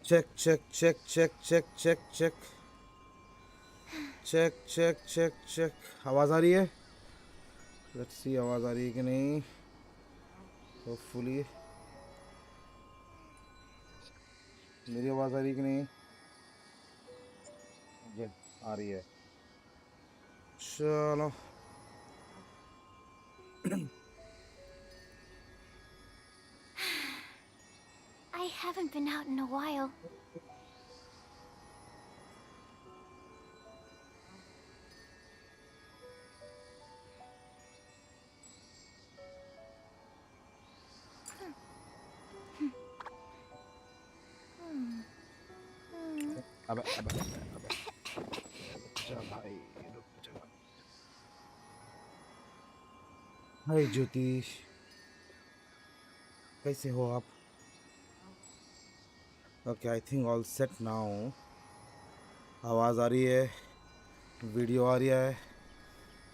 Check check check check check check check check check check check. आवाज़ आ रही है? लेट्स सी आवाज़ आ रही है कि नहीं। होपफुली मेरी आवाज़ आ रही है कि नहीं? जी आ रही है। चलो I haven't been out in a while. अबे अबे अबे अबे रुक जा भाई, रुक जा। हाय ज्योति, कैसे हो आप? Okay, I think all set now. आवाज़ आ रही है, वीडियो आ रही है,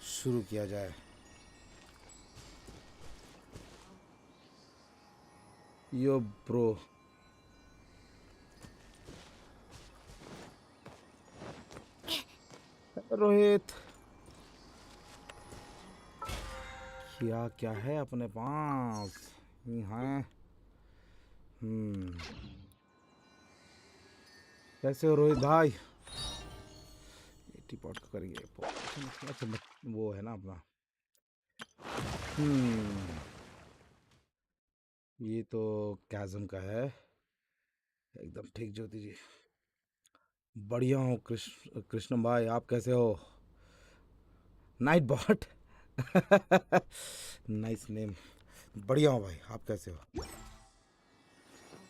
शुरू किया जाए। यो ब्रो, रोहित, क्या क्या है अपने पास? यहाँ कैसे हो रोहित भाई? एटी पॉट का करेंगे। अच्छा वो है ना अपना। ये तो कैज़म का है। एकदम ठीक ज्योति जी, बढ़िया हूँ। कृष्ण भाई आप कैसे हो? Nightbot nice name. बढ़िया हूँ भाई, आप कैसे हो?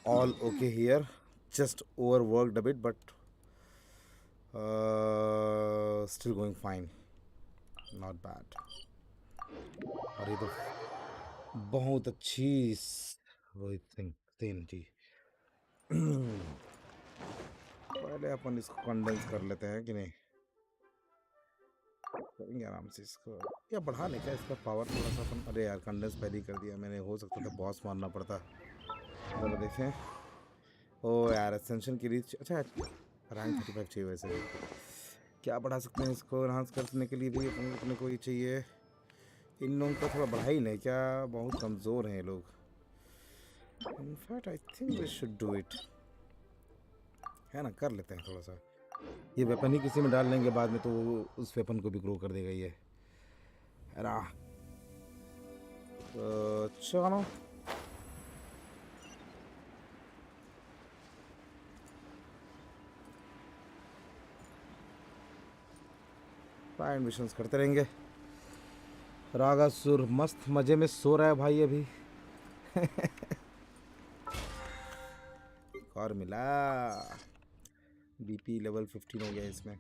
All okay here, just over worked a bit but still going fine, not bad. और ये तो बहुत अच्छी रोहित सिंह सेन जी। पहले अपन इसको कंडेंस कर लेते हैं कि नहीं? करेंगे आराम से इसको। या बढ़ा नहीं क्या इसका पावर थोड़ा सा अपन? अरे यार कंडेंस पहले ही कर दिया मैंने, हो सकता था बॉस मारना पड़ता। चलो देखें। ओ यार एसेंशन की रीच, अच्छा रैंक 35 चाहिए वैसे भी। क्या बढ़ा सकते हैं इसको एनहांस करने के लिए भी अपने को ये चाहिए। इन लोगों का थोड़ा बढ़ा ही नहीं क्या? बहुत कमज़ोर हैं ये लोग। In fact I think we should do it, है ना? कर लेते हैं थोड़ा सा। ये वेपन ही किसी में डाल लेंगे बाद में तो उस वेपन को भी ग्रो कर देगा ये, है ना? चलो साइड मिशंस करते रहेंगे। रागा सुर मस्त मज़े में सो रहा है भाई अभी। और मिला, बीपी लेवल 15 हो गया इसमें।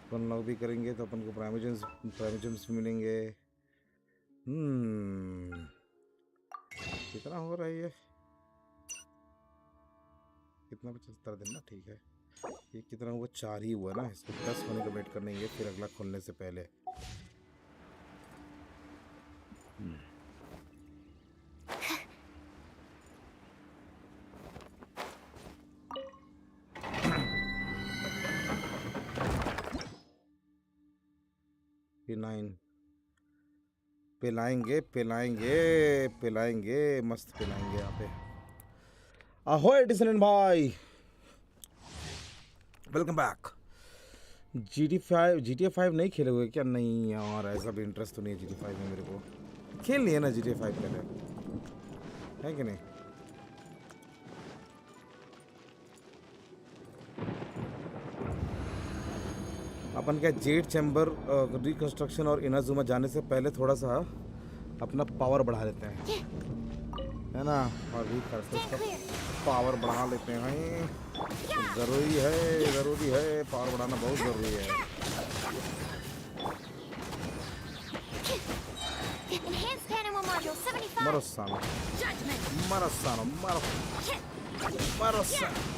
अपन लॉग भी करेंगे तो अपन को प्राइमेजम्स भी मिलेंगे। कितना हो रहा है ये? कितना 75 दिन ना, ठीक है। ये कितना हुआ? 4 ही हुआ ना, इसको 10 होने का वेट करेंगे फिर अगला खोलने से पहले। P9 पिलाएंगे पिलाएंगे पिलाएंगे, मस्त पिलाएंगे यहाँ पे। ahoy डिसलेंट भाई, वेलकम बैक। GTA 5 नहीं खेले हुए क्या? नहीं यार ऐसा भी इंटरेस्ट तो नहीं है GTA 5 में मेरे को। खेल लिया ना GTA 5 पहले, है कि नहीं? अपन क्या जेड चैम्बर रिकंस्ट्रक्शन और इनाजुमा जाने से पहले थोड़ा सा अपना पावर बढ़ा लेते हैं, है ना? और रिकंस्ट्रक्शन का पावर बढ़ा लेते हैं, ज़रूरी है पावर बढ़ाना, बहुत ज़रूरी है। मरो सालो, मरो सालो, मरो सालो।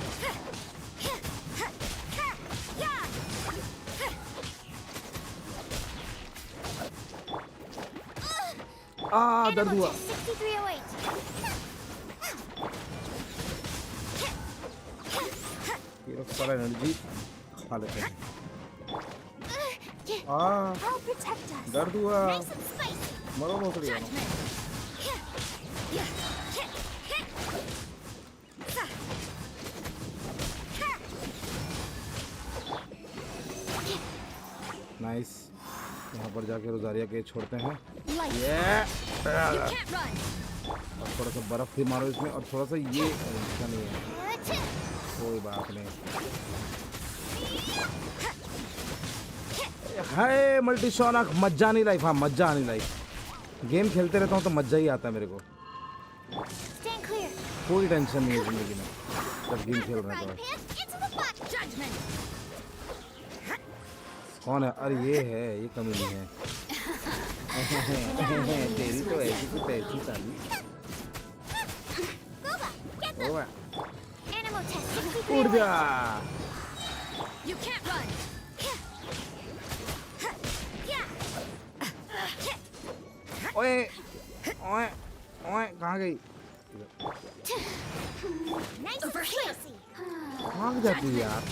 दर्द हुआ। test 6308. ये लोग सारा एनर्जी खा लेते हैं। I'll protect us. दर्द हुआ। Nice and spicy. मरो भोसड़ी वालों। Judgment. नाइस। यहाँ पर जाके रोजारिया के छोड़ते हैं। Light. ये You can't run. और थोड़ा सा बर्फ भी मारो इसमें और थोड़ा सा ये अच्छा नहीं है, कोई बात नहीं। हाय मल्टी शॉनक, मजा नहीं लाइफ। हाँ मजा आनी लाइफ। गेम खेलते रहता हूँ तो मजा ही आता है मेरे को। Stand clear. कोई टेंशन नहीं है जिंदगी में जब गेम खेल रहे Right हैं तो। pants into the box. Judgment. कौन है? अरे ये है, ये कमी नहीं है। तेरी तो ऐसी की तैसी साली। Boba, get them. ओए, Animal test उड़ 6308. जा। You can't run. ओए ओए ओए, कहाँ गई? Nice and spicy. भाग जाती है यार।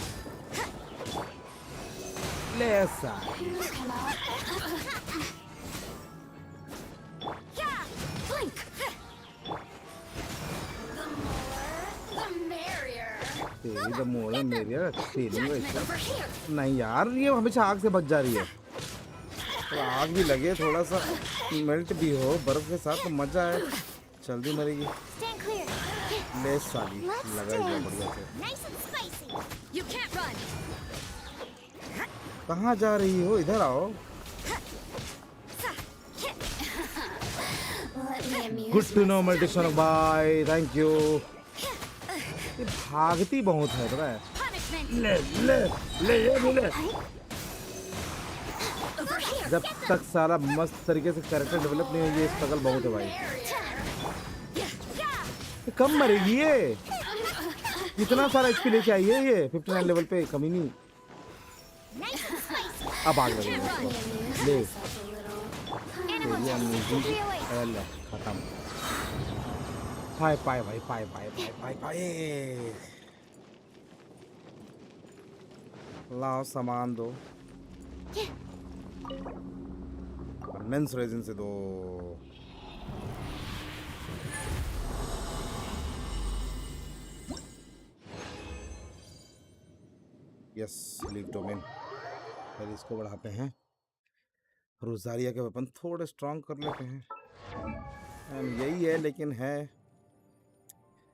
ले ऐसा। Blink. The merrier. तेरी तो मोह है मेरी यार, अच्छी नहीं है इसका। Over here. नहीं यार, ये हमेशा आग से बच जा रही है। तो आग भी लगे, थोड़ा सा मेल्ट भी हो बर्फ के साथ तो मजा है। जल्दी मरेगी। Stand clear. ले साली, लगा ही दिया बढ़िया से। Nice and spicy. You can't run. कहाँ जा रही हो? इधर आओ। गुड टू नो मल्टी शॉनक बाय, थैंक यू। ये भागती बहुत है पता है। Punishment. ले ले ले ये भी ले। Over here. जब तक सारा मस्त तरीके से कैरेक्टर डेवलप नहीं होगी, स्ट्रगल बहुत है भाई। ये कम मरेगी ये। इतना सारा एचपी लेके आई है ये 59 लेवल पे, कमी नहीं। Nice and spicy. अब आग लगेगी इसको। ले Animal ये test म्यूजिक 6308. ले खत्म। पाए पाए भाई, पाए पाए पाए पाए पाए। लाओ सामान दो। कंडेंस रेजिन से दो। Yes, leave domain. पहले इसको बढ़ाते हैं। रोजारिया के वेपन थोड़े स्ट्रांग कर लेते हैं। And यही है लेकिन है,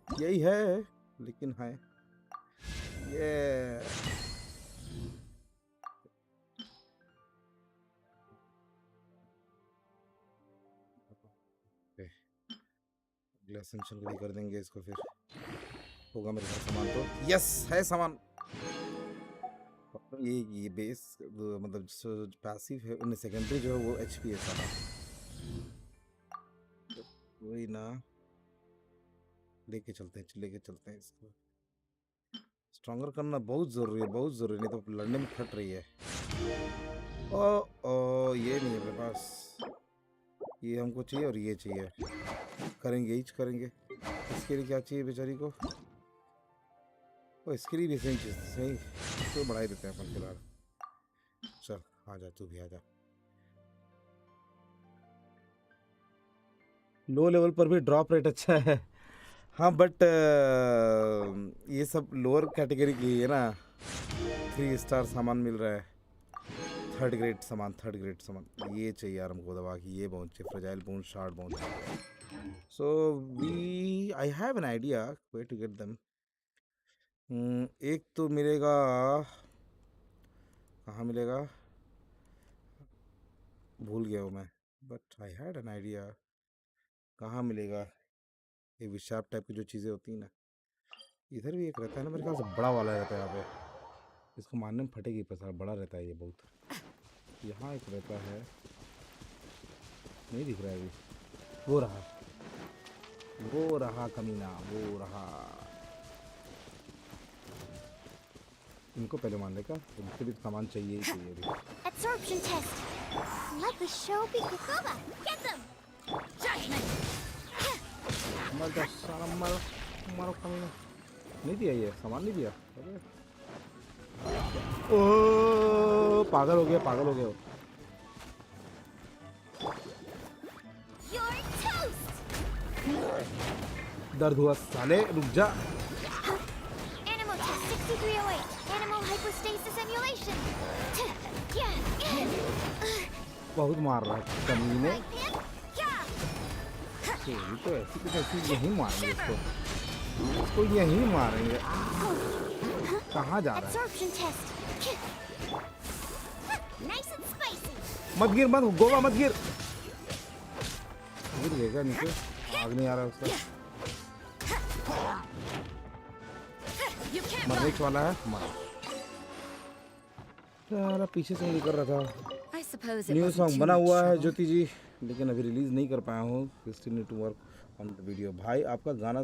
यही है लेकिन है ये। अगला एसेंशियल रेडी कर देंगे इसको, फिर होगा मेरे पास सामान। तो यस है सामान। ये बेस मतलब जो पैसिव है, उन्हें सेकेंडरी जो है वो एचपी है सारा। वही ना, लेके चलते हैं इसको। स्ट्रॉन्गर करना बहुत ज़रूरी है, बहुत ज़रूरी, नहीं तो लड़ने में फट रही है। ओ ये नहीं है मेरे पास, ये हमको चाहिए और ये चाहिए। करेंगे ही करेंगे। इसके लिए क्या चाहिए बेचारी को? ओ इसके लिए भी सही चीज़, सही तो बढ़ा ही देते हैं अपन फिलहाल। चल आ जा, तू भी आ जा। लो लेवल पर भी ड्रॉप रेट अच्छा है। हाँ बट ये सब लोअर कैटेगरी की है ना। 3 स्टार सामान मिल रहा है, थर्ड ग्रेड सामान। ये चाहिए यार हमको दवा की, ये बहुत चाहिए। Fragile bone, shard bone. So I have an idea way to get them. एक तो मिलेगा, कहाँ मिलेगा भूल गया हूँ मैं, but I had an idea कहाँ मिलेगा। ये विशाप टाइप की जो चीज़ें होती हैं ना, इधर भी एक रहता है ना मेरे ख्याल से, बड़ा वाला रहता है यहाँ पे। इसको मारने में फटेगी पैसा, बड़ा रहता है ये बहुत। यहाँ एक रहता है, नहीं दिख रहा है अभी। वो रहा कमीना, वो रहा। इनको पहले मान लेगा, इनके भी सामान चाहिए ही चाहिए अभी। Absorption test. Let the show begin. Boba, get them. मर जा साला, मारो मारो कमीना। नहीं दिया, ये सामान नहीं दिया। अरे ओ पागल हो गया, पागल हो गया। You're toast. दर्द हुआ साले, रुक जा। Animal test 6308. Animal hypostasis emulation. बहुत मार रहा है कमीने। Right hand. Yeah. ये तो ऐसी की तैसी यहीं मारेंगे इसको यहीं मारेंगे। कहाँ जा रहा है? Absorption test. Nice and spicy. मत गिर, मत गोवा मत गिर। गिर गएगा नीचे, आग नहीं आ रहा उसका। You can't मरने run. वाला है, मार। यार पीछे से निकल रहा था। I suppose it new wasn't song too बना much हुआ है trouble. ज्योति जी, लेकिन अभी रिलीज नहीं कर पाया हूँ। Still need to work on the video. भाई आपका गाना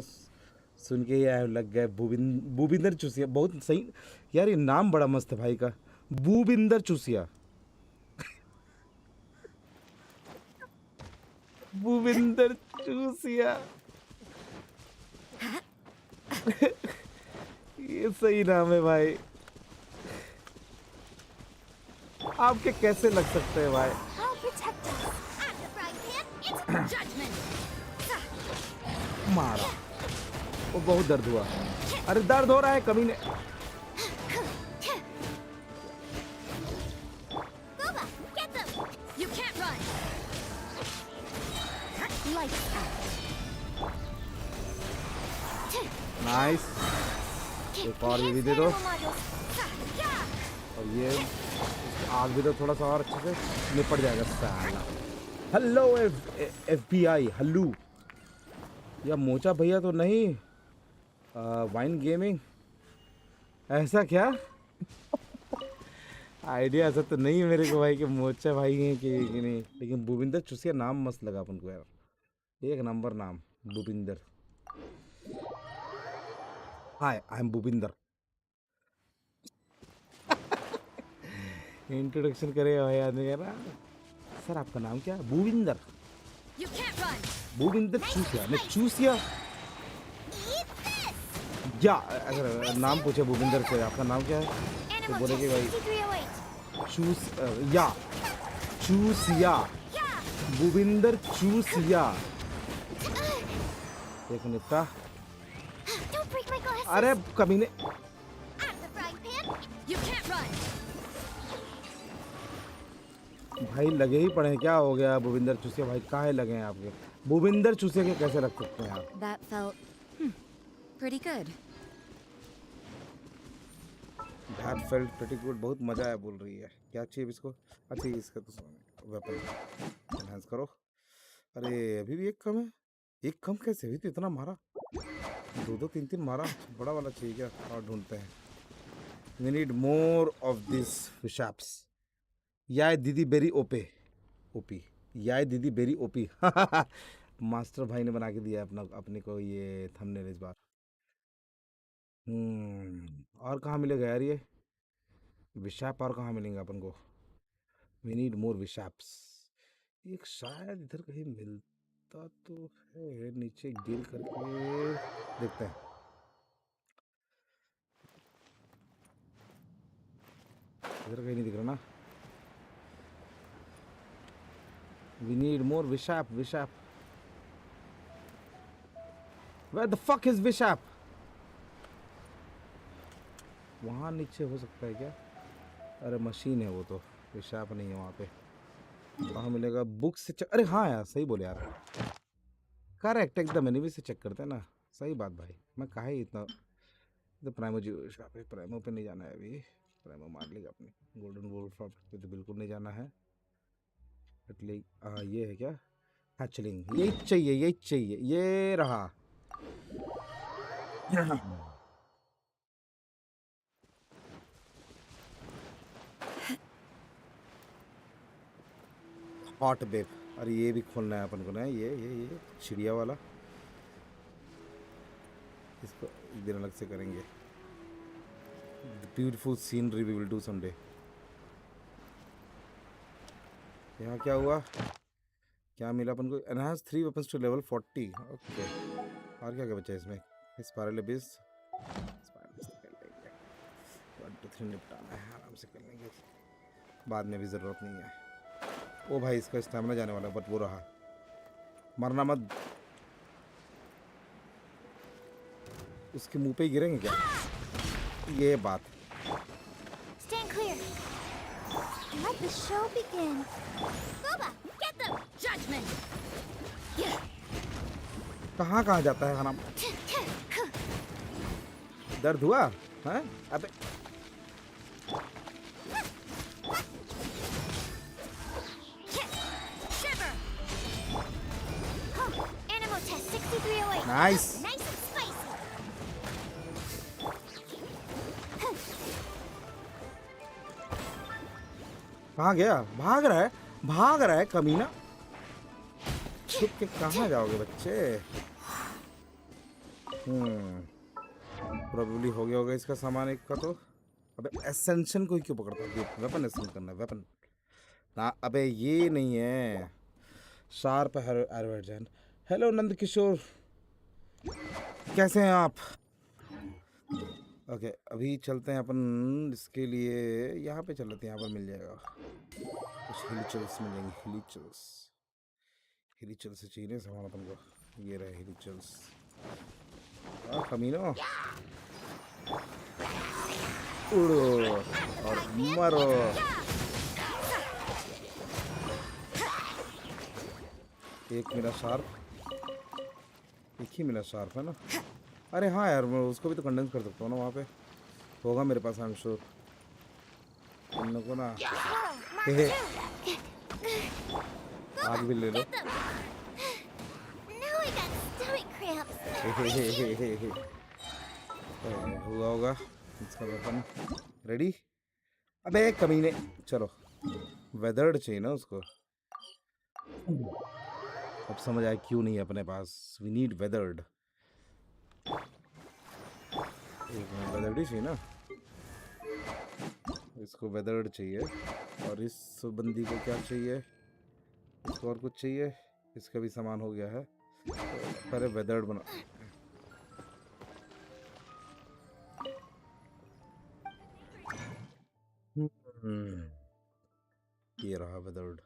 सुन के ही आए लग गए। भूपिंदर चूसिया, बहुत सही यार, ये नाम बड़ा मस्त है भाई का, भूपिंदर चूसिया। भूपिंदर चूसिया ये सही नाम है भाई। आपके कैसे लग सकते हैं भाई? I'll protect us. I'm the frying pan. It's judgment. मारा, वो बहुत दर्द हुआ। अरे दर्द हो रहा है कमीने। Booba, get them. You can't run. Lights out. Nice, एक और ये भी दे दो। Animal modules. Yeah. और ये आग भी दो थोड़ा सा और अच्छे से, निपट जाएगा साला। हेलो FBI, हल्लू या मोचा भैया तो नहीं? वाइन गेमिंग, ऐसा क्या? आइडिया ऐसा तो नहीं है मेरे को भाई कि मोचा भाई हैं कि नहीं, लेकिन भूपिंदर चुसिया नाम मस्त लगा अपन को यार, एक नंबर नाम भूपिंदर। हाय, आई एम भूपिंदर। इंट्रोडक्शन करेगा भाई आदमी, कह रहा सर आपका नाम क्या है? Bhupinder. You can't run. Bhupinder चूसिया, मैं चूसिया Eat this. या अगर नाम पूछे भूपिंदर से आपका नाम क्या है तो Animal बोले कि test भाई 6308. चूस या चूसिया, Yeah. भूपिंदर चूसिया। एक मिनट था। Don't break my glasses. अरे कमीने, I'm the frying pan. You can't run. भाई लगे ही पड़े हैं, क्या हो गया भूपिंदर चूसिया भाई, काहे लगे हैं आपके? भूपिंदर चूसिया के कैसे रख सकते हैं आप? That felt pretty good. That felt pretty good, बहुत मजा आया बोल रही है। क्या चाहिए इसको? अच्छा इसका तो वेपन एनहांस करो। अरे अभी भी एक कम है, एक कम कैसे हुई? तो इतना मारा, दो दो तीन तीन मारा। बड़ा वाला चाहिए क्या? और ढूंढते हैं। We need more of this vishaps. Yae दीदी बेरी ओपे ओपी, याय दीदी बेरी ओपी। मास्टर भाई ने बना के दिया अपना अपने को ये थंबनेल इस बार। और कहाँ मिलेगा यार ये विशाप? और कहाँ मिलेंगे अपन को? We need more vishaps. एक शायद इधर कहीं मिलता तो है, नीचे गिर करके देखते हैं। इधर कहीं नहीं दिख रहा ना। We need more vishap, vishap. Where the fuck is vishap? वहाँ नीचे हो सकता है क्या? अरे मशीन है वो तो, विशाप नहीं है वहाँ पे। कहाँ मिलेगा? बुक से चेक। अरे हाँ यार सही बोले यार, करेक्ट एकदम, एनिमी से चेक करते हैं ना। सही बात भाई, मैं काहे इतना तो प्राइमो जी शॉप है, प्राइमो पे नहीं जाना है अभी। प्राइमो मार लेगा अपनी। गोल्डन वोल्फ पे तो बिल्कुल नहीं जाना है। ये है क्या? हैचलिंग, यही चाहिए, यही चाहिए, ये रहा। हॉट बेब, अरे ये भी खोलना है अपन को ना। ये चिड़िया वाला, इसको एक दिन अलग से करेंगे। Beautiful scenery we will do someday. यहाँ क्या हुआ? क्या मिला अपन को? Enhance 3 weapons to level 40। Okay, और क्या क्या बचा है इसमें? स्पाइरल एबिस, स्पाइरल से कर लेंगे। 1 2 3 निपटाना है, आराम से कर लेंगे, बाद में भी ज़रूरत नहीं है। ओ भाई, इसका स्टैमिना जाने वाला, बट वो रहा। मरना मत। उसके मुंह पे ही गिरेंगे क्या? ये बात। Stand clear. Let the show begin. Boba, get them! Judgment! कहाँ कहाँ जाता है हराम? दर्द हुआ? हैं? अबे Shiver! Huh. Animal test 6308. Nice. Nice and spicy. कहाँ गया? भाग रहा है कमीना। छुप के कहाँ जाओगे बच्चे? प्रोबेबली हो गया होगा इसका सामान एक का तो। अबे एसेंशन को ही क्यों पकड़ता है? वेपन एसेंस करना है, वेपन ना। अबे ये नहीं है। शार्प एरवर्जन। हेलो नंद किशोर, कैसे हैं आप? ओके, अभी चलते हैं अपन इसके लिए। यहाँ पे चल लेते हैं, यहाँ पर मिल जाएगा कुछ हिलीचल्स मिलेंगे। हिलीचल से चाहिए सामान अपन को। ये रहे हिलीचल्स। कमीनो, उड़ो और मरो। एक मिला शार्प, एक ही मिला शार्प है ना? अरे हाँ यार, मैं उसको भी तो कंडेंस कर सकता हूँ ना, वहाँ पे होगा मेरे पास, आई एम श्योर। इन लोगों को ना आग भी ले लो। Now I got stomach cramps. हुआ होगा इसका वेपन रेडी। अबे कमीने, चलो वेदर्ड चाहिए ना उसको। अब समझ आया क्यों नहीं है अपने पास। We need weathered. वेदर्ड ही चाहिए ना, इसको वेदर्ड चाहिए। और इस बंदी को क्या चाहिए? इसको और कुछ चाहिए? इसका भी सामान हो गया है, तो पहले वेदर्ड बना। ये रहा वेदर्ड।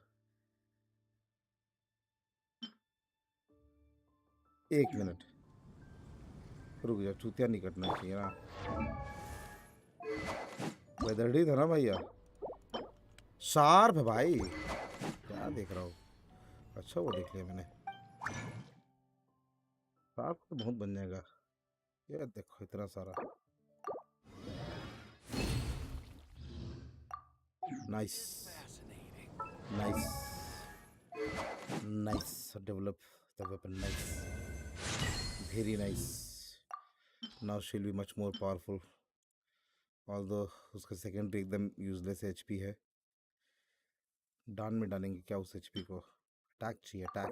एक मिनट रुक जा, चूतिया नहीं कटना चाहिए ना। वेदर्ड ही था ना भैया? शार्प है भाई, क्या देख रहा हूँ? अच्छा वो देख लिया मैंने। शार्प तो बहुत बन जाएगा। ये देखो इतना सारा। Nice nice nice, develop the weapon. Nice, very nice. Now she will be much more powerful. Although उसका सेकेंडरी एकदम यूजलेस एचपी है। डान में डालेंगे क्या उस एचपी को? अटैक चाहिए, अटैक।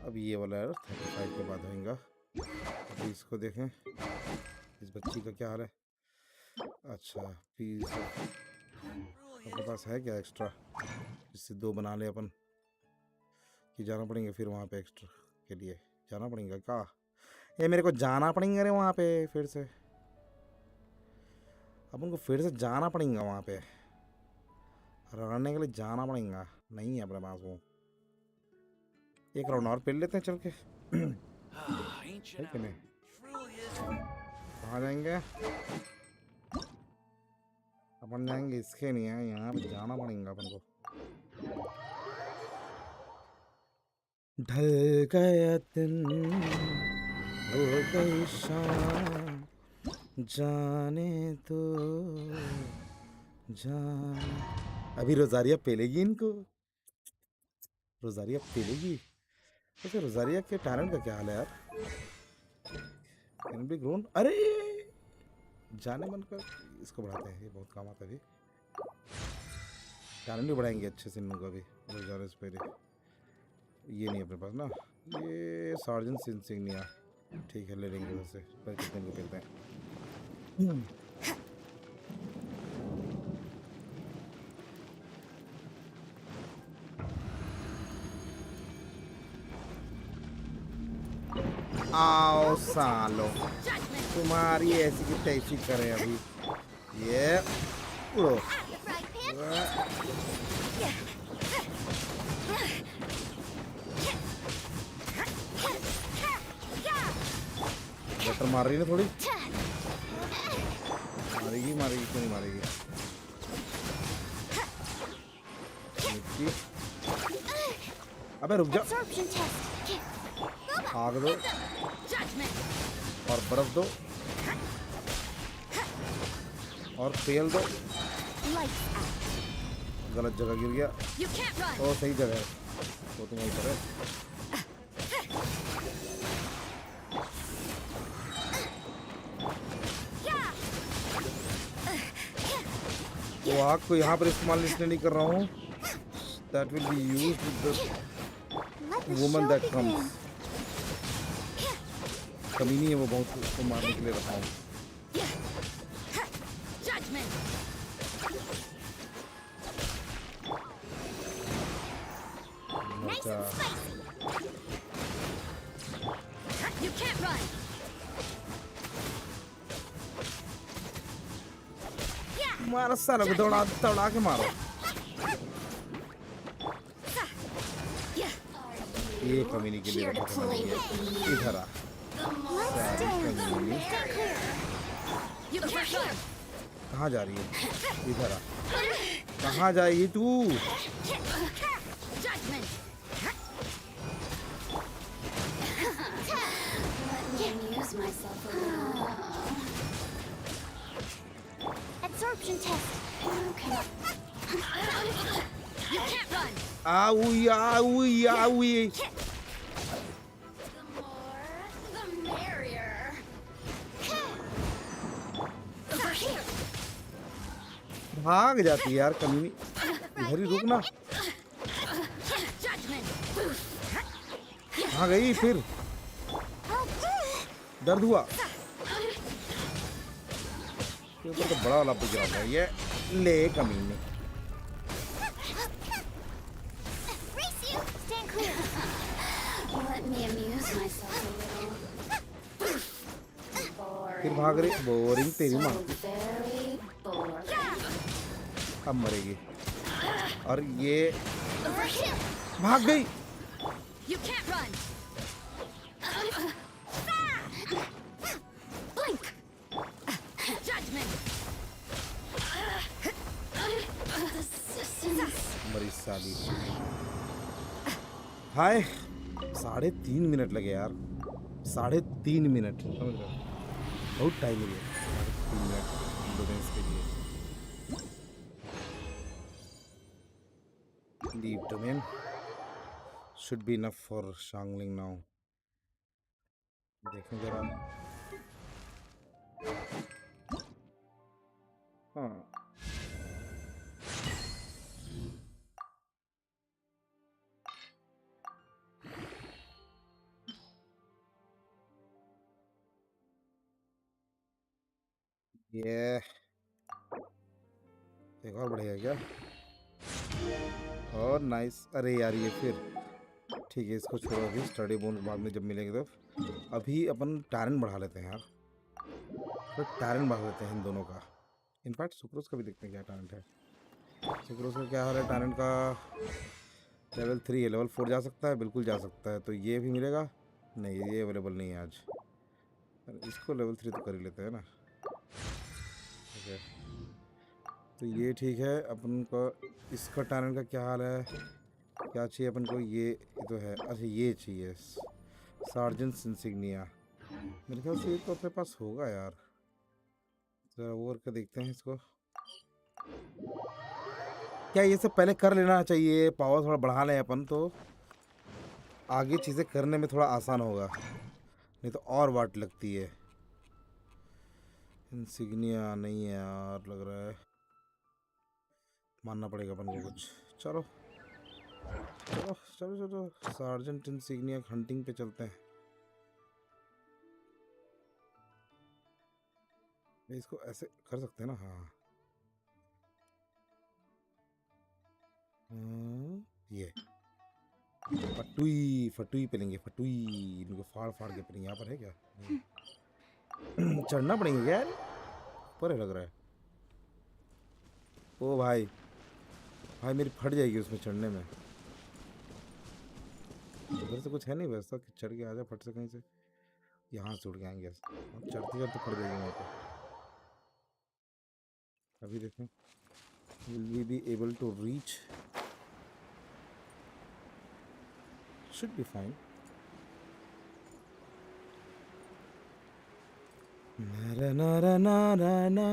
अब ये वाला है 35 के बाद होएगा। अभी इसको देखें, इस बच्ची का क्या हाल है? अच्छा पीस अपने पास है क्या एक्स्ट्रा, जिससे 2 बना ले अपन? कि जाना पड़ेगा फिर वहाँ पे? एक्स्ट्रा के लिए जाना पड़ेगा क्या? ये मेरे को जाना पड़ेगा रे वहाँ पे फिर से। अपन को फिर से जाना पड़ेगा वहाँ पे, रगड़ने के लिए जाना पड़ेगा। नहीं है अपने पास वो। एक राउंड और पेल लेते हैं चल के। है कि नहीं? कहाँ जाएंगे अपन? जाएंगे इसके नहीं है, यहाँ पे जाना पड़ेगा अपन को। ढल गया दिन, हो गई शाम, जाने तो जान। अभी रोजारिया पेलेगी इनको, रोजारिया पेलेगी। अच्छा रोजारिया के टैलेंट का क्या हाल है यार? Can be grown. अरे जाने मन का, इसको बढ़ाते हैं, ये बहुत काम आता है। अभी टैलेंट भी बढ़ाएंगे अच्छे से इन लोगों का भी। रोजारिया से पहले ये नहीं अपने पास ना, ये सार्जेंट इंसिग्निया। ठीक है ले लेंगे उधर से। पर कितने को पेलते हैं? आओ सालो, Judgment. तुम्हारी ऐसी की तैसी करें अभी। ये उड़ो। Out of the frying pan. Butter मार रही है ना थोड़ी। मारेगी मारेगी क्यों नहीं मारेगी। मिट्टी। अबे रुक जा। Absorption test. आग दो Judgment. और बर्फ दो और तेल दो। Lights out. गलत जगह गिर गया। You can't run. ओ सही जगह है। वो तुम वहीं पर है। वो आग को यहाँ पर इस्तेमाल इसलिए नहीं कर रहा हूँ। That will be used with Let the the woman show that begin. comes. कमीनी है वो बहुत, उसको मारने के लिए रखा हूँ। Judgment. Nice अच्छा and spicy. You can't run. मारो सालों को, दौड़ा दौड़ा के मारो। ये कमीनी के लिए रखा था मैंने ये। इधर आ सारी कमीनी। You can't run. कहाँ जा रही है? इधर आ। कहाँ जाएगी तू? Judgment. Let me amuse myself a little. Absorption test. Okay. You can't run. आउई आउई आउई। The more, the merrier. Over here. भाग जाती है यार कमीनी। इधर ही रुकना। Judgment. कहाँ गई फिर? दर्द हुआ? ये ऊपर तो बड़ा वाला पे गिरा था ये। ले कमीनी। Race you. Stand clear. Let me amuse myself a little. फिर भाग रही। बोरिंग तेरी माँ। So very boring. अब मरेगी। और ये Over here. भाग गई। You can't run. Blink. Judgment. Assistance. मरी साली। हाय 3.5 मिनट लगे यार। 3.5 मिनट समझ रहे हो? बहुत टाइम लगे। 3 मिनट एंडोरेंस के लिए। Leave domain should be enough for Shangling now. देखें जरा। हाँ ये एक और बढ़िया क्या? और नाइस। अरे यार ये फिर ठीक है, इसको छोड़ो अभी। स्टडी बोन बाद में जब मिलेंगे तो अभी अपन टैलेंट बढ़ा लेते हैं यार। तो टैलेंट बढ़ा लेते हैं इन दोनों का। इनफैक्ट सुक्रोस का भी देखते हैं क्या टैलेंट है। सुक्रोस का क्या हाल है? टैलेंट का लेवल 3 है। लेवल 4 जा सकता है? बिल्कुल जा सकता है। तो ये भी मिलेगा? नहीं ये अवेलेबल नहीं है आज। इसको लेवल 3 तो कर ही लेते हैं ना। ठीक है तो ये ठीक है। अपन को इसका टैलेंट का क्या हाल है? क्या चाहिए अपन को? ये तो है। अच्छा ये चाहिए सार्जेंट इंसिग्निया। मेरे ख्याल से ये तो अपने पास होगा यार। जरा वो करके देखते हैं इसको। क्या ये सब पहले कर लेना चाहिए? पावर थोड़ा बढ़ा लें अपन तो आगे चीज़ें करने में थोड़ा आसान होगा। नहीं तो और वाट लगती है। इंसिग्निया नहीं है यार लग रहा है। मानना पड़ेगा अपन को कुछ। चलो चलो चलो चलो सार्जेंट इंसिग्निया हंटिंग पे चलते हैं। इसको ऐसे कर सकते हैं ना? हाँ ये फटुई फटुई पेलेंगे, फटुई इनको फाड़ फाड़ के पेलेंगे। यहाँ पर है क्या? नहीं। चढ़ना पड़ेंगे क्या यार? ऊपर है लग रहा है। ओ भाई, भाई मेरी फट जाएगी उसमें चढ़ने में। उधर से कुछ है नहीं व्यवस्था कि चढ़ के आ जाए फट से कहीं से। यहाँ से उड़ के आएंगे, चढ़ते चढ़ते फट जाएंगे वहाँ पे। अभी देखें, will we be able to reach? Should be fine. नारा नारा नारा ना,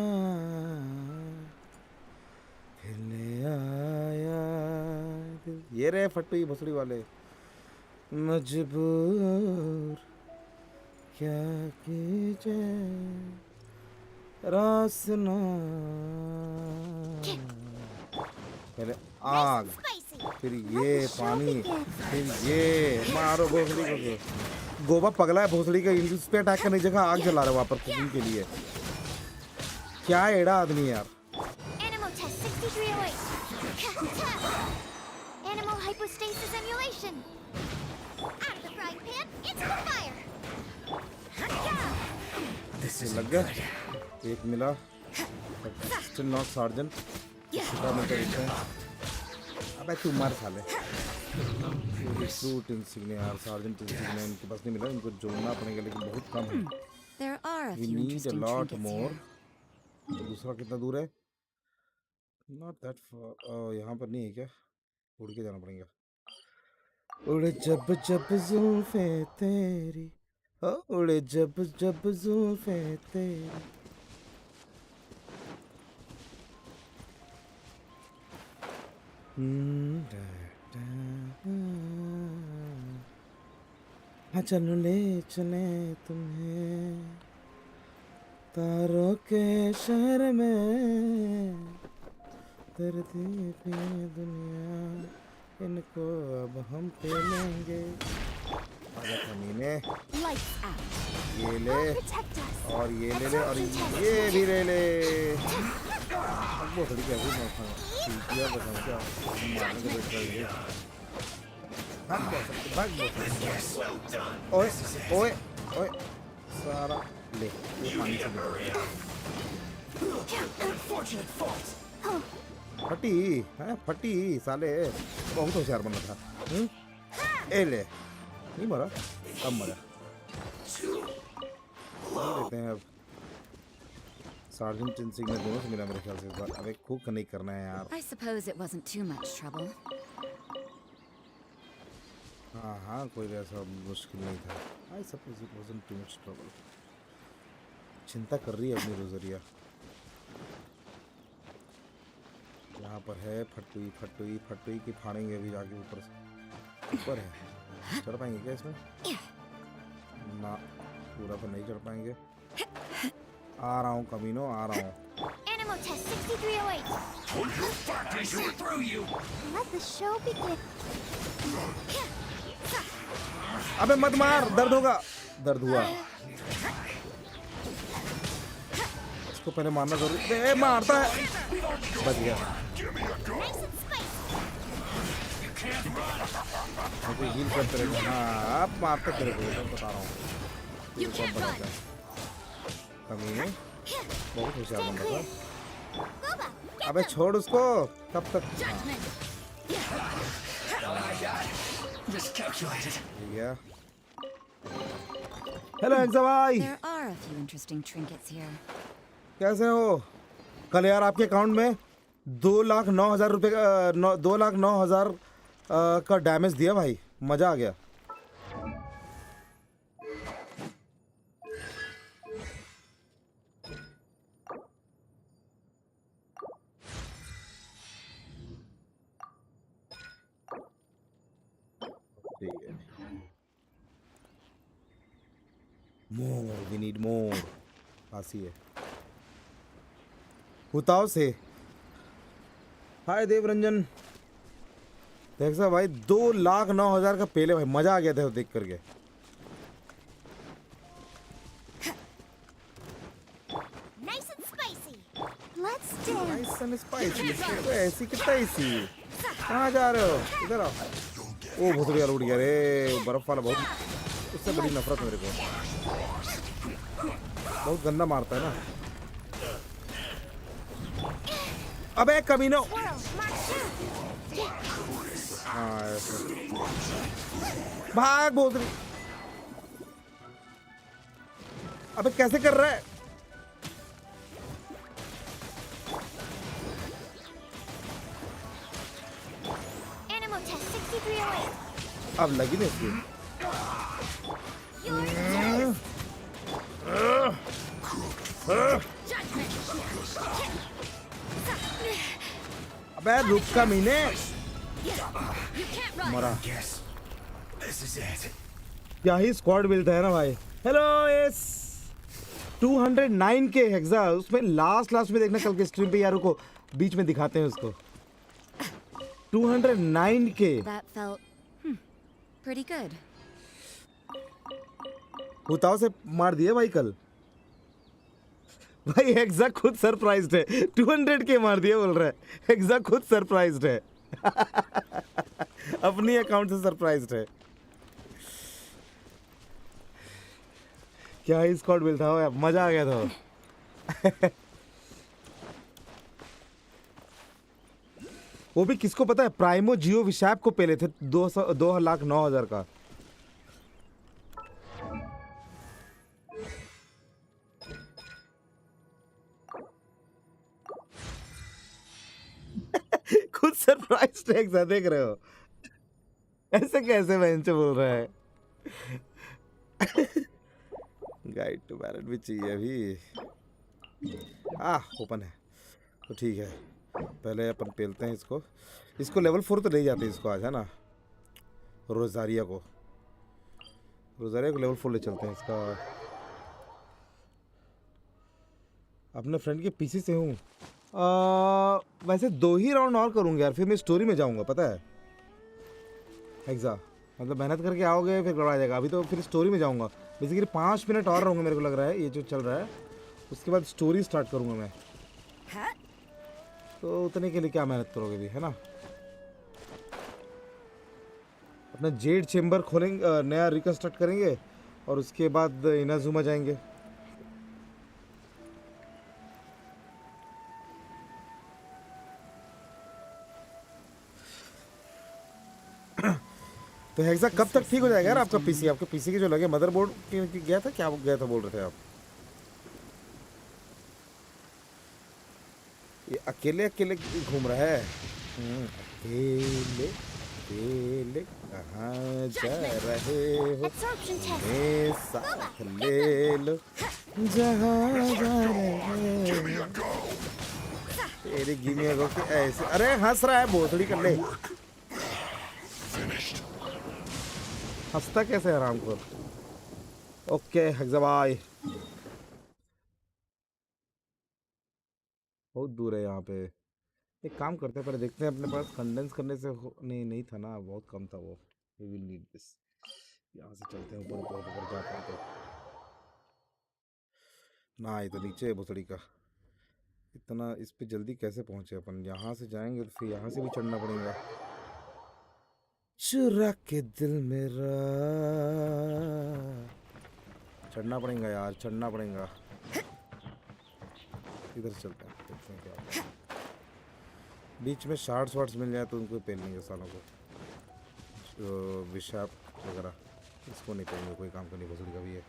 ले आया दिल। ये रहे फटुई भसड़ी वाले। मजबूर क्या कीजिए, रासना। पहले आग, फिर ये पानी, फिर ये मारो भोसड़ी को। गोबा पगला है भोसड़ी का, इस पे अटैक करने की जगह आग जला रहा है वहाँ पर कुकिंग के लिए। क्या एड़ा आदमी यार। Animal test 6308. Animal hypostasis emulation. Out of the frying pan, into the fire. इससे लग गया, एक मिला। Still not sergeant. अबे तू मर साले। फ्रूट इंसिग्निया यार, सार्जेंट इंसिग्निया इनके पास नहीं मिला, इनको जोड़ना पड़ेगा लेकिन बहुत कम है। There are a We few need a interesting lot trinkets more. here. दूसरा कितना दूर है? Not that far. यहाँ पर नहीं है क्या? उड़ के जाना पड़ेगा। उड़े जब जब जुल्फे तेरी, उड़े जब जब जुल्फे तेरी। हाँ चलो ले चले तुम्हें तारों के शहर में, धरती पे दुनिया इनको अब हम पे लेंगे। आजा कमीने, Lights out. ये ले Protect us. और ये ले ले और ये भी ले ले। अब वो खड़ी क्या हुई मैं खाऊं सीटियां बताऊं क्या मारने के बैठ गई है। भाग ओए ओए ओए सारा ले ये पानी से फटी है, फटी साले, बहुत होशियार बना था। ए ले, नहीं मरा, अब मरा। देखते हैं अब सार्जेंट इंसिग्निया दोनों से मिला मेरे ख्याल से इस बार। अब एक खूब कनेक्ट करना है यार। I suppose it wasn't too much trouble. हाँ हाँ, कोई ऐसा मुश्किल नहीं था। I suppose it wasn't too much trouble. चिंता कर रही है अपनी रोजरिया। यहाँ पर है फटुई फटुई फटुई की फाड़ेंगे अभी जाके ऊपर से। ऊपर है, चढ़ पाएंगे क्या इसमें? ना, पूरा तो नहीं चढ़ पाएंगे। आ रहा हूँ कमीनो, आ रहा हूँ। Animal test 6308. Let the show begin. अबे मत मार, दर्द होगा। दर्द हुआ। इसको पहले मारना जरूरी। ए मारता है, बच गया। Nice and spicy. मुझे हील करते रहे। हाँ आप मारते तेरे को, मैं बता रहा हूँ। You can't run. कमीने बहुत होशियार बंदा था। Booba, get अबे them. छोड़ उसको, तब तक। Judgment. Yeah. हेलो एक्सा भाई, There are a few interesting trinkets here. कैसे हो? कल यार आपके अकाउंट में 2,09,000 रुपये का 2,09,000 का डैमेज दिया भाई, मजा आ गया। मोर, वी नीड मोर। पास ही है हुताओ से। हाय देवरंजन, देख सा भाई 2,09,000 का पेले भाई, मजा आ गया था देख करके। Nice and spicy. Let's dance. Nice and spicy. ऐसी कितना ऐसी, कहाँ जा रहे हो? इधर आओ। ओ भोसड़ी वाला उड़ गया रे, बर्फ वाला बहुत, उससे बड़ी नफरत मेरे को, बहुत गंदा मारता है ना। अबे कमीनो। हाँ ऐसे भाग भोसड़ी। अबे कैसे कर रहा है? Animal test 6308. अब लगी नहीं इसकी। अबे रुक कमीने। मरा। क्या ही स्क्वाड मिलता है ना भाई। हेलो यस 209 के हेक्सा, उसमें लास्ट में देखना कल के स्ट्रीम पे यारों को, बीच में दिखाते हैं उसको। 209 के। That felt pretty good. हुताओ से मार दिए भाई कल। भाई हेक्सा खुद सरप्राइज्ड है, 200 के मार दिए बोल रहा है। हेक्सा खुद सरप्राइज्ड है। अपनी अकाउंट से सरप्राइज्ड है। क्या ही स्क्वाड बिल था यार, मजा आ गया था। वो भी किसको पता है, प्राइमो जियो विशाप को पेले थे 2,09,000 का। खुद सरप्राइज टैक्स देख रहे हो, ऐसे कैसे बेंच बोल रहा है। गाइड टू बैलेट भी चाहिए अभी। ओपन है तो ठीक है। पहले अपन पेलते हैं इसको लेवल 4 तो ले जाते हैं इसको आज, है ना। रोजारिया को लेवल 4 ले चलते हैं इसका। अपने फ्रेंड के पीसी से हूँ। वैसे 2 ही राउंड और करूँगा यार, फिर मैं स्टोरी में जाऊँगा पता है। एग्जा मतलब मेहनत करके आओगे फिर गड़बड़ा जाएगा। अभी तो फिर स्टोरी में जाऊँगा। बेसिकली 5 मिनट और रहूँगा मेरे को लग रहा है, ये जो चल रहा है उसके बाद स्टोरी स्टार्ट करूँगा मैं। तो उतने के लिए क्या मेहनत करोगे भी, है ना। अपना जेड चेम्बर खोलेंगे, नया रिकन्स्ट्रक्ट करेंगे और उसके बाद इनाजुमा जाएंगे। तो हेक्सा कब तक ठीक हो जाएगा यार आपका पीसी? आपके पीसी के जो लगे मदरबोर्ड गया था, क्या गया था बोल रहे थे आप? ये अकेले घूम रहा है। अकेले अकेले कहाँ जा रहे हो, मेरे साथ ले लो जहाँ जा रहे हो। तेरी गिने को ऐसे, अरे हंस रहा है भोसड़ी कर ले। हंसता कैसे आराम को। ओके हेक्सा बाय। बहुत दूर है यहाँ पे। एक काम करते हैं, पहले देखते हैं अपने पास कंडेंस करने से नहीं था ना, बहुत कम था वो। We will need this. यहाँ से चलते हैं ऊपर जाते हैं तो ना, ये तो नीचे है भोसड़ी का। इतना इस पे जल्दी कैसे पहुँचे अपन? यहाँ से जाएंगे तो फिर यहाँ से भी चढ़ना पड़ेगा। चुरा के दिल मेरा, चढ़ना पड़ेगा यार, चढ़ना पड़ेगा। इधर चलते हैं, देखते हैं क्या बीच में शार्ट्स वार्ट्स मिल जाए तो उनको पहन लेंगे सालों को। विशाप वगैरह इसको नहीं पहनेंगे, कोई काम का नहीं, भोसड़ी का भी है।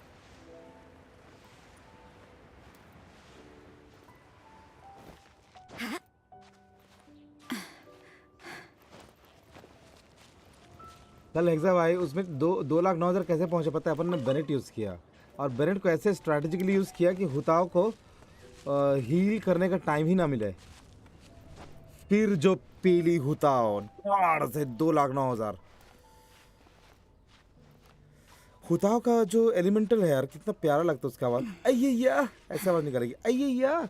कल हेक्सा भाई उसमें 2,09,000 कैसे पहुंचे पता है? अपन ने बेनेट यूज़ किया और बेनेट को ऐसे स्ट्रैटेजिकली यूज़ किया कि हुताओ को हील करने का टाइम ही ना मिले। फिर जो पीली हुताओ से 2,09,000। हुताओ का जो एलिमेंटल है यार, कितना प्यारा लगता है उसका आवाज़। अय्या ऐसे आवाज़ निकालेगी, अय्या।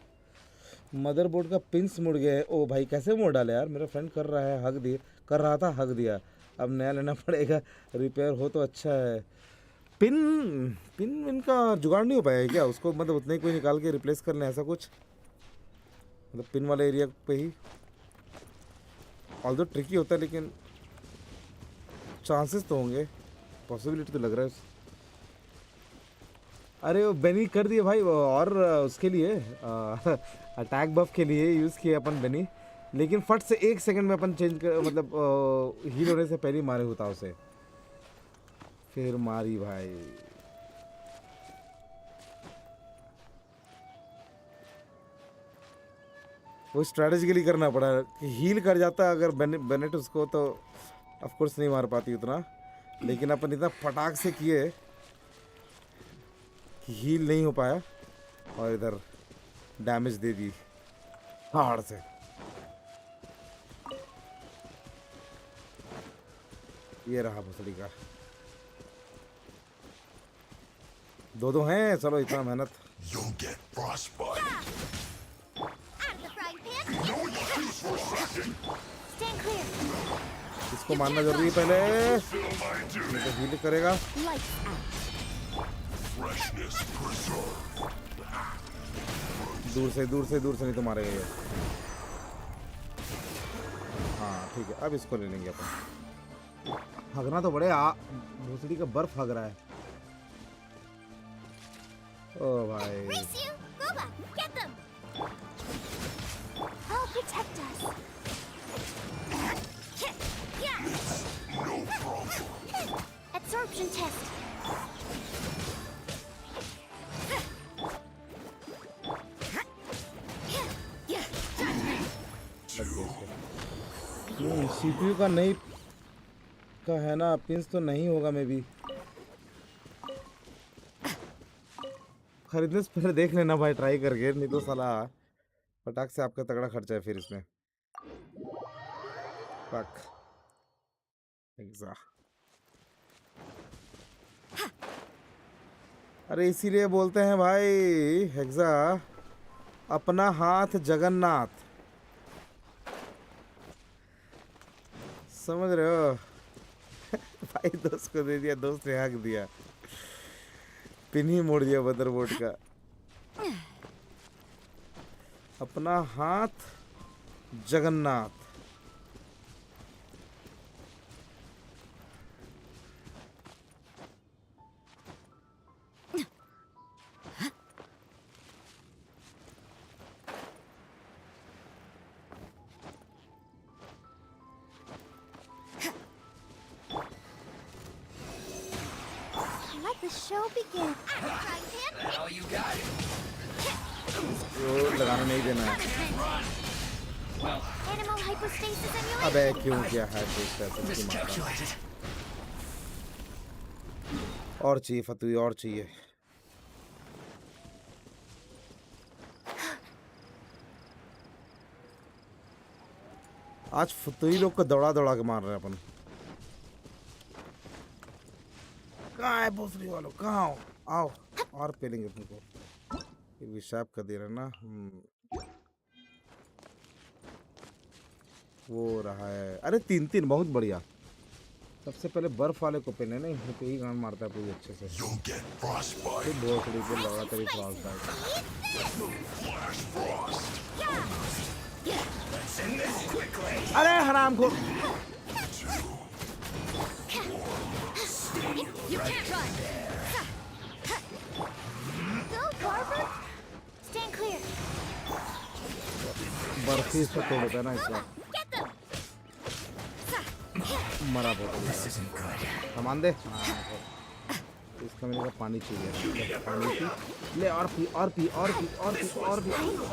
मदरबोर्ड का पिंस मुड़ गए। ओ भाई कैसे मोड़ डाले यार, मेरा फ्रेंड कर रहा है, कर रहा था, हक दिया। अब नया लेना पड़ेगा, रिपेयर हो तो अच्छा है। पिन इनका जुगाड़ नहीं हो पाएगा क्या उसको? मतलब उतने ही कोई निकाल के रिप्लेस कर लें, ऐसा कुछ? मतलब पिन वाले एरिया पे ही, ऑल्दो ट्रिकी होता है लेकिन चांसेस तो होंगे, पॉसिबिलिटी तो लग रहा है। अरे वो बेनी कर दिए भाई, और उसके लिए अटैक बफ के लिए यूज़ किए अपन बेनी, लेकिन फट से 1 सेकंड में अपन चेंज कर, मतलब हील होने से पहले ही मारे होता उसे, फिर मारी भाई। वो स्ट्रैटेजिकली करना पड़ा कि हील कर जाता अगर बेनेट उसको, तो ऑफ कोर्स नहीं मार पाती उतना, लेकिन अपन इतना फटाक से किए कि हील नहीं हो पाया और इधर डैमेज दे दी हार्ड से। ये रहा भोसड़ी का, दो हैं, चलो इतना मेहनत। You'll get frostbite. Out of the frying pan. Stand clear. इसको मारना जरूरी है पहले, नहीं तो हील करेगा। Lights out. Freshness preserved. दूर से नहीं तो मारेगा ये। हाँ ठीक है, अब इसको ले लेंगे अपन। हगना तो बड़े भोसड़ी का बर्फ हग रहा है। ओ भाई, Race you, Boba, get them. I'll protect us. No problem. Absorption test. CPU का नहीं का है ना, पिंस तो नहीं होगा मे भी। खरीदने से पहले देख लेना भाई, ट्राई करके, नहीं तो साला फटाक से आपका तगड़ा खर्चा है फिर इसमें। फक एग्जा। अरे इसीलिए बोलते हैं भाई हेक्सा, अपना हाथ जगन्नाथ, समझ रहे हो? भाई दोस्त को दे दिया, दोस्त ने हक दिया, पिन ही मोड़ दिया मदरबोर्ड का। अपना हाथ Jagannath. Let the show begin. Out of the frying pan. Now you got it. वो लगाना नहीं देना है। Animal hypostasis अबे emulation. क्यों क्या है की मात्रा। Miscalculated. और चाहिए फतुई, और चाहिए। आज फतुई लोग को दौड़ा दौड़ा के मार रहे हैं अपन। कहाँ है भोसड़ी वालों, कहाँ हो? आओ और पेलेंगे तुमको। ये विशाप का दे रहा ना। वो रहा है, अरे 3-3 बहुत बढ़िया। सबसे पहले बर्फ वाले को पहने ना, ये पे ही गांड मारता है पूरी अच्छे से। You'll get frostbite. फिर भोसड़ी पे लगा तेरी frost bite. Flash frost. Let's end this quickly. अरे हराम को। You can't run. Go, Barber. Stand clear. Barfi से तोड़ देता है ना इसका। Get them. मरा बहुत। This isn't good. सामान दे। हाँ, तो इसका मेरे को पानी चाहिए। पानी पी ले, और पी और पी और पी और पी और पी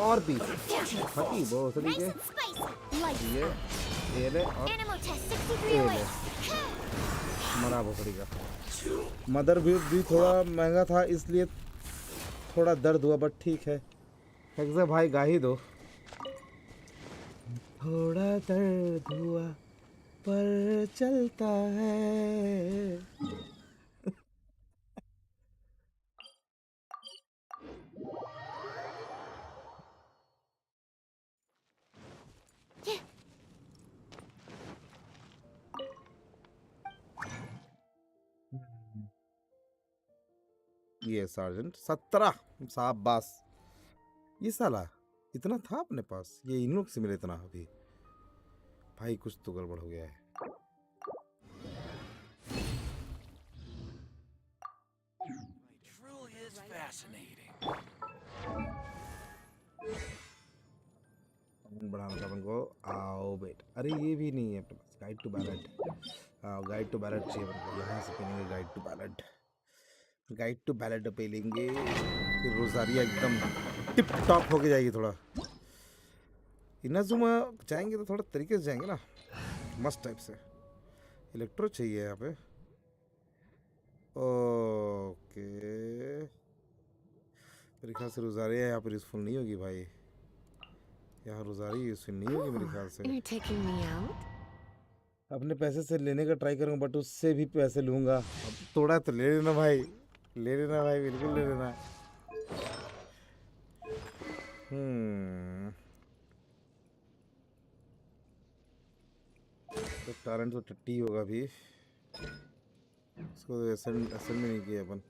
और पी। फटी भोसड़ी Nice के। and spicy. Light. ये ले और Animal test ये 6308. ले। मरा भोसड़ी का। मदर भी थोड़ा महंगा था, इसलिए थोड़ा दर्द हुआ, बट ठीक है। हेक्सा भाई गा ही दो। थोड़ा दर्द हुआ पर चलता है। ये सार्जेंट 17 शाबाश। ये साला इतना था अपने पास, ये इन लोग से मिले इतना अभी। भाई कुछ तो गड़बड़ हो गया है। was fascinating. बढ़ाना था अपन को। आओ बेट, अरे ये भी नहीं है अपने पास guide to ballad. Guide to ballad चाहिए अपन को। यहाँ से पहनेंगे guide to ballad. Guide to ballad पे लेंगे, फिर रोजारिया एकदम टिप टॉप होके जाएगी। थोड़ा इनाजुमा जाएंगे तो थोड़ा तरीके से जाएंगे ना, मस्त टाइप से। इलेक्ट्रो चाहिए यहाँ पे। ओके, मेरे ख्याल से रोजारिया यहाँ पर यूजफुल नहीं होगी भाई। यहाँ रोजारी यूजफुल नहीं होगी मेरे ख्याल से। You're taking me out? अपने पैसे से लेने का ट्राई करूँगा, बट उससे भी पैसे लूँगा। अब थोड़ा तो ले लेना भाई, ले लेना भाई, बिल्कुल ले लेना। तो टैलेंट तो टट्टी होगा अभी, इसको तो असेंड में नहीं किया अपन।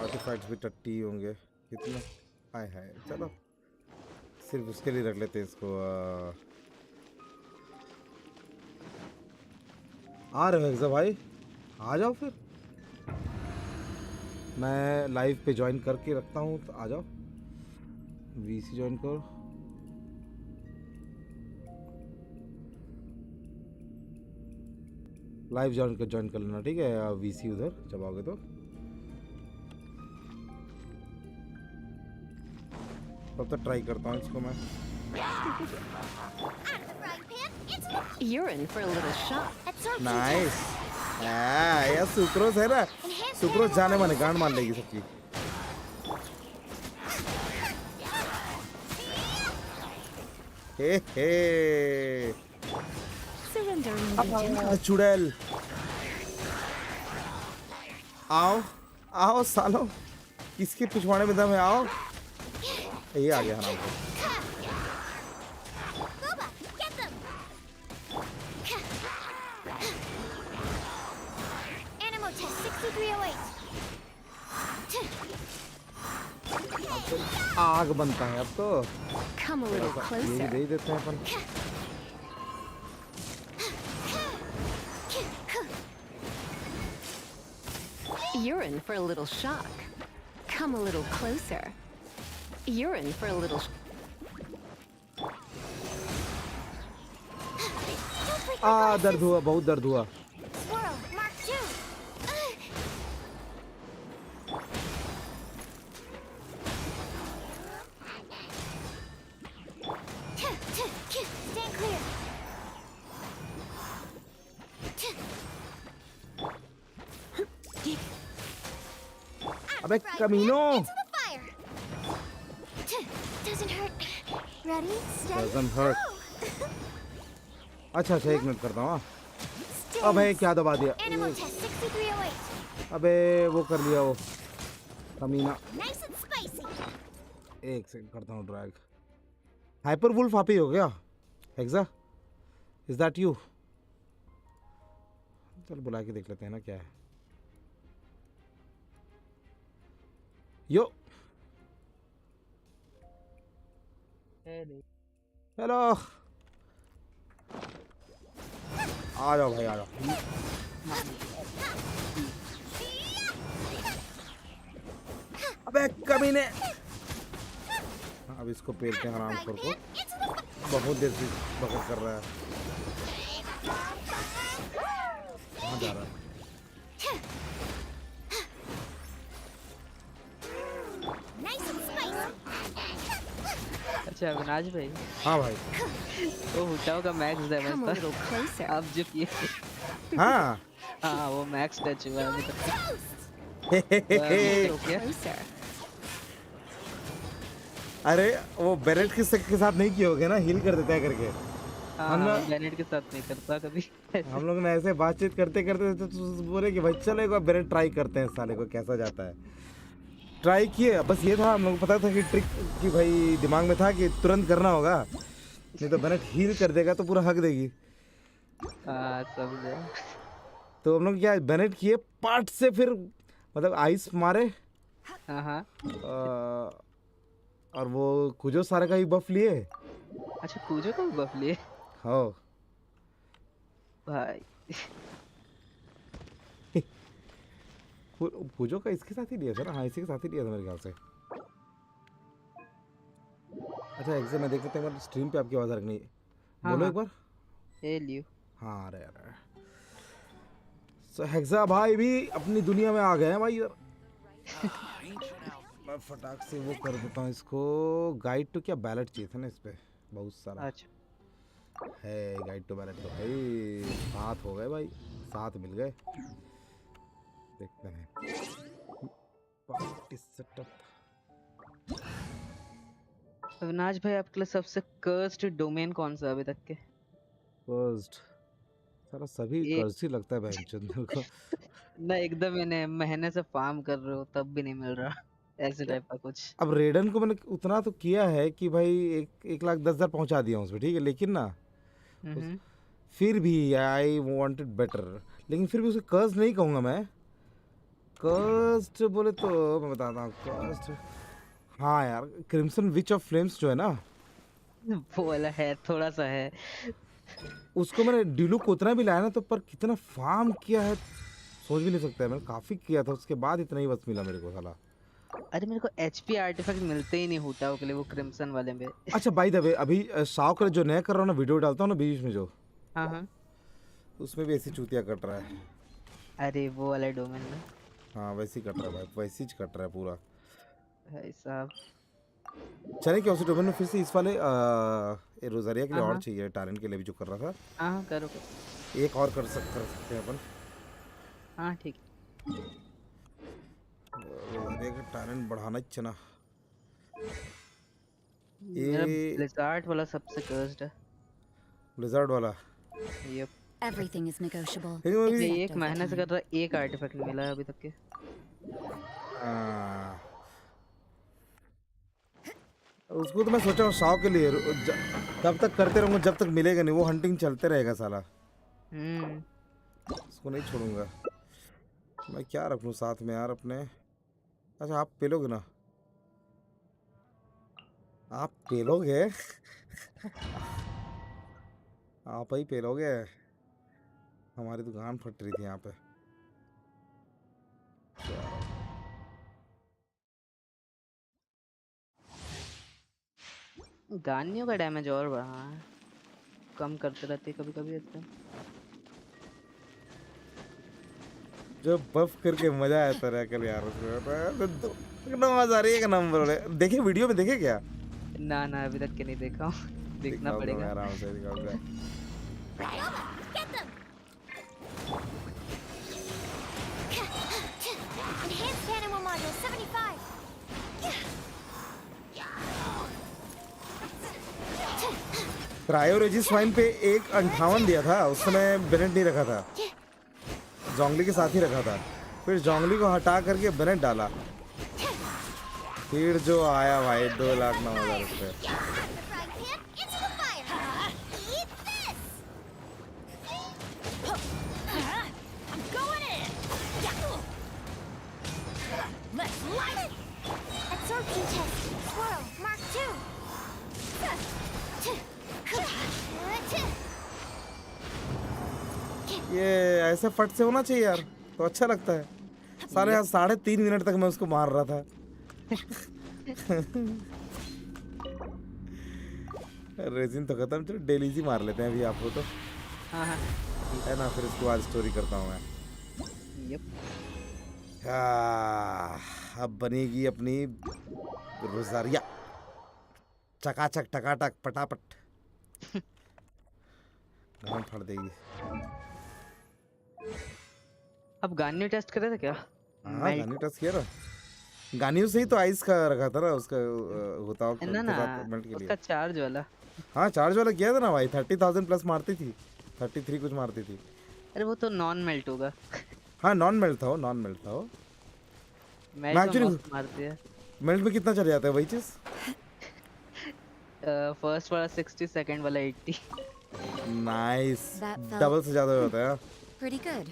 आर्टिफैक्ट्स भी टट्टी होंगे। कितना हाय हाय, चलो सिर्फ उसके लिए रख लेते हैं इसको। आ रहे हो एक्सा भाई, आ जाओ फिर। मैं लाइव पे ज्वाइन करके रखता हूँ, तो आ जाओ। वीसी ज्वाइन करो। लाइव ज्वाइन कर लेना, ठीक है। वीसी उधर जब आओगे तो। तब तक ट्राई करता हूँ इसको मैं। You're in for a little shock. Nice. यार सुक्रोस है ना, सुक्रोस जाने माने गांड मार लेगी सबकी। हे हे चुड़ैल, आओ आओ सालो, किसके पिछवाड़े में दम है, आओ। ये आ गया हराम को। आग बनता है अब तो। Come a little ये closer. दे ही देते हैं अपन। You're in for a little shock. Come a little closer. You're in for a little. दर्द हुआ, बहुत दर्द हुआ। Swirl, Mark 2. Stand clear. अबे कमीनो। Into the fire. Doesn't hurt. Ready, steady, Doesn't hurt. go. अच्छा अच्छा, 1 मिनट करता हूँ। Stay. अबे क्या दबा दिया। Animal test 6308. अबे वो कर लिया वो कमीना। Nice and spicy. 1 सेकंड करता हूँ ड्रैग। हाइपर वुल्फ आप ही हो गया एक्सा, इज दैट यू? चल बुला के देख लेते हैं ना क्या है। यो हेलो, आ जाओ भाई, आ जाओ। अबे कमीने, अब इसको पेलते हैं आराम को। बहुत देर से बकत कर रहा है। कहाँ जा रहा है? Nice and spicy. अच्छा अविनाश भाई, हाँ भाई। वो हुटाओ का मैक्स Come a डैमेज था। little closer. आप जो किए, हाँ हाँ वो मैक्स टच हुआ है अभी तक। हे हे हे A हे। little closer. अरे वो बेरेट के साथ नहीं किए होगे ना, हील कर देता है करके। हाँ हम ना- बैनेट के साथ नहीं करता कभी। हम लोग ने ऐसे बातचीत करते करते तो बोले कि भाई चलो एक बार बेरेट ट्राई करते हैं, साले को कैसा जाता है। ट्राई किए, बस ये था हम लोग को पता था कि ट्रिक कि भाई दिमाग में था कि तुरंत करना होगा, नहीं तो बेरेट हील कर देगा तो पूरा हक देगी। हाँ समझे। तो हम लोग क्या बेनेट किए पार्ट से, फिर मतलब आइस मारे। हाँ हाँ। और वो कुजो सारा का ही बफ लिए। अच्छा कूजो का भी बफ लिए हाँ भाई। पूजो का इसके साथ ही लिया था ना? हाँ, इसी के साथ ही लिया था मेरे ख्याल से। अच्छा, एक से मैं देख लेता हूँ स्ट्रीम पे आपकी आवाज़ आ रही है। हाँ बोलो हाँ एक बार। ये लियो। हाँ, अरे सो हेक्सा भाई भी अपनी दुनिया में आ गए हैं भाई इधर। मैं फटाक से वो कर देता हूँ इसको। गाइड टू क्या बैलेट चाहिए था ना इस पे, बहुत सारा अच्छा है। गाइड टू बैलेट तो भाई 7 हो गए भाई, 7 मिल गए। देखते हैं पार्टी सेटअप। अविनाश भाई आपके लिए सबसे कर्स्ड डोमेन कौन सा है अभी तक के? फर्स्ट सारा सभी एक कर्ज ही लगता है बहन चंदन को। ना एकदम इन्हें महीने से फार्म कर रहे हो तब भी नहीं मिल रहा ऐसे क्या टाइप का कुछ। अब रेडन को मैंने उतना तो किया है कि भाई 1,10,000 पहुंचा दिया हूँ उसमें, ठीक है, लेकिन ना हम्म फिर भी आई वांटेड बेटर। लेकिन फिर भी उसे कर्ज नहीं कहूँगा मैं। कर्ज बोले तो मैं बताता हूँ कर्ज। हाँ यार, क्रिम्सन विच ऑफ फ्लेम्स जो है ना, वो वाला है थोड़ा सा है। उसको मैंने डिलू को उतना भी लाया ना, तो पर कितना फार्म किया है सोच भी नहीं सकता है। मैंने काफ़ी किया था, उसके बाद इतना ही बस मिला मेरे को साला। अरे मेरे को एचपी आर्टिफैक्ट मिलते ही नहीं हुटाओ के लिए वो क्रिम्सन वाले में। अच्छा बाय द वे, अभी शाव कर जो नया कर रहा हूँ ना, वीडियो डालता हूँ ना बीच में जो, हाँ हाँ उसमें भी ऐसी चूतिया कट रहा है। अरे वो वाला डोमेन में हाँ वैसे ही कट रहा है भाई, वैसे ही कट रहा है पूरा। भाई साहब। चले क्या उसी डोमेन में फिर से इस वाले ये रोजारिया के लिए हाँ और हाँ चाहिए, टैलेंट के लिए भी जो कर रहा था। हाँ हाँ करो। एक और कर सकते हैं अपन। हाँ ठीक रोजारिया का टैलेंट बढ़ाना ही चना। है। मेरा ये ब्लिज़ार्ड वाला सबसे कर्स्ड है। ब्लिज़ार्ड वाला, यप Everything is negotiable, लेकिन वो भी ये except एक महीने से overtime. कर रहा एक आर्टिफैक्ट नहीं मिला है अभी तक के। हाँ, उसको तो मैं सोचा हूँ शाव के लिए तब तक करते रहूँगा जब तक मिलेगा नहीं, वो हंटिंग चलते रहेगा साला। हम्म उसको नहीं छोड़ूंगा मैं। क्या रख लूँ साथ में यार अपने? अच्छा आप पेलोगे ना, आप पेलोगे आप ही पेलोगे। हमारी दुकान फट रही थी यहाँ पे। गानियों का डैमेज और बढ़ा है, कम करते रहते कभी कभी एकदम। जो बफ करके मजा आता रहा कल यार उसमें, कितना मजा आ रही है का नंबर। देखे वीडियो में, देखे क्या? ना ना अभी तक के नहीं देखा हूँ देखना दिखाऊंगा मैं, पड़ेगा। आराम से दिखाऊंगा। Get them! Enhanced Animal Module 75. क्रायोरेजिस fine पे 1.58 दिया था उस समय, बेनेट नहीं रखा था, जोंगली के साथ ही रखा था। फिर जोंगली को हटा करके बेनेट डाला, फिर जो आया भाई 2,09,000 रुपये। Absorption test. Swirl. Mark 2. ये ऐसे फट से होना चाहिए यार, तो अच्छा लगता है। सारे 3.5 मिनट तक मैं उसको मार रहा था। रेजिन तो खत्म, चलो डेली ही मार लेते हैं अभी आपको तो, हाँ हाँ है ना। फिर उसके बाद स्टोरी करता हूँ मैं। यप अब बनेगी अपनी रोजारिया, चकाचक टकाटक पटापट गान फाड़ देगी। अब गानियो टेस्ट करे थे क्या? हाँ गानी टच किया ना, गानियों से ही तो आइस का रखा था ना उसका, होता हो ना ना मेल्ट के उसका लिए। चार्ज वाला। हाँ चार्ज वाला किया था ना भाई, 30,000 प्लस मारती थी, 33 कुछ मारती थी। अरे वो तो नॉन मेल्ट होगा। हाँ नॉन मेल्ट था वो, नॉन मेल्ट था वो। मेल्ट मैं में actually- मस्त मारती है। मेल्ट में कितना चल जाता है वही चीज? फर्स्ट वाला 60, सेकंड वाला 80। नाइस, That felt- डबल से ज्यादा होता है। Pretty good.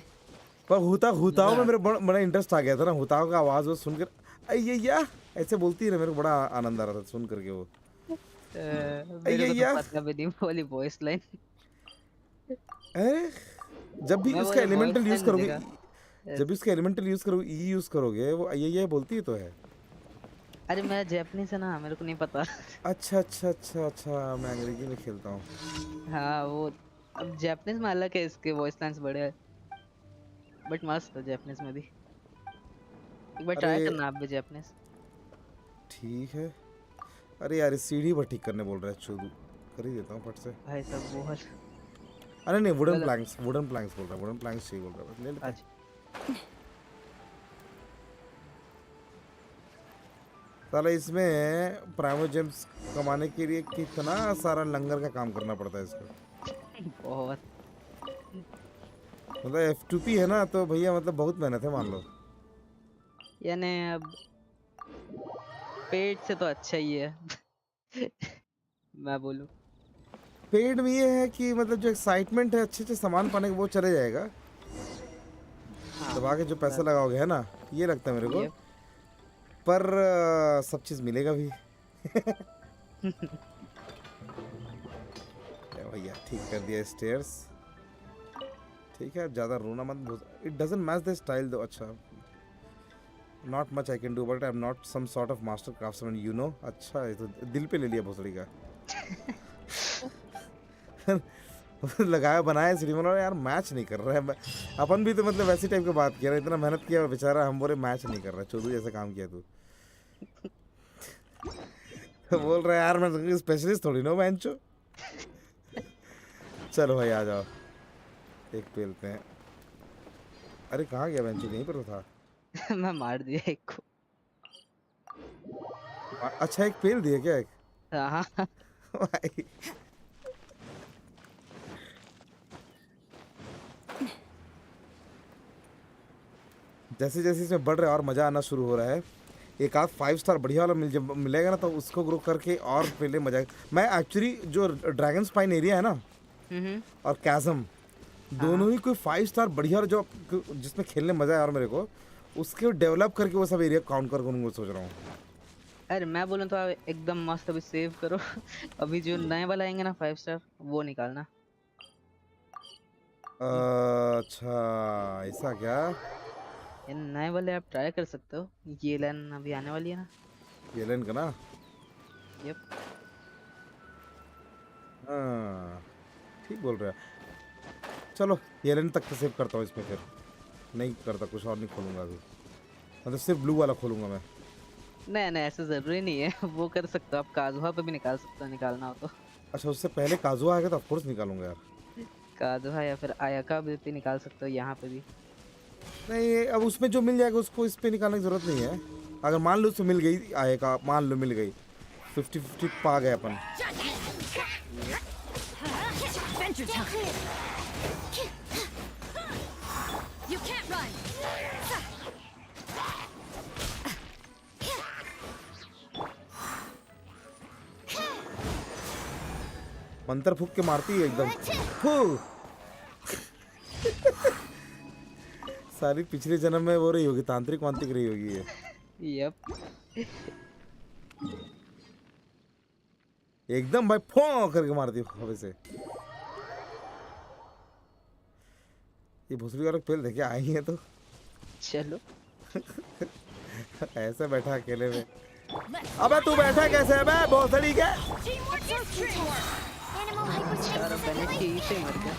पर हुताओ में मेरे बड़ा इंटरेस्ट आ गया था ना, हुताओ का आवाज वो सुनकर अय्या ऐसे बोलती है ना, मेरे को बड़ा आनंद आ रहा था सुन करके वो। मेरे को तो पता भी नहीं वो वाली वॉइस लाइन। अरे जब भी मैं उसका वो एलिमेंटल voice यूज line करोगे, देखा। जब भी उसका एलिमेंटल यूज करो ई यूज करोगे वो ये बोलती ही तो है। अरे मैं जापानीज है ना, मेरे को नहीं पता। अच्छा अच्छा अच्छा अच्छा, मैं अंग्रेजी में खेलता हूँ। हाँ वो, अब जापानीज में अलग है, इसके वॉइस लाइंस बड़े हैं, बट मस्त है जापानीज में भी। एक बार अरे ट्राई करना आप भी जापानीज। ठीक है। अरे यार इस सीढ़ी पर ठीक करने बोल रहा है चोदू, कर ही देता हूँ फट से। भाई साहब बहुत अरे नहीं वुडन गलत। प्लैंक्स बोल रहा है, वुडन प्लैंक्स चाहिए बोल रहा है, बस ले लेते हैं। अच्छा साला इसमें प्राइमो जेम्स कमाने के लिए कितना सारा लंगर का काम करना पड़ता है इसको। बहुत। मतलब F2P है ना तो भैया मतलब बहुत मेहनत है मान लो। यानी अब पेट से तो अच्छा ही है। मैं बोलूं। पेड में ये है कि मतलब जो एक्साइटमेंट है अच्छे अच्छे सामान पाने का वो चले जाएगा, हाँ दबा के जो पैसा लगाओगे है ना, ये लगता है मेरे को। ये पर सब चीज़ मिलेगा भी। क्या भैया ठीक कर दिया स्टेयर्स। ठीक है ज़्यादा रोना मत, it doesn't match the style दो। अच्छा not much I can do but I am not some sort of master craftsman you know. अच्छा ये तो दिल पे ले लिया भोसड़ी का। लगाया बनाया सीढ़ी में यार, मैच नहीं कर रहा है। अपन भी तो मतलब वैसी टाइप की बात किया, इतना मेहनत किया और बेचारा हम बोले मैच नहीं कर रहा। चौधरी जैसा काम किया तू। तो बोल रहा है यार मैं स्पेशलिस्ट थोड़ी ना बेंचो। चलो भाई आ जाओ एक पेलते हैं। अरे कहाँ गया बेंचो, यहीं पर तो था। मैं मार दिया एक को। अच्छा एक पेल दिया क्या एक? हाँ भाई जैसे जैसे इसमें बढ़ रहा है और मज़ा आना शुरू हो रहा है। एक आध 5 स्टार बढ़िया वाला जब मिलेगा ना तो उसको ग्रो करके और पहले मजा आएगा। मैं एक्चुअली जो ड्रैगन स्पाइन एरिया है ना और कैज़म दोनों ही कोई 5 स्टार बढ़िया जो जिसमें खेलने मजा आया और मेरे को उसके डेवलप करके वो सब एरिया काउंट कर करूँगा सोच रहा हूँ। अरे मैं बोलूं तो आप एकदम मस्त अभी सेव करो। अभी जो नए वाला आएंगे ना 5 स्टार वो निकालना। अच्छा ऐसा क्या? ये नए वाले आप ट्राई कर सकते हो, ये लाइन अभी आने वाली है ना। ये लेन का ना? यप। हाँ ठीक बोल रहा है। चलो ये लेन तक तो सेव करता हूँ इसमें, फिर नहीं करता कुछ और नहीं खोलूँगा अभी, मतलब सिर्फ ब्लू वाला खोलूँगा मैं। नहीं नहीं ऐसा जरूरी नहीं है। वो कर सकते हो आप, काजुहा पे भी निकाल सकते हो निकालना हो तो। अच्छा उससे पहले काजुआ आएगा तो ऑफकोर्स निकालूंगा यार। काजुहा या फिर आयाका भी निकाल सकते हो यहाँ पे भी। नहीं अब उसमें जो मिल जाएगा उसको इस पे निकालने की जरूरत नहीं है। अगर मान लो उसमें मिल गई आएगा, मान लो मिल गई 50-50 पा गए अपन। You can't run. मंत्र फूक के मारती है एकदम। फू सारी पिछले जन्म में वो रही होगी, तांत्रिक वांत्रिक रही होगी ये। यप। एकदम भाई फो करके मारती हवे से। ये भोसड़ी वाला पेल देखे आई है तो चलो ऐसे बैठा अकेले में। अबे तू बैठा कैसे है बे भोसड़ी के? Animal hyperstasis बेनेट के simulation. इसे मर गया।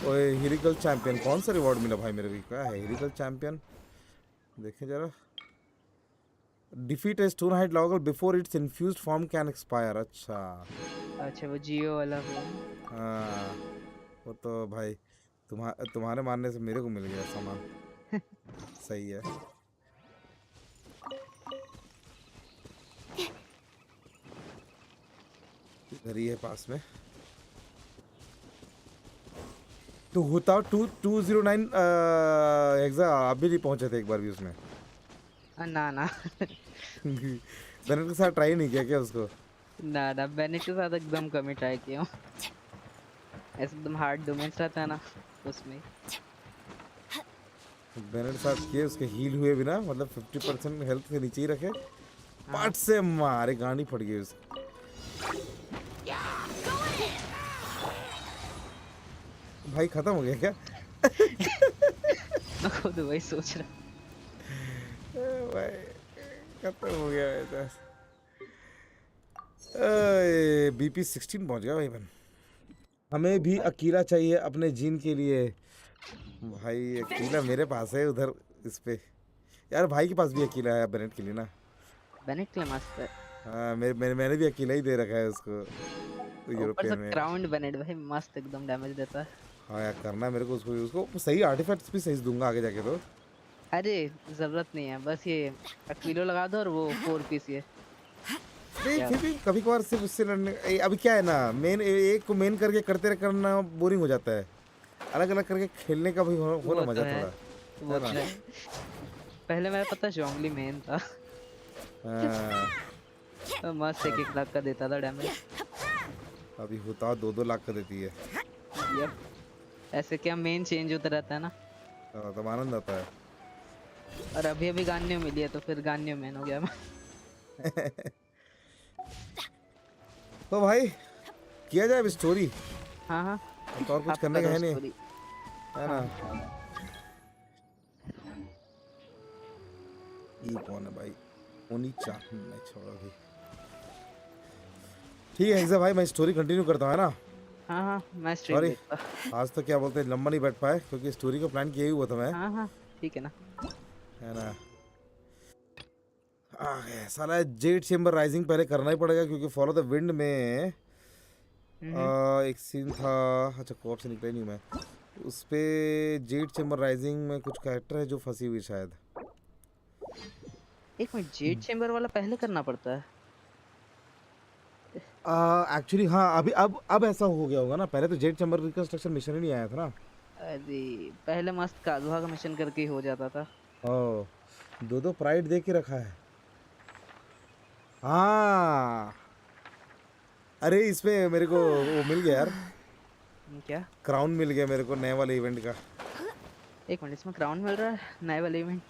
ओए हिरिकल चैंपियन कौन सा रिवॉर्ड मिला भाई मेरे को? क्या है हिरिकल चैंपियन? देखें जरा। Defeat a stonehide lawachurl before it's infused form can expire. अच्छा अच्छा वो जियो वाला वो। हाँ वो तो भाई तुम्हारे मारने से मेरे को मिल गया सामान। सही है। इधर ही है पास में। तो होता 209 एग्जा आप भी नहीं पहुंचे थे एक बार भी उसमें? ना ना। बेनेट के साथ ट्राई नहीं किया क्या उसको? ना ना बेनेट के साथ एकदम कम ही ट्राई किया हूँ। ऐसे एकदम हार्ड डोमेन्स रहता है ना उसमें। बेनेट के साथ किए उसके हील हुए बिना, मतलब 50% हेल्थ के नीचे ही रखे, पाट से मारे गांडी फट गई उसकी। भाई खत्म हो गया क्या? मैं खुद वही सोच रहा। भाई खत्म हो गया वैसा। बीपी 16 पहुंच गया भाई बन। हमें भी भाई अकेला चाहिए अपने जीन के लिए। भाई अकेला मेरे पास है उधर इस पे। यार भाई के पास भी अकेला है बेनेट के लिए ना। बेनेट के लिए मस्त है। हाँ मैंने भी अकेला ही दे रखा है उसको ऊपर से यूरोपियन में। क्राउन्ड बेनेट भाई मस्त एकदम डैमेज देता है। हाँ यार करना है मेरे को उसको उसको सही आर्टिफैक्ट्स भी सही दूंगा आगे जाके तो। अरे जरूरत नहीं है, बस ये अक्विलो लगा दो और वो 4 पीस ये नहीं क्या। फिर भी कभी कभार सिर्फ उससे लड़ने अभी क्या है ना मेन एक को मेन करके करते करना बोरिंग हो जाता है। अलग अलग करके खेलने का भी हो ना वो तो मजा है, थोड़ा। वो है तो ना। है। पहले मेरा पता जोंगली मेन था। हाँ, तो मस्त 1-1 लाख का देता था डैमेज। अभी होता 2-2 लाख का देती है। यप, ऐसे क्या मेन चेंज होता रहता है ना। हाँ, तब आनंद आता है। और अभी अभी गान्यो मिली है तो फिर गान्यो मेन हो गया मैं। तो भाई किया जाए अभी स्टोरी। हाँ हाँ, तो और कुछ आप करने का करो है नहीं। स्टोरी। है ना। हाँ ये कौन है भाई। ओनी चाह नहीं छोड़ो अभी। ठीक है एग्जा भाई मैं स्टोरी कंटिन्यू करता हूँ है ना। हाँ हाँ, मैं स्ट्रीम सॉरी देखता। आज तो क्या बोलते हैं लंबा नहीं बैठ पाए क्योंकि स्टोरी का प्लान किया ही हुआ था मैं। हाँ हाँ, ठीक है ना। है ना। साला जेड चेम्बर राइजिंग पहले करना ही पड़ेगा क्योंकि फॉलो द विंड में हम्म। एक सीन था। अच्छा कोऑप से निकला ही नहीं मैं। उस पे जेड चेम्बर राइजिंग में कुछ कैरेक्टर है जो फंसी हुई शायद। एक मिनट, जेड चेम्बर वाला पहले करना पड़ता है? एक्चुअली हाँ अभी अब ऐसा हो गया होगा ना। पहले तो जेड चेम्बर रिकंस्ट्रक्शन मिशन ही नहीं आया था ना। अरे पहले मस्त काजुहा का मिशन करके ही हो जाता था। ओ दो दो प्राइड दे के रखा है। हाँ अरे इसमें मेरे को वो मिल गया यार। क्या? क्राउन मिल गया मेरे को नए वाले इवेंट का। एक मिनट, इसमें क्राउन मिल रहा है नए वाले इवेंट?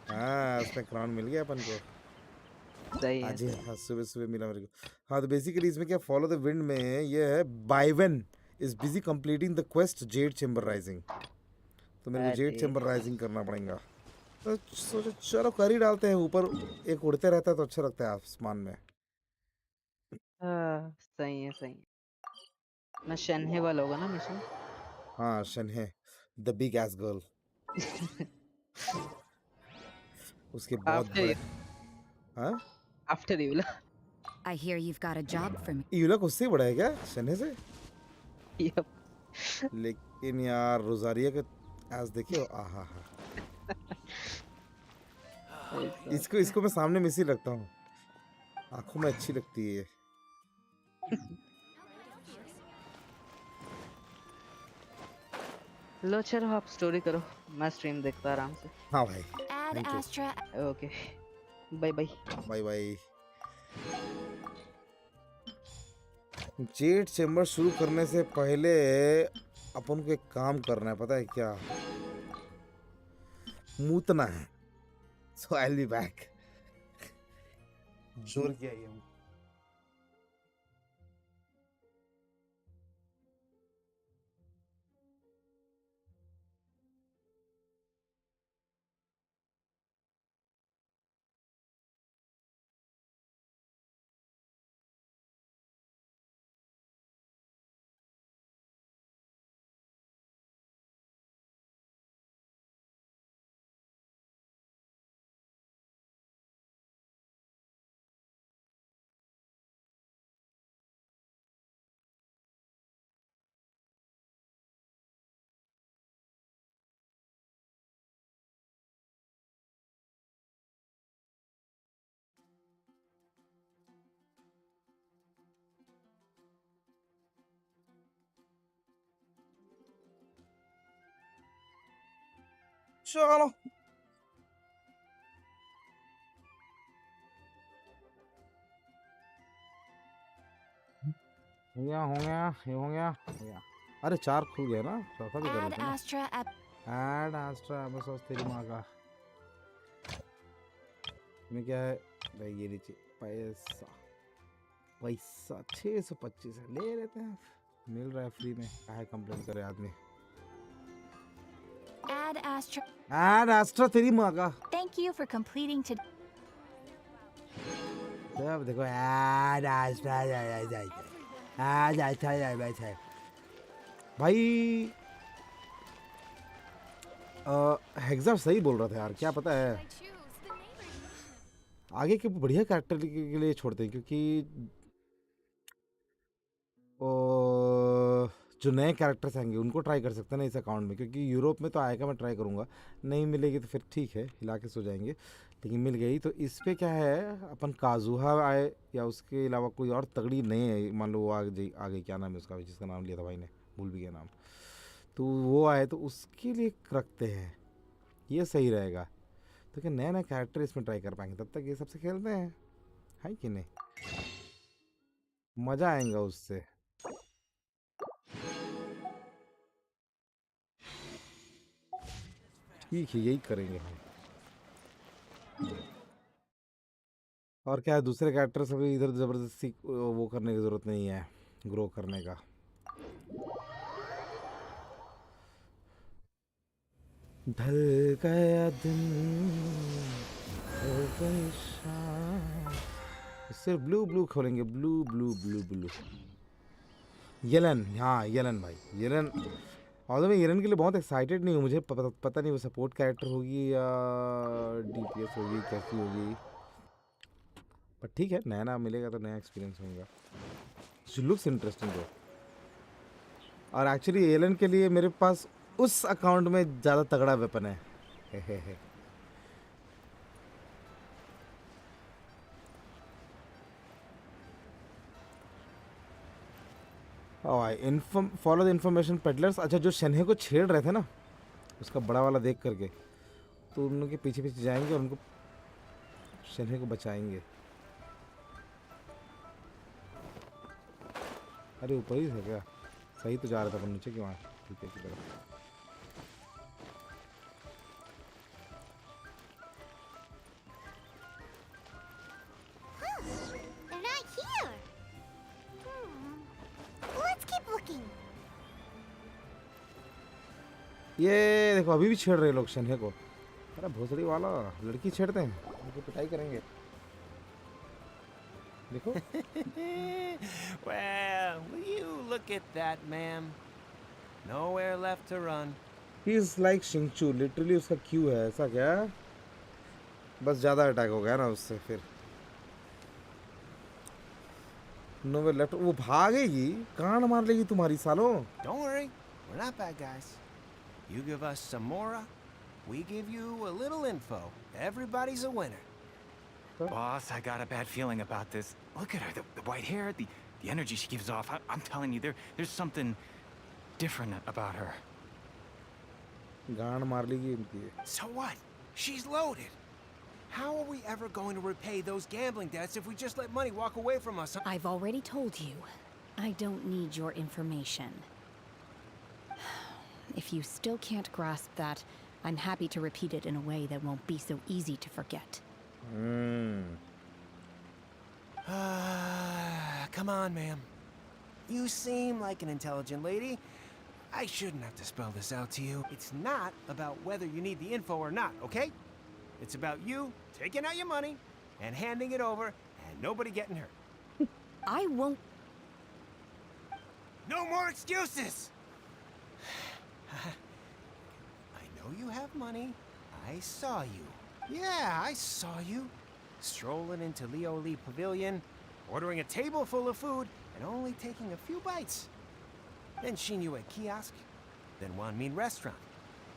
हाँ उसमें क्राउन मिल गया अपन को। सही है, आज ही सही है। हाँ सुबह सुबह मिला मेरे को। हाँ तो बेसिकली इसमें क्या फॉलो द विंड में ये है बाइवन is busy completing the quest jade chamber rising. तो मेरे को जेड अरे चेम्बर राइजिंग करना पड़ेगा। तो सोचो चलो कर ही डालते हैं। ऊपर एक उड़ते रहता है तो अच्छा लगता है आसमान में। हाँ सही है, सही है। मैं शनहे वाला होगा ना मिशन? हाँ शन है द बिग एस गर्ल। उसके बहुत आफ्टर बड़े। हाँ after you. I hear you've got a job for me. यूलक उससे बड़ा है क्या शने से। यप। लेकिन यार रोजारिया के एस देखियो आहा हा। इसको इसको मैं सामने में इसी रखता हूँ। आंखों में अच्छी लगती है ये। लो चलो आप स्टोरी करो, मैं स्ट्रीम देखता आराम से। हाँ भाई Ad thank you. Astra. Okay, bye bye. Bye bye. Jade chamber शुरू करने से पहले अपन को एक काम करना है पता है क्या। मूतना है। सो आई विल बी बैक। जोर किया ये हूँ। चलो ये हो गया हो गया। अरे 4 खुल गया ना चौथा भी कर Ad लेते ना। Astra. ऐड एस्ट्रा बस तेरी माँ का। में क्या है भाई ये नीचे पैसा पैसा 625 है ले लेते हैं। मिल रहा है फ्री में काहे कंप्लेन करे आदमी। Add Astra. राष्ट्र तेरी माँ का। Thank you for completing to. तो अब देखो राष्ट्र भाई हेक्सा सही बोल रहा था यार, क्या पता है आगे के बढ़िया कैरेक्टर के लिए छोड़ते हैं, क्योंकि जो नए कैरेक्टर्स आएंगे उनको ट्राई कर सकते हैं ना इस अकाउंट में, क्योंकि यूरोप में तो आएगा, मैं ट्राई करूँगा, नहीं मिलेगी तो फिर ठीक है हिला के सो जाएंगे, लेकिन मिल गई तो इस पे क्या है, अपन काजुहा आए या उसके अलावा कोई और तगड़ी नई है, मान लो वो आ गई क्या नाम है उसका, जिसका नाम लिया था भाई ने, भूल भी गया नाम, तो वो आए तो उसके लिए रखते हैं, ये सही रहेगा, तो क्या नया नया कैरेक्टर इसमें ट्राई कर पाएंगे, तब तक ये सबसे खेलते हैं, है कि नहीं, मज़ा आएगा उससे। ठीक है यही करेंगे हम, और क्या है, दूसरे कैरेक्टर से भी इधर ज़बरदस्ती वो करने की ज़रूरत नहीं है, ग्रो करने का। ढल गया दिन, हो गई शाम, सिर्फ ब्लू ब्लू खोलेंगे, blue blue blue blue. Yellen, हाँ येलन भाई, येलन, और मैं येलन के लिए बहुत एक्साइटेड नहीं हूँ, मुझे पता नहीं वो सपोर्ट कैरेक्टर होगी या डीपीएस होगी, कैसी होगी, पर ठीक है, नया नया मिलेगा तो नया एक्सपीरियंस होगा। शी लुक्स इंटरेस्टिंग दो, और एक्चुअली एलन के लिए मेरे पास उस अकाउंट में ज़्यादा तगड़ा वेपन है, हे। फॉलो द इन्फॉर्मेशन पेडलर्स, अच्छा जो शन्हे को छेड़ रहे थे ना उसका बड़ा वाला देख करके, तो उनके पीछे पीछे जाएंगे और उनको शन्हे को बचाएंगे। अरे ऊपर ही था क्या, सही तो जा रहा था पर नीचे क्यों आया, ठीक है की तरफ। They're not here. Let's keep looking. ये देखो अभी भी छेड़ रहे लोग शन्हे को, अरे भोसड़ी वाला, लड़की छेड़ते हैं उनको पिटाई करेंगे, देखो। Well, will you look at that, ma'am? Nowhere left to run. He is like Xingqiu, literally उसका क्यू है ऐसा क्या, बस ज़्यादा अटैक हो गया ना उससे, फिर नोवे लेफ्ट, वो भागेगी, कान मार लेगी तुम्हारी सालों। Don't worry, we're not bad guys. You give us some mora, we give you a little info. Everybody's a winner. Boss, I got a bad feeling about this. Look at her, the white hair, the energy she gives off. I'm telling you, there's something different about her. गान मार लेगी इनकी। So what? She's loaded. How are we ever going to repay those gambling debts if we just let money walk away from us? I've already told you, I don't need your information. If you still can't grasp that, I'm happy to repeat it in a way that won't be so easy to forget. Come on, ma'am. You seem like an intelligent lady. I shouldn't have to spell this out to you. It's not about whether you need the info or not, okay? It's about you taking out your money and handing it over and nobody getting hurt. I won't. No more excuses! I know you have money. I saw you. Yeah, I saw you. Strolling into Leo Lee Pavilion, ordering a table full of food, and only taking a few bites. Then seen you at kiosk, then Wan Min restaurant.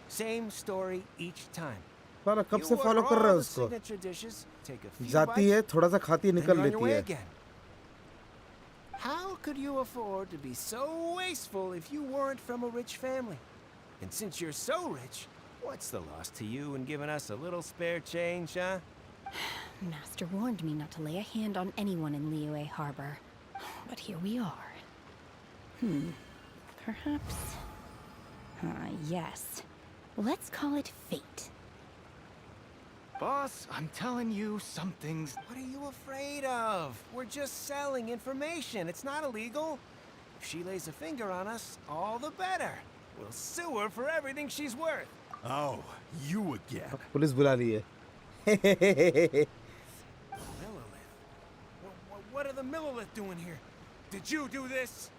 Same story each time. साला कब से You follow order कर रहा है all the उसको, signature dishes, take a few जाती है bites, थोड़ा सा खाती है then निकल you're on your लेती way है। again. How could you afford to be so wasteful if you weren't from a rich family? And since you're so rich, what's the loss to you in giving us a little spare change, huh? Master warned me not to lay a hand on anyone in Liyue Harbor. But here we are. Perhaps. Yes. Let's call it fate. Boss, I'm telling you, something's... What are you afraid of? We're just selling information. It's not illegal. If she lays a finger on us, all the better. We'll sue her for everything she's worth. Oh, you again. Police बुला ली है. Millilith? What are the Millilith doing here? Did you do this?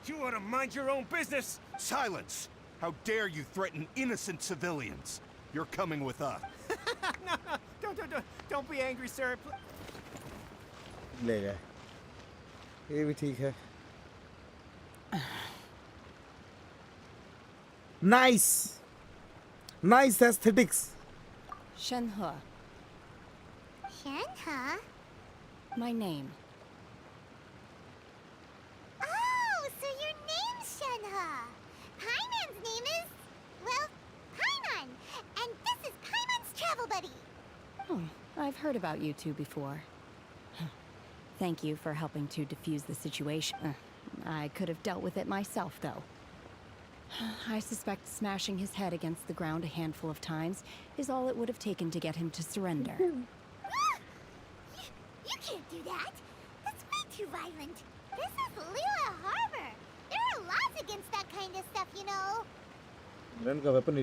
You ought to mind your own business! Silence! How dare you threaten innocent civilians? You're coming with us. No, don't be angry, sir. ले गए. ये भी ठीक है. Nice. Nice aesthetics. Shenhe, Shenhe? my name. Oh, so your name's Shenhe. Paimon's name is, well, Paimon. And this is Paimon's travel buddy. Oh, I've heard about you two before. Thank you for helping to defuse the situation. I could have dealt with it myself, though. I suspect smashing his head against the ground a handful of times is all it would have taken to get him to surrender. You can't do that. That's way too violent. This is Liyue Harbor. There are laws against that kind of stuff, you know. Run का weapon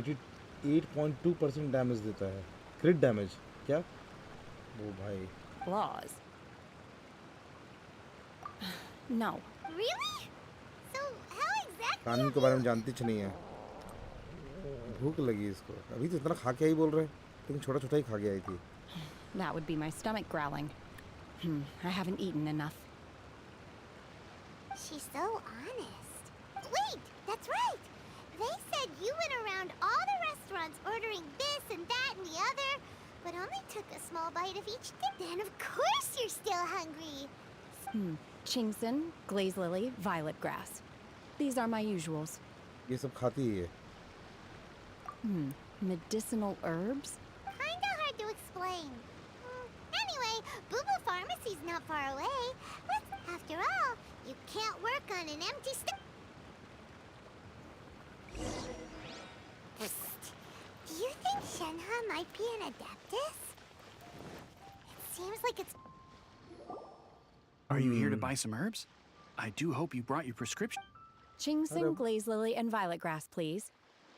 88.2% damage देता है. क्रिट damage क्या? ओ भाई. Laws. No. Really? So how exactly? कानून के बारे में जानती च नहीं है. भूख लगी इसको. अभी तो इतना खा के आई बोल रहे हैं. लेकिन छोटा छोटा ही खा के आई थी. That would be my stomach growling. I haven't eaten enough. She's so honest. Wait, that's right. They said you went around all the restaurants ordering this and that and the other, but only took a small bite of each thing. Then of course you're still hungry. Chingson, glaze lily, violet grass. These are my usuals. ये सब खाती ही है. Medicinal herbs? Kinda hard to explain. Anyway, Boo Boo Pharmacy's not far away. After all, you can't work on an empty Psst. Do you think Shenhe might be an Adeptus? It seems like it's... Are you here to buy some herbs? I do hope you brought your prescription. Chingsing, glaze lily, and violet grass, please.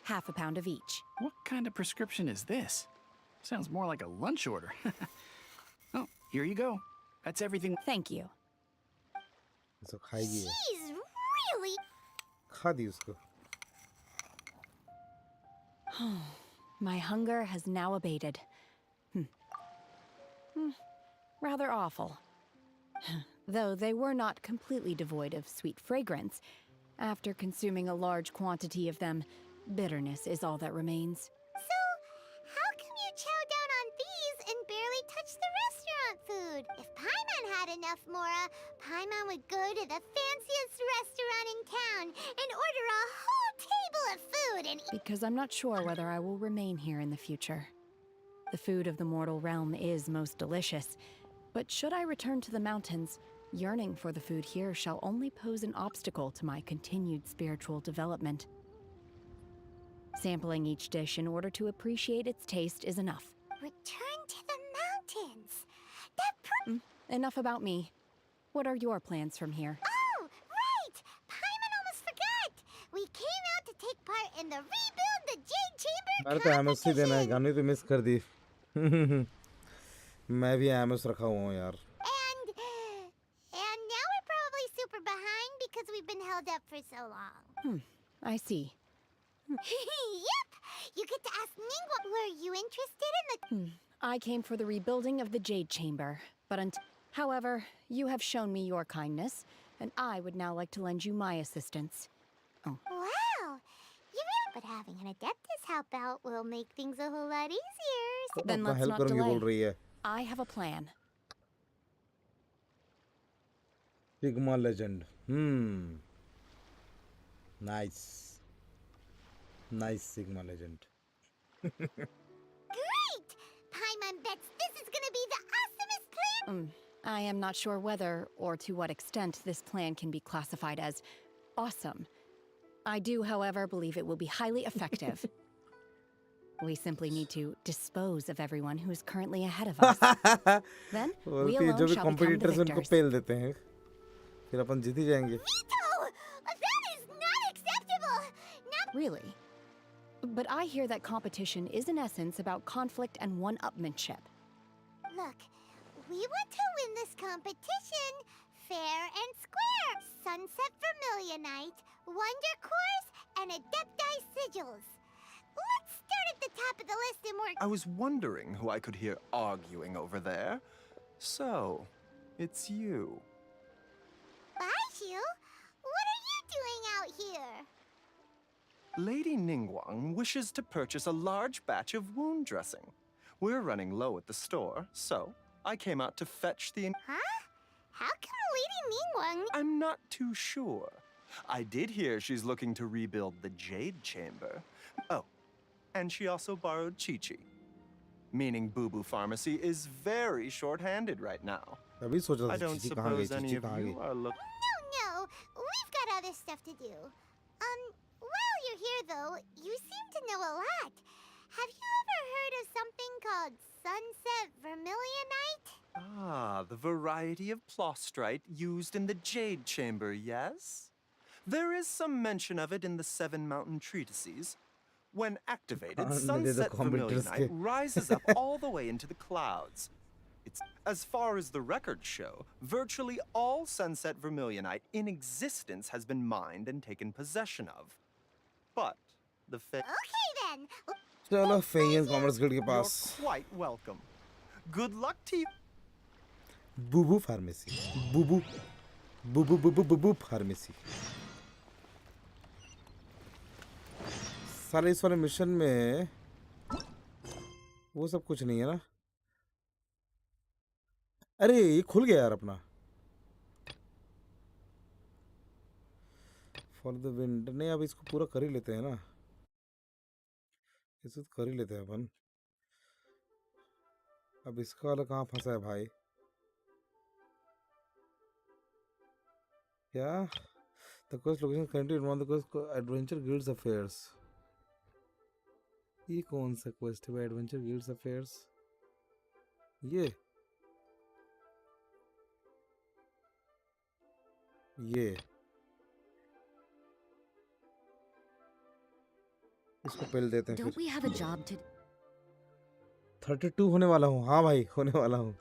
Half a pound of each. What kind of prescription is this? Sounds more like a lunch order. Oh, here you go. That's everything. Thank you. इसको खाएगी है. She's really... खा दी उसको. My hunger has now abated. Rather awful. Though they were not completely devoid of sweet fragrance. After consuming a large quantity of them, bitterness is all that remains. So, how come you chow down on these and barely touch the restaurant food? If Paimon had enough Mora, Paimon would go to the fanciest restaurant in town and order a whole table of food and eat. Because I'm not sure whether I will remain here in the future. The food of the mortal realm is most delicious, but should I return to the mountains, yearning for the food here shall only pose an obstacle to my continued spiritual development. Sampling each dish in order to appreciate its taste is enough. Return to the mountains. Enough about me. What are your plans from here? Oh, right! Paimon almost forgot. We came out to take part in the Rebuild the Jade Chamber अरे तो MS ही देना है. competition. गाने तो miss कर दी. मैं भी MS रखा हुआ हूँ यार. And now we're probably super behind because we've been held up for so long. I see. Yep! You get to ask Ningguang. Were you interested in the... I came for the rebuilding of the Jade Chamber, but however, you have shown me your kindness, and I would now like to lend you my assistance. Wow! You really... But having an Adeptus help out will make things a whole lot easier. So Then अपना let's help not करूँगी बोल delay. रही है. I have a plan. Sigma Legend. Nice. Nice Sigma Legend. Great! Paimon bets this is gonna be the awesomest plan. I am not sure whether or to what extent this plan can be classified as awesome. I do, however, believe it will be highly effective. We simply need to dispose of everyone who is currently ahead of us. Then we बोलती है alone जो भी shall become the competitors उनको victors. पेल देते हैं. फिर अपन जीत ही जाएंगे. Veto! That is not acceptable! Now... Really? But I hear that competition is in essence about conflict and one-upmanship. Look, we want to win this competition fair and square. Sunset Vermilionite, Wonder Cores, and Adepti Sigils. Let's start at the top of the list and work. I was wondering who I could hear arguing over there. So, it's you. Baishu, what are you doing out here? Lady Ningguang wishes to purchase a large batch of wound dressing. We're running low at the store, so I came out to fetch the... Huh? How come Lady Ningguang... I'm not too sure. I did hear she's looking to rebuild the Jade Chamber. Oh, and she also borrowed Chi-Chi. Meaning Boo Boo Pharmacy is very short-handed right now. अभी सोच रहा I था don't Chichi कहाँ गई suppose any Chichi of कहाँ you गई are looking... No, we've got other stuff to do. While you're here though, you seem to know a lot. Have you ever heard of something called Sunset Vermilionite? Ah, the variety of plostrite used in the Jade Chamber, yes? There is some mention of it in the Seven Mountain Treatises. When activated, Sunset Vermilionite rises up all the way into the clouds. It's, as far as the records show, virtually all Sunset Vermilionite in existence has been mined and taken possession of. But the Okay then. चलो फेयन commerce guild के पास You're quite welcome. Good luck to you. Bubu pharmacy Bubu Bubu Bubu Bubu pharmacy सारे इस वाले mission में वो सब कुछ नहीं है ना अरे ये खुल गया यार अपना फॉर द विंड नहीं अब इसको पूरा कर ही लेते हैं ना इसे तो कर ही लेते हैं अपन अब इसका वाला कहाँ फंसा है भाई क्या the coast location currently in one the coast adventure guilds affairs ये कौन सा क्वेस्ट है एडवेंचर गिल्ड्स अफेयर्स ये इसको पहले देते हैं Don't we have a job to... 32 होने वाला हूँ हाँ भाई होने वाला हूँ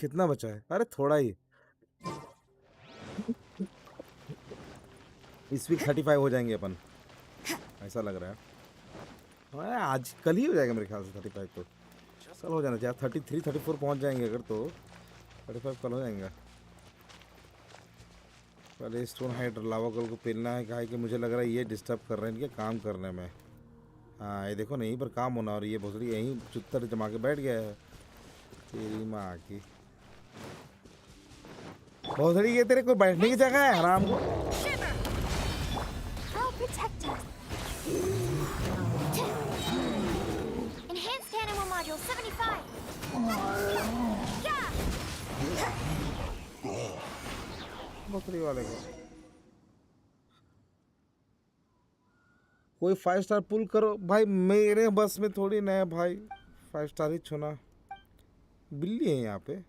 कितना बचा है अरे थोड़ा ही इस वीक 35 हो जाएंगे अपन ऐसा लग रहा है हाँ आज कल ही हो जाएगा मेरे ख्याल से 35 तो कल हो जाना चाहिए 33 34 पहुंच जाएंगे अगर तो 35 कल हो जाएंगे पहले स्टोन हाइट लावा कल को पहनना है कहा कि मुझे लग रहा है ये डिस्टर्ब कर रहे हैं इनके काम करने में हाँ ये देखो ना यहीं पर काम होना और ये भोसड़ी यहीं चुत्तर जमा के बैठ गया है तेरी माँ की भोसड़ी ये तेरे कोई बैठने की जगह है हराम को Protect us. Enhanced Animal Module 75. Yeah. भोसड़ी वाले को कोई 5 स्टार पुल करो भाई मेरे बस में थोड़ी ना है भाई 5 स्टार ही छूना बिल्ली है यहाँ पे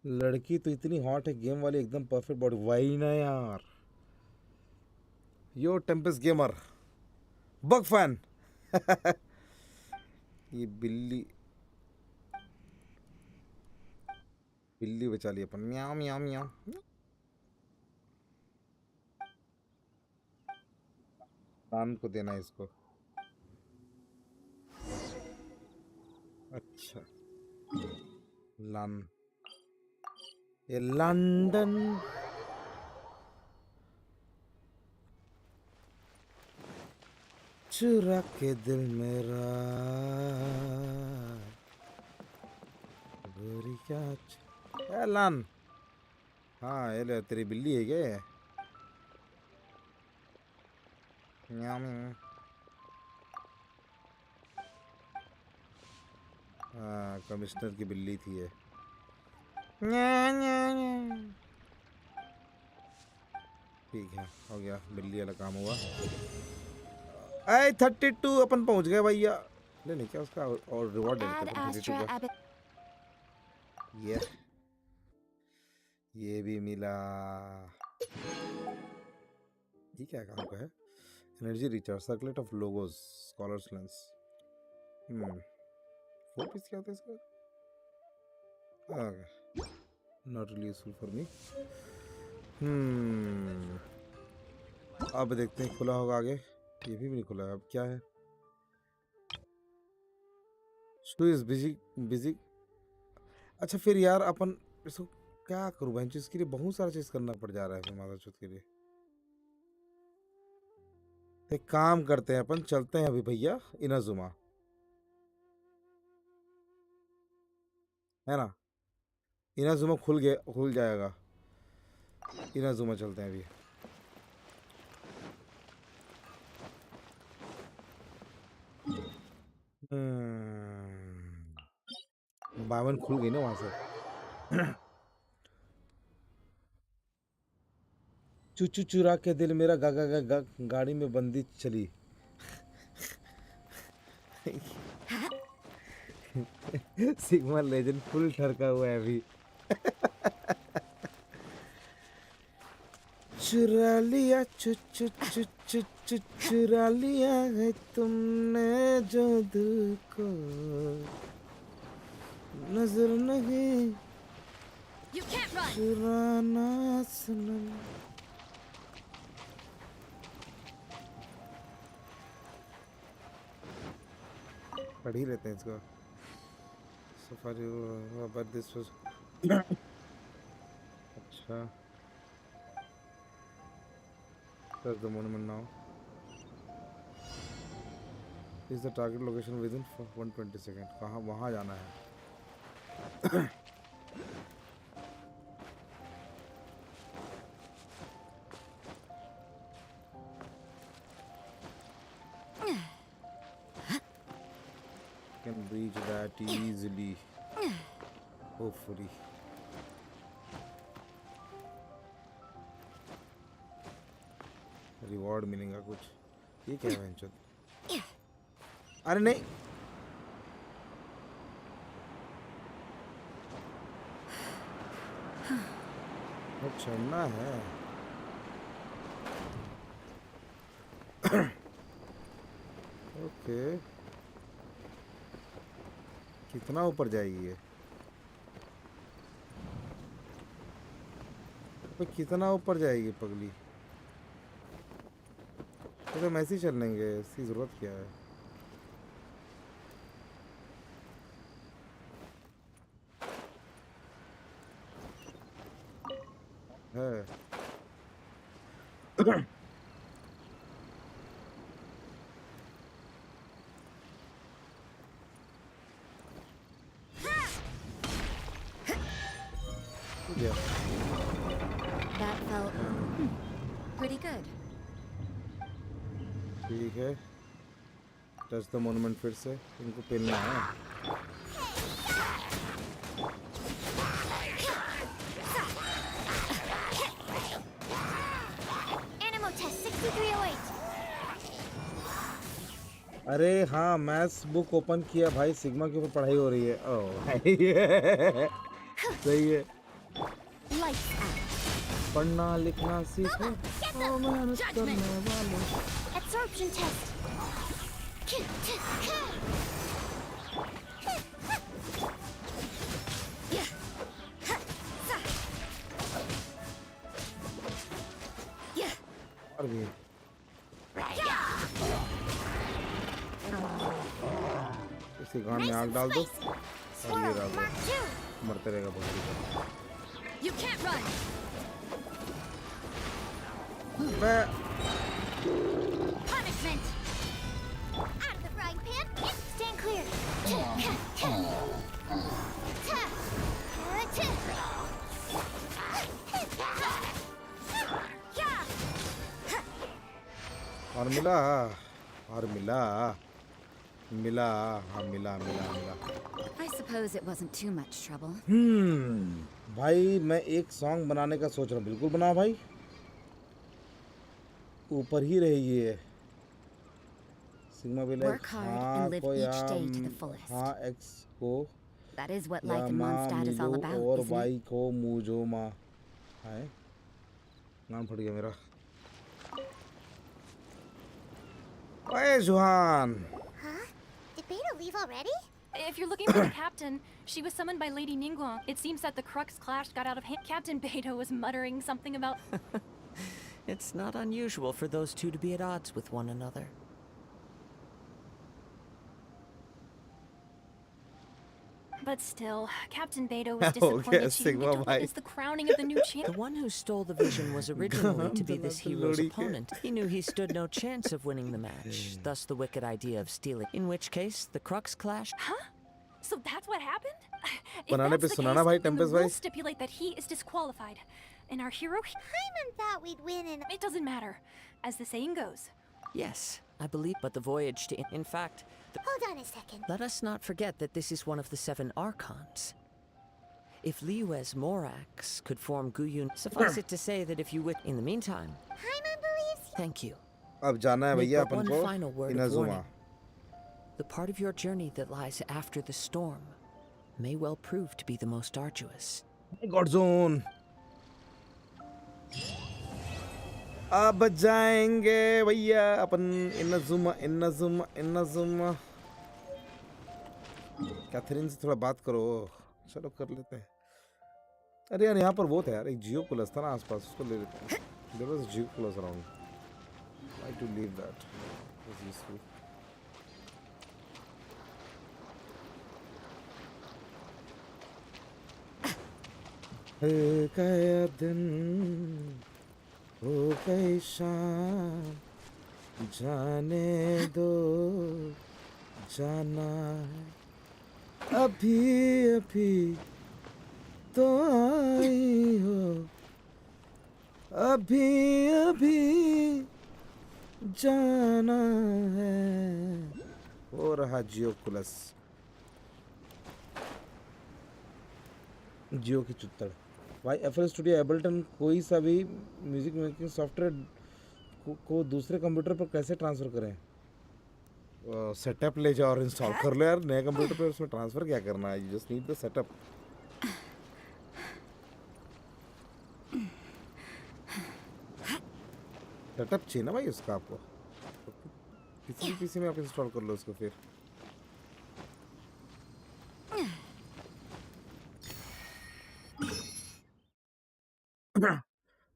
लड़की तो इतनी हॉट है गेम वाली एकदम परफेक्ट बॉडी वही ना यार यो टेम्पेस्ट गेमर बग फैन ये बिल्ली बिल्ली बचा ली अपन म्याओ म्याओ म्याओ कान को देना है इसको अच्छा लन ये लंदन चुरा के दिल मेरा गोरी क्या लन हाँ ये ले तेरी बिल्ली है क्या ये म्याऊ म्याऊ हाँ कमिश्नर की बिल्ली थी ये। ठीक है हो गया, बिल्ली वाला काम हुआ। 32 अपन पहुंच गए भैया। ले नहीं क्या उसका और रिवॉर्ड ले लेते Add अपन 32 Astra का। Abbot. ये भी मिला। ये क्या काम का है? Energy recharge, circlet of Logos, scholar's lens. 4 piece क्या होता है इसका? Not really useful for me. अब देखते हैं खुला होगा आगे। ये भी नहीं खुला है, अब क्या है? शू इज बिजी बिजी। अच्छा फिर यार अपन इसको क्या करूँ बहन, इसके लिए बहुत सारा चीज करना पड़ जा रहा है फिर माता चौथ के लिए। तो एक काम करते हैं अपन, चलते हैं अभी भैया इनाजुमा, है ना? इनाजुमा खुल जाएगा। इनाजुमा चलते हैं अभी। बावन खुल गई ना वहां से। चुचू चुरा के दिल मेरा गा गा गा गा गाड़ी में बंदी चली। सिग्मा लेजेंड फुल ठरका हुआ है अभी। चुरा लिया चु चु चु चु चु चुरा लिया है तुमने जो दिल को, नजर नहीं चुराना सनम। पढ़ ही लेते हैं इसको। सफारी बट दिस वाज अच्छा। Press the monument now. Is the target location within 120 seconds? कहाँ वहाँ जाना है? Can reach that easily. Hopefully. Reward मिलेगा कुछ। ये क्या है चल? अरे नहीं, वो चढ़ना है। ओके कितना ऊपर जाएगी ये? तो कितना ऊपर जाएगी पगली? तो हम ऐसे ही चल लेंगे, इसकी ज़रूरत क्या है? That felt pretty good. ठीक है, टच द मोनुमेंट फिर से इनको पेलना है। अरे हाँ मैथ्स बुक ओपन किया भाई, सिग्मा के ऊपर पढ़ाई हो रही है। ओह सही है, पढ़ना लिखना सीखो और मेहनत करने वाले। Absorption test. और भी इसी गान में आग डाल दो और ये डाल दो, मरते रहेगा बहुत। You can't run. Punishment. Out of the frying pan. Stand clear. और मिला मिला, हाँ मिला मिला मिला। I suppose it wasn't too much trouble. भाई मैं एक सॉन्ग बनाने का सोच रहा हूँ, बिल्कुल बनाओ भाई, ऊपर ही रहिए। सिग्मा विलेज, Work hard हाँ and live को each day याम, to the fullest. हाँ एक्स को That is what life in यामा Mondstadt is all मिलो about, और isn't it? वाई को मुझोमा। है नाम फट गया मेरा। ओए जुहान, Huh? Did Beta leave already? If you're looking for the captain, she was summoned by Lady Ningguang. It seems that the Crux clash got out of hand. Captain Beto was muttering something about... It's not unusual for those two to be at odds with one another. But still, Captain Beto was Okay, disappointed she didn't Sigma get to bhai. witness the crowning of the new The champion. one who stole the vision was originally to be this hero's opponent. He knew he stood no chance of winning the match, thus the wicked idea of stealing. In which case, the Crux clash... Huh? So that's what happened? If बनाने that's पे the सुनाना case, भाई then the Tempest भाई। rules stipulate that he is disqualified. And our hero, Paimon thought we'd win and... it doesn't matter. As the saying goes. Yes, I believe, but the voyage to... In fact, Hold on a second. let us not forget that this is one of the 7 Archons. If Liyue's Morax could form Guyun, suffice it to say that if you would... In the meantime... Paimon believes... Thank you. अब जाना है Make भैया but upon one को final word of Inazuma. warning. The part of your journey that lies after the storm may well prove to be the most arduous. God zone. अब जाएंगे भैया अपन Inazuma Inazuma Inazuma. Catherine से थोड़ा बात करो, चलो कर लेते हैं। अरे यार यहाँ पर वो था यार, एक जियो प्लस था ना आसपास, उसको ले लेते हैं। There was a Jio plus around. Why to leave that? It was useful. हो गया दिन, हो गई शाम, जाने दो, जाना है अभी अभी तो आई हो, अभी अभी जाना है। हो रहा जियो प्लस, जियो की चुत्तड़ भाई। एफएल स्टूडियो एबल्टन कोई सा भी म्यूजिक मेकिंग सॉफ्टवेयर को दूसरे कंप्यूटर पर कैसे ट्रांसफ़र करें? सेटअप ले जाओ और इंस्टॉल कर लो यार नए कंप्यूटर पे, उसमें ट्रांसफ़र क्या करना है? You just need the setup. Setup चाहिए ना भाई उसका आपको, किसी भी पीसी में आप इंस्टॉल कर लो उसको। फिर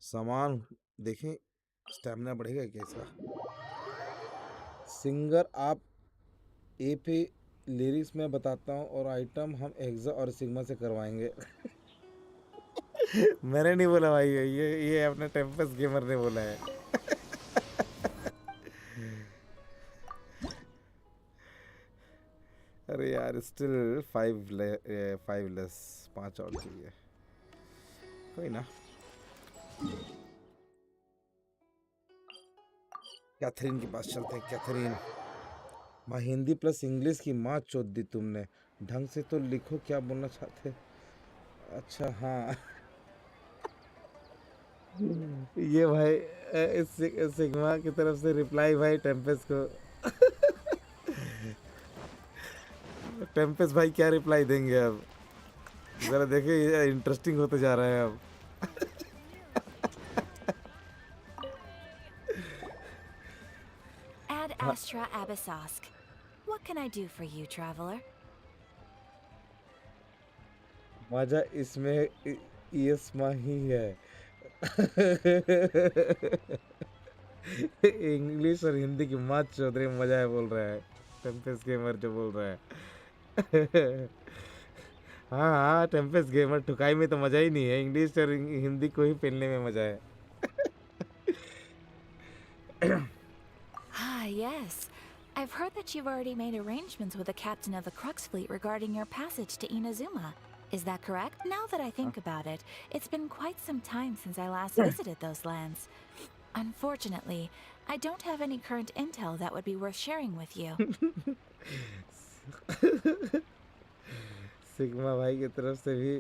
सामान देखें, स्टैमिना बढ़ेगा क्या इसका? सिंगर आप ए पे लिरिक्स में बताता हूँ और आइटम हम एक्सा और सिग्मा से करवाएंगे। मैंने नहीं बोला भाई, ये अपने टेम्पस गेमर ने बोला है। अरे यार स्टिल 5 लेस, 5 और चाहिए, कोई ना। कैथरीन के पास चलते हैं। कैथरीन, माँ हिंदी प्लस इंग्लिश की माँ चोद दी तुमने, ढंग से तो लिखो क्या बोलना चाहते। अच्छा हाँ। ये भाई इस सिग्मा की तरफ से रिप्लाई भाई टेम्पेस को। टेम्पेस भाई क्या रिप्लाई देंगे अब, जरा देखिए, इंटरेस्टिंग होते जा रहा है अब। Ad Astra Abyssosk. What can I do for you, traveler? मजा इसमें इसमा ही है। इंग्लिश और हिंदी की मात चौधरी मजा है बोल रहा है टेम्पेस गेमर जो बोल रहा है। हाँ हाँ, टेम्पेस गेमर ठुकाई में तो मजा ही नहीं है, इंग्लिश और हिंदी को ही पहनने में मजा है। Ah, yes. I've heard that you've already made arrangements with the captain of the Crux fleet regarding your passage to Inazuma. Is that correct? Now that I think about it, it's been quite some time since I last visited those lands. Unfortunately, I don't have any current intel that would be worth sharing with you. Sigma भाई की तरफ से भी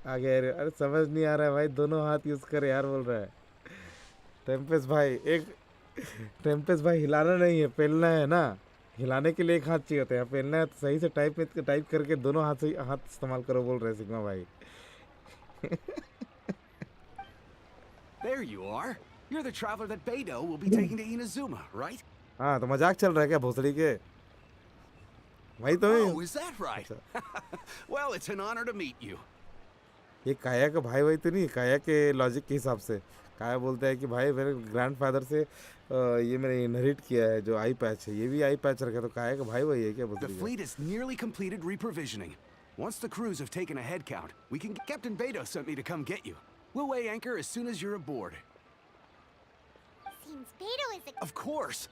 आ गया। अरे समझ नहीं आ रहा है भाई, दोनों हाथ यूज कर यार बोल रहा है टेम्पेस भाई हिलाना नहीं है, पेलना है ना। हिलाने के लिए एक हाथ चाहिए होता है, पेलना है तो सही से टाइप करके दोनों हाथ से हाथ इस्तेमाल करो बोल रहे हैं सिग्मा भाई। There you are. You're the traveler that Beidou will be taking to Inazuma, right? हाँ तो मजाक चल रहा है क्या भोसड़ी के भाई? तो Oh, is that right? Well, it's an honor to meet you. ये काया का भाई भाई तो नहीं, काया के लॉजिक के हिसाब से काया बोलता है कि भाई मेरे ग्रैंडफादर से ये मैंने इनहेरिट किया है जो आई पैच है, ये भी आई पैच रखा है, तो काया का भाई वही है क्या The बोलते fleet has nearly completed reprovisioning. Once the crews have taken a head count, we can. Captain Beidou sent me to come get you. We'll weigh anchor as soon as you're aboard. Seems Beto is Of course.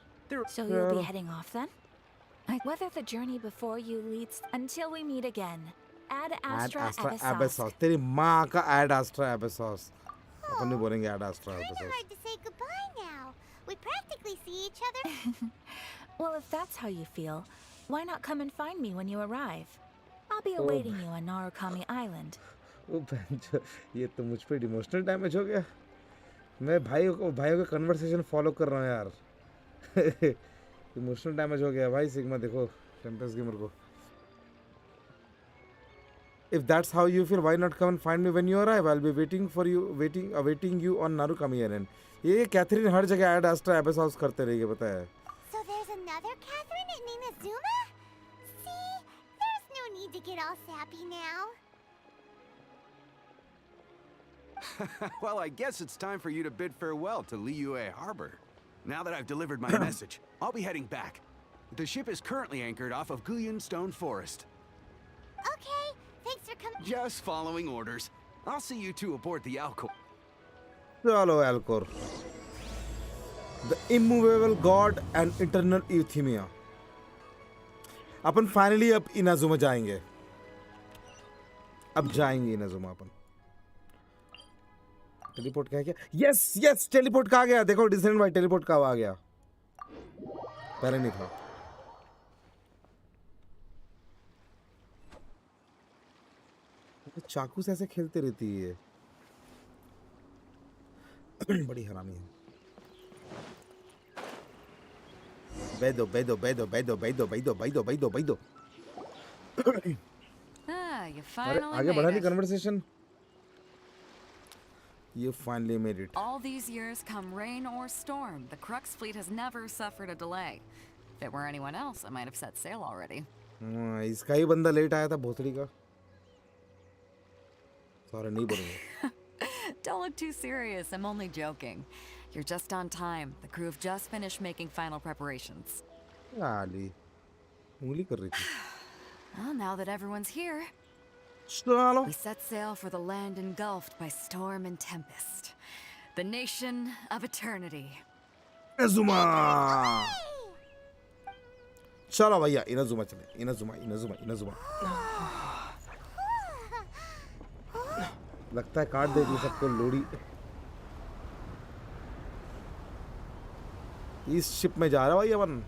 So you'll be heading off then? Whether the journey before you leads until we meet again. Ad Astra Abyssos. तेरी माँ का Ad Astra Abyssos. अपन नहीं बोलेंगे Ad Astra kind of Abyssos. hard to say goodbye now. We practically see each other. Well, if that's how you feel, why not come and find me when you arrive? I'll be awaiting you on Narukami Island. वो बहनचोद, ये तो मुझ पे emotional damage हो गया। मैं भाइयों का कन्वर्सेशन फॉलो कर रहा हूँ यार। इमोशनल डैमेज हो गया भाई सिग्मा। देखो टेम्पेस्ट गेमर को। If that's how you feel, why not come and find me when you arrive? I'll be awaiting you on Narukami Island. ये कैथरीन हर जगह Ad Astra Abyssos करते रहेगी, पता है? So there's another Catherine in Inazuma? See, there's no need to get all sappy now. Well, I guess it's time for you to bid farewell to Liyue Harbor. Now that I've delivered my message, I'll be heading back. The ship is currently anchored off of Guyun Stone Forest. Okay, thanks for coming. Just following orders. I'll see you two aboard the Alcor. चलो Alcor. The immovable god and eternal euthymia. Upon finally अब Inazuma जाएंगे। अब जाएंगे Inazuma अपन। Teleport का है क्या? Yes teleport का आ गया। देखो डिसेंट भाई टेलीपोर्ट का आ गया, पहले नहीं था। चाकू से ऐसे खेलते रहती है, बड़ी हरामी है। बैदो। You finally आगे बढ़ा made ली it. Conversation. You finally made it. All these years, come rain or storm, the Crux fleet has never suffered a delay. If it were anyone else, I might have set sail already. इसका ही बंदा late आया था भोसड़ी का। Sorry नहीं बोलूंगा। Don't look too serious, I'm only joking. You're just on time. The crew have just finished making final preparations. आली उंगली कर रही थी। Well, now that everyone's here, चलो। we set sail for the land engulfed by storm and tempest. The nation of eternity. Inazuma. चलो भैया Inazuma चले। Inazuma. लगता है काट देगी सबको लोड़ी। इस शिप में जा रहा भाई अपन।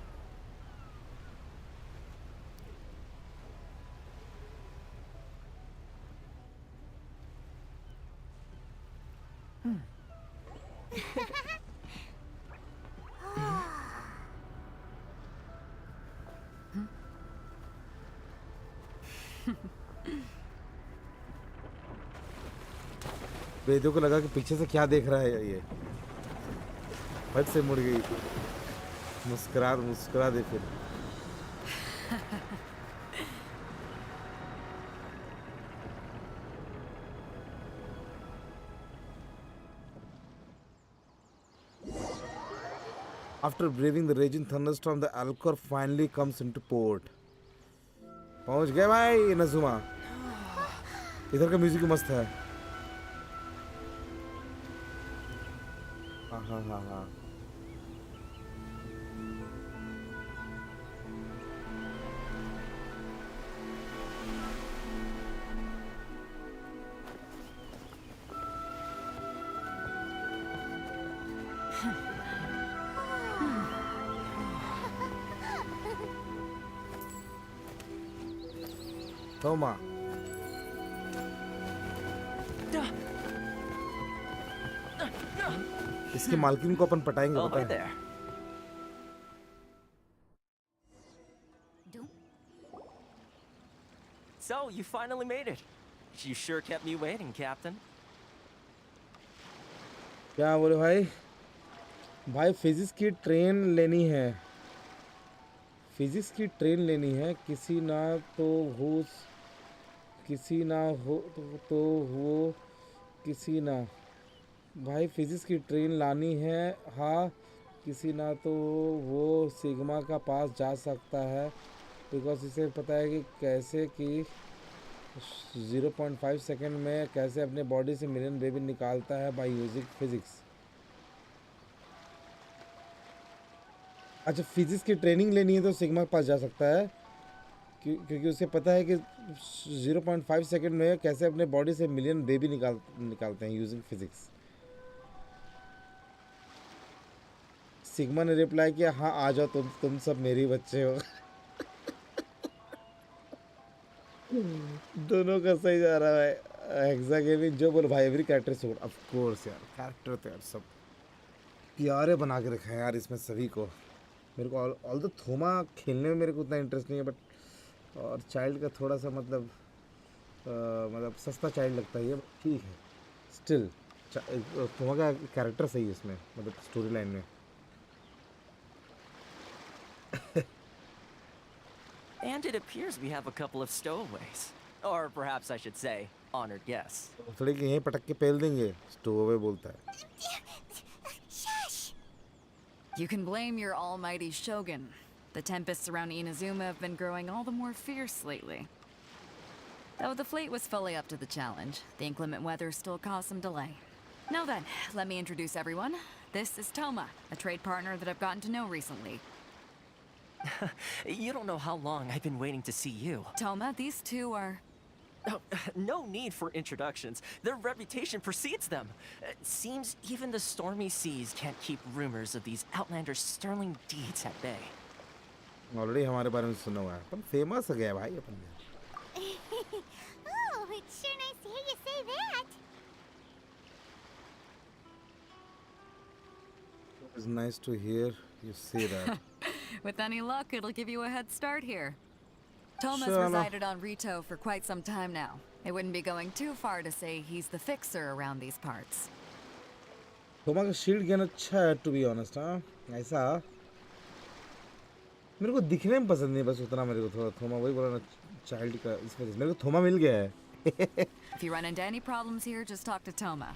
बेदो को लगा कि पीछे से क्या देख रहा है ये, फट से मुड़ गई। मुस्कुरा दे फिर। After braving the raging thunderstorm, the Alcor finally comes into port. पहुंच गए भाई इनाजुमा। इधर का म्यूजिक मस्त है। हाँ। थोमा इसकी मालकिन को अपन पटाएंगे Oh, पता hi है there. So, you finally made it. You sure kept me waiting, Captain. क्या बोले भाई भाई फिजिक्स की ट्रेन लेनी है फिजिक्स की ट्रेन लेनी है किसी ना तो हो किसी ना हो तो वो किसी ना भाई फिजिक्स की ट्रेन लानी है हाँ किसी ना तो वो सिग्मा का पास जा सकता है बिकॉज इसे पता है कि कैसे कि 0.5 सेकंड में कैसे अपने बॉडी से मिलियन बेबी निकालता है बाय यूजिंग फिजिक्स अच्छा फिजिक्स की ट्रेनिंग लेनी है तो सिग्मा के पास जा सकता है क्योंकि उसे पता है कि 0.5 सेकंड में कैसे अपने बॉडी से मिलियन बेबी निकालते हैं यूजिंग फिजिक्स सिग्मा ने रिप्लाई किया हाँ आ जाओ तुम सब मेरे ही बच्चे हो दोनों का सही जा रहा है हेक्सा गेमिंग जो बोल भाई every character is good of course यार कैरेक्टर तो यार सब प्यारे बना के रखा है यार इसमें सभी को मेरे को ऑल द थोमा खेलने में मेरे को उतना इंटरेस्ट नहीं है बट और चाइल्ड का थोड़ा सा मतलब सस्ता चाइल्ड लगता है ये ठीक है स्टिल थोमा का कैरेक्टर सही है इसमें मतलब स्टोरी लाइन में And it appears we have a couple of stowaways. Or perhaps I should say, honored guests. थोड़े कि यहीं पटक के पहल देंगे स्टोवे बोलता है You can blame your almighty shogun. The tempests around Inazuma have been growing all the more fierce lately. Though the fleet was fully up to the challenge, the inclement weather still caused some delay. Now then, let me introduce everyone. This is Toma, a trade partner that I've gotten to know recently. You don't know how long I've been waiting to see you. Toma, these two are... Oh, no need for introductions. Their reputation precedes them. Seems even the stormy seas can't keep rumors of these outlanders' sterling deeds at bay. Already हमारे बारे में सुना हुआ है अपन famous हो गया भाई अपन Oh, it's sure nice to hear you say that. It's nice to hear you say that. With any luck, it'll give you a head start here. Toma's Sure, resided on Rito for quite some time now. It wouldn't be going too far to say he's the fixer around these parts. थोमा का shield gain अच्छा है to be honest हाँ ऐसा मेरे को दिखने में पसंद नहीं बस उतना मेरे को थोड़ा थोमा वही बोला ना चाइल्ड का इसमें मेरे को थोमा मिल गया है If you run into any problems here, just talk to Toma.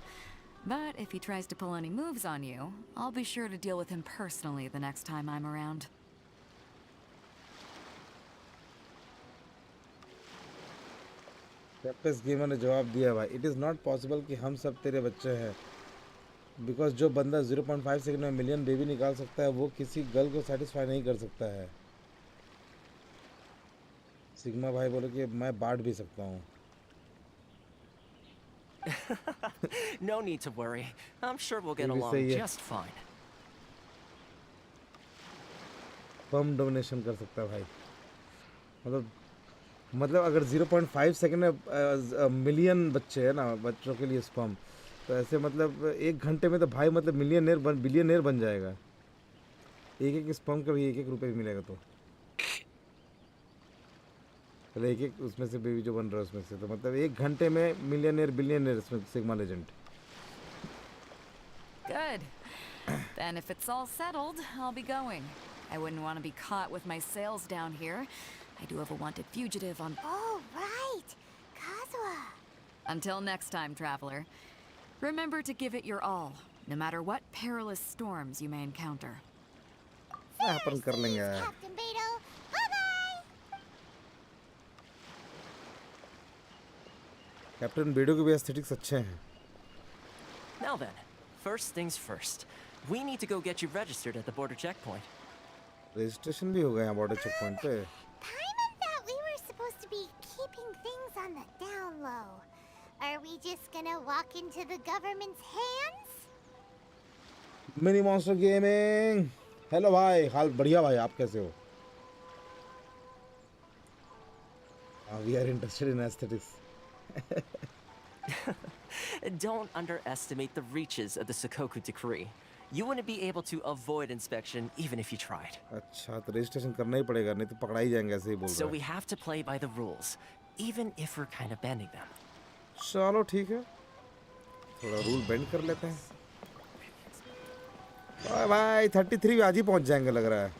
But if he tries to pull any moves on you, I'll be sure to deal with him personally the next time I'm around. कैप्टस gamer ने जवाब दिया भाई it is not possible कि हम सब तेरे बच्चे हैं बिकॉज जो बंदा 0.5 सेकंड में मिलियन बेबी निकाल सकता है वो किसी गर्ल को सेटिस्फाई नहीं कर सकता है सिग्मा भाई बोले कि मैं बांट भी सकता हूँ No need to worry. I'm sure we'll get ये भी along सही है। just fine. स्पर्म डोनेशन कर सकता है भाई मतलब अगर 0.5 सेकंड में मिलियन बच्चे हैं ना बच्चों के लिए स्पर्म तो ऐसे मतलब 1 घंटे में तो भाई मतलब बिलियनर बन जाएगा एक स्पर्म का भी 1 रुपये भी मिलेगा तो पहले एक उसमें से बेबी जो बन रहा है उसमें से तो मतलब 1 घंटे में मिलियनर बिलियनर इसमें sigma legend Good. Then if it's all settled, I'll be going. I wouldn't want to be caught with my sails down here. I do have a wanted fugitive on... Oh, right. Kazuha. Until next time, traveler. Remember to give it your all, no matter what perilous storms you may encounter. अपन कर लेंगे Captain Beto. Bye-bye. Captain बेडो के भी aesthetics अच्छे हैं Now then, first things first. We need to go get you registered at the border checkpoint. Registration भी हो गया border check point पे Paimon thought we were supposed to be keeping things on the down low. Are we just gonna walk into the government's hands? Mini monster gaming hello भाई हाल बढ़िया भाई आप कैसे हो We are interested in aesthetics. Don't underestimate the reaches of the Sakoku decree. You wouldn't be able to avoid inspection even if you tried. अच्छा तो registration करना ही पड़ेगा नहीं तो पकड़ा ही जाएंगे ऐसे ही बोल So रहा we have to play by the rules, even if we're kind of bending them. है चलो ठीक है थोड़ा रूल बेंड कर लेते हैं बाय बाय 33 भी आज ही पहुंच जाएंगे लग रहा है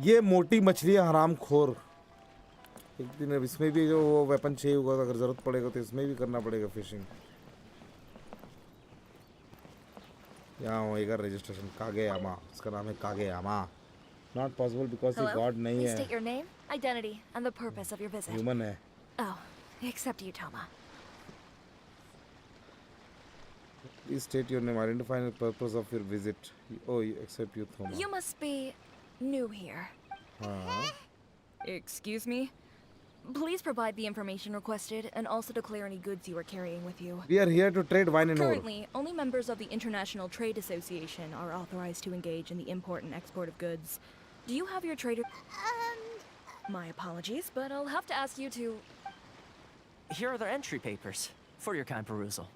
ये मोटी मछलियां हराम खोर एक दिन अब इसमें भी जो वो वेपन चाहिए होगा अगर जरूरत पड़ेगा तो इसमें भी करना पड़ेगा फिशिंग यहाँ होएगा रजिस्ट्रेशन कागेयामा उसका नाम है कागेयामा नॉट पॉसिबल बिकॉज ये गॉड नहीं Please है state your name, identity, and the purpose of your visit. Human है Oh, except you, Toma. Please state your name, identify the purpose of your visit. Oh, except you, Thoma. You must be new here. Excuse me? Please provide the information requested and also declare any goods you are carrying with you. We are here to trade wine and ore. Currently, only members of the International Trade Association are authorized to engage in the import and export of goods. Do you have your trader? My apologies, but I'll have to ask you to... Here are the entry papers for your kind perusal.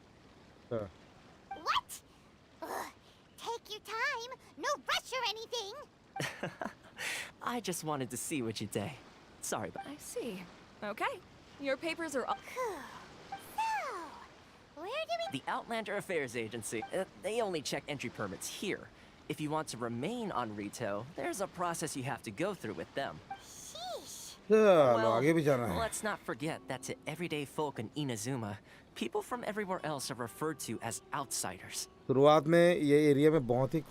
What? Ugh, take your time. No rush or anything. I just wanted to see what you say. Sorry, but I see. Okay. Your papers are... So, where do we... the Outlander Affairs Agency, they only check entry permits here. If you want to remain on Rito, there's a process you have to go through with them. आगे भी जाना है Let's not forget that to everyday folk in Inazuma, people from everywhere else are referred to as outsiders. शुरुआत में ये area में बहुत ही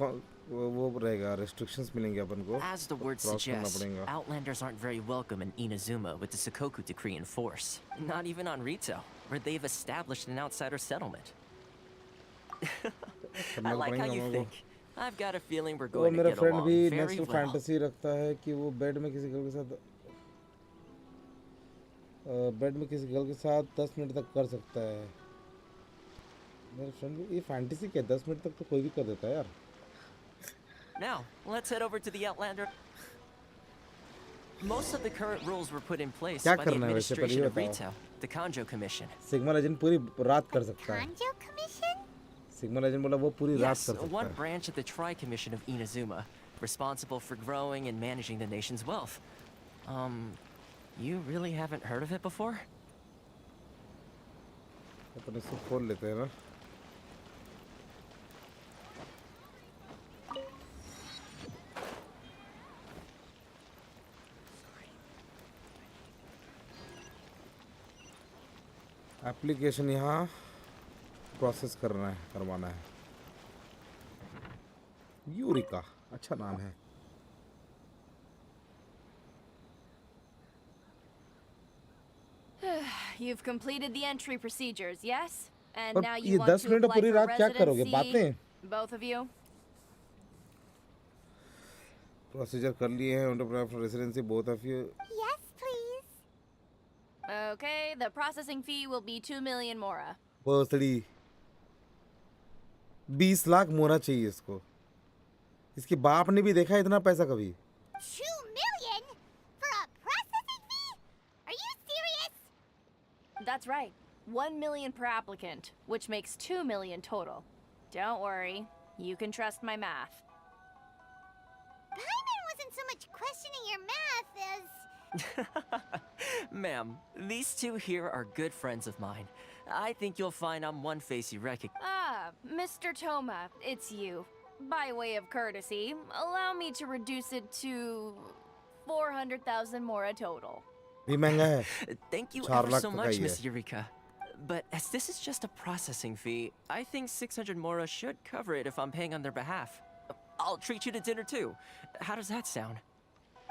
वो रहेगा restrictions मिलेंगे अपन को As the word क्रॉस करना suggests, पड़ेगा Outlanders aren't very welcome in Inazuma with the Sakoku decree in force. Not even on Rito, where they've established an outsider settlement. I like how you think. I've got a feeling we're वो going to मेरा get friend along भी very next well. Fantasy रखता है कि वो bed में किसी girl के साथ 10 मिनट तक कर सकता है मेरा फ्रेंड भी ये फैंटेसी क्या 10 मिनट तक तो कोई भी कर देता है यार Now, let's head over to the Outlander. Most of the current rules were put in place क्या by the करना है वैसे administration of पहले Rito, the Kanjo Commission. Sigma legend पूरी रात कर सकता है Kanjo Commission? सिग्मा लेजेंड बोला वो पूरी रात Yes, कर सकता one है branch of the Tri-Commission of Inazuma, responsible for growing and managing the nation's wealth. You really haven't heard of it before? अपन इसको खोल लेते हैं ना एप्लीकेशन यहाँ प्रोसेस करवाना है यूरिका अच्छा नाम है You've completed the entry procedures, yes? And पर now ये you want 10 to minute apply पूरी for रात क्या करोगे residency? बातें Both of you? प्रोसीजर कर लिए हैं enterprise for residency both of you Yes, please. Okay, the processing fee will be 2 million mora. बसड़ी 20 lakh मोरा चाहिए इसको इसके बाप ने भी देखा इतना पैसा कभी 2 million? For a processing fee? Are you serious? That's right. 1 million per applicant, which makes 2 million total. Don't worry, you can trust my math. Paimon wasn't so much questioning your math as... Ma'am, these two here are good friends of mine. I think you'll find I'm one face you recognize. Ah, Mr. Toma, it's you. By way of courtesy, allow me to reduce it to 400,000 mora total. भी महंगा है Thank you 4 ever lakh so का much, ही है Miss Eureka. But as this is just a processing fee, I think 600 mora should cover it if I'm paying on their behalf. I'll treat you to dinner too. How does that sound?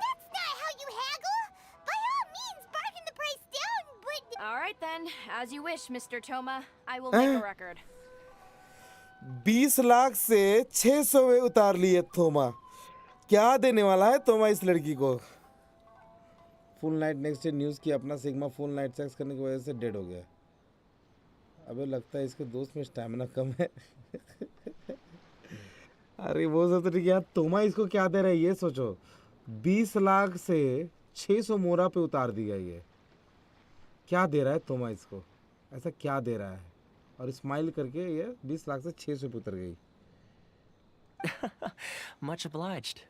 That's not how you haggle! By all means, bargain the price down, but... All right then, as you wish, Mr. Toma. I will make a record. 20 lakh से 600 में उतार लिए थोमा क्या देने वाला है थोमा इस लड़की को full night next day news की अपना सिग्मा फुल नाइट सेक्स करने की वजह से डेड हो गया अबे लगता है इसके दोस्त में स्टैमिना कम है अरे वो सब तो ठीक है यार थोमा इसको क्या दे रहा है ये सोचो 20 लाख से 600 मोरा पे उतार दिया ये। क्या दे रहा है तोमा इसको? ऐसा क्या दे रहा है? और स्माइल करके ये 20 लाख से 600 पे उतर गई। Much obliged.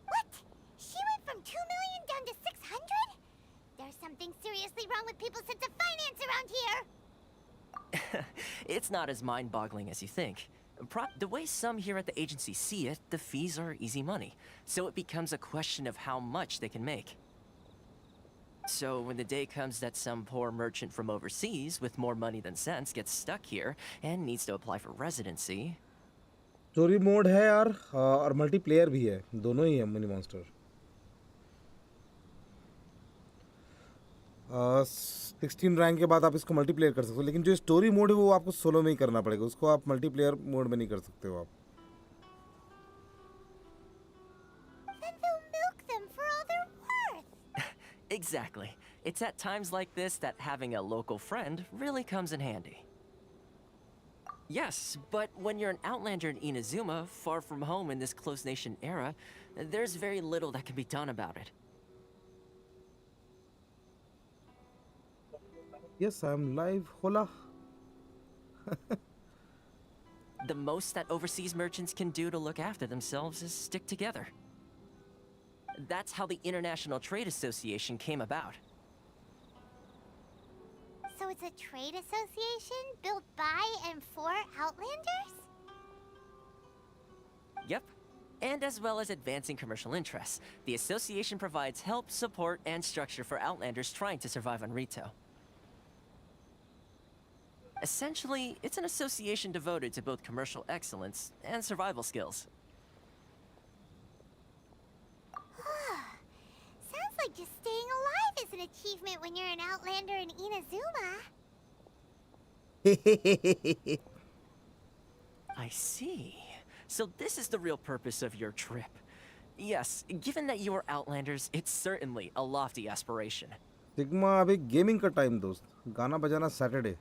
What? She went from 2 million down to 600? There's something seriously wrong with people's sense of finance around here. It's not as mind-boggling as you think. The way some here at the agency see it, the fees are easy money. So it becomes a question of how much they can make. So when the day comes that some poor merchant from overseas with more money than sense gets stuck here and needs to apply for residency. Story mode है यार और multiplayer भी है, दोनों ही है mini monster. 16 rank के बाद आप इसको मल्टीप्लेयर कर सकते हो, लेकिन जो स्टोरी मोड है वो आपको सोलो में ही करना पड़ेगा, उसको आप मल्टीप्लेयर मोड में नहीं कर सकते हो आप। Then they'll milk them for all they're worth. Exactly. It's at times like this that having a local friend really comes in handy. Yes, but when you're an outlander in Inazuma, far from home in this close nation era, there's very little that can be done about it. Yes, I'm live. Hola. The most that overseas merchants can do to look after themselves is stick together. That's how the International Trade Association came about. So it's a trade association built by and for Outlanders? Yep. And as well as advancing commercial interests, the association provides help, support, and structure for Outlanders trying to survive on Rito. Essentially, it's an association devoted to both commercial excellence and survival skills. Sounds like just staying alive is an achievement when you're an Outlander in Inazuma. I see. So this is the real purpose of your trip. Yes, given that you are Outlanders, it's certainly a lofty aspiration. Sigma अभी gaming का time दोस्त, गाना बजाना Saturday.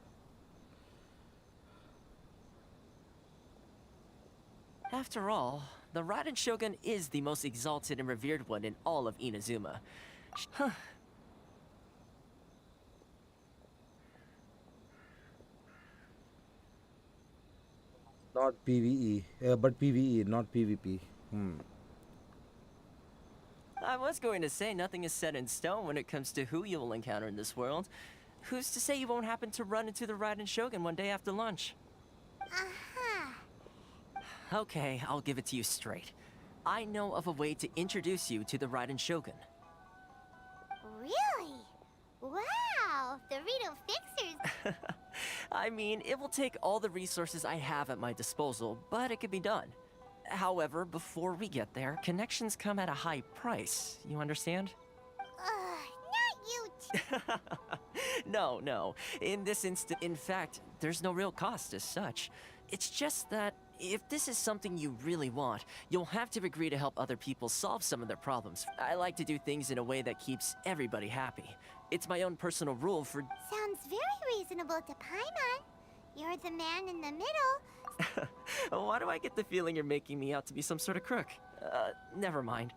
After all, the Raiden Shogun is the most exalted and revered one in all of Inazuma. Huh. Not PVE, but PVE, not PvP. I was going to say nothing is set in stone when it comes to who you will encounter in this world. Who's to say you won't happen to run into the Raiden Shogun one day after lunch? Okay, I'll give it to you straight. I know of a way to introduce you to the Raiden Shogun. Really? Wow, the Rito Fixers. I mean, it will take all the resources I have at my disposal, but it can be done. However, before we get there, connections come at a high price. You understand? Not you. No. In this instant, in fact, there's no real cost as such. It's just that if this is something you really want, you'll have to agree to help other people solve some of their problems. I like to do things in a way that keeps everybody happy. It's my own personal rule for... Sounds very reasonable to Paimon. You're the man in the middle. Why do I get the feeling you're making me out to be some sort of crook? Never mind.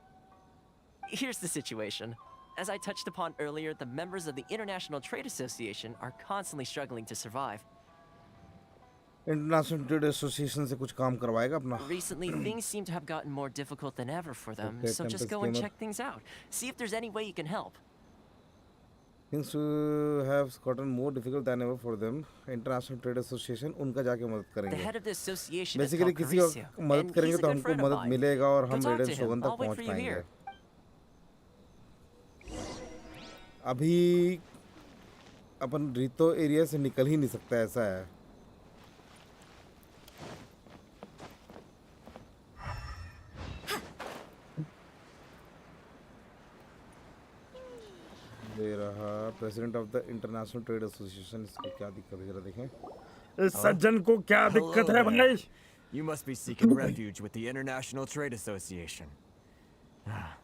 Here's the situation. As I touched upon earlier, the members of the International Trade Association are constantly struggling to survive. International trade association से कुछ काम करवाएगा अपना। Recently, things seem to have gotten more difficult than ever for them, Okay, so just Tempest go and Gamer. check things out. See if there's any way you can help. Things have gotten more difficult than ever for them. International trade association उनका जाके मदद The करेंगे। head of the association is basically called किसी Carisio, को मदद and करेंगे he's a तो good हमको friend of मदद mine. मिलेगा और Go हम talk रेडन to him. शोगन I'll तक wait पहुंच for you पाएंगे। here. अभी अपन रितो एरिया से निकल ही नहीं सकता, ऐसा है। दे रहा president of the international trade association, इसको क्या दिक्कत है जरा देखें। इस सज्जन को क्या दिक्कत है भाई? You must be seeking refuge with the International Trade Association.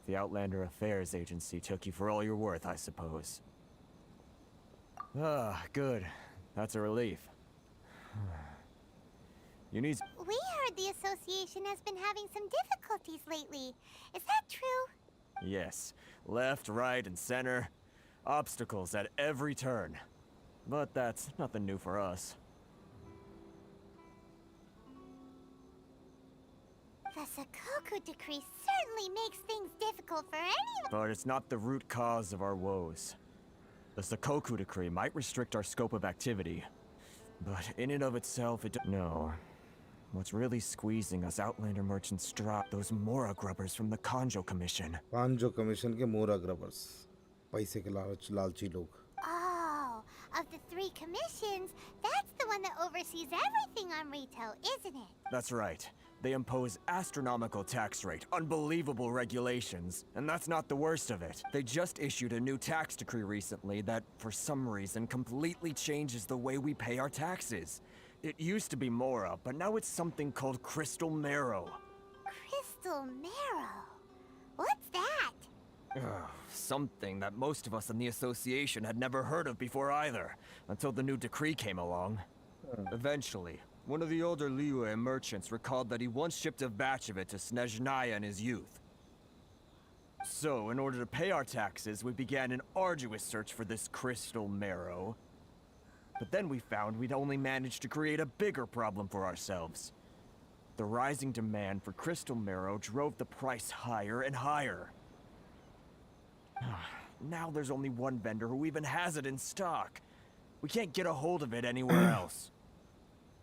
The Outlander Affairs Agency took you for all you're worth, I suppose. Good. That's a relief. You need... We heard the association has been having some difficulties lately. Is that true? Yes. Left, right, and center. Obstacles at every turn. But that's nothing new for us. The Sakoku decree certainly makes things difficult for anyone. But it's not the root cause of our woes. The Sakoku decree might restrict our scope of activity. But in and of itself, No. What's really squeezing us Outlander merchants dry, those Mora grubbers from the Kanjo Commission. Kanjo Commission के Mora grubbers. पैसे के लालची लोग. Oh, of the 3 commissions, that's the one that oversees everything on retail, isn't it? That's right. They impose astronomical tax rate, unbelievable regulations, and that's not the worst of it. They just issued a new tax decree recently that, for some reason, completely changes the way we pay our taxes. It used to be Mora, but now it's something called Crystal Marrow. Crystal Marrow? What's that? Something that most of us in the association had never heard of before either, until the new decree came along. Eventually, one of the older Liyue merchants recalled that he once shipped a batch of it to Snezhnaya in his youth. So, in order to pay our taxes, we began an arduous search for this Crystal Marrow. But then we found we'd only managed to create a bigger problem for ourselves. The rising demand for Crystal Marrow drove the price higher and higher. Now there's only one vendor who even has it in stock. We can't get a hold of it anywhere else.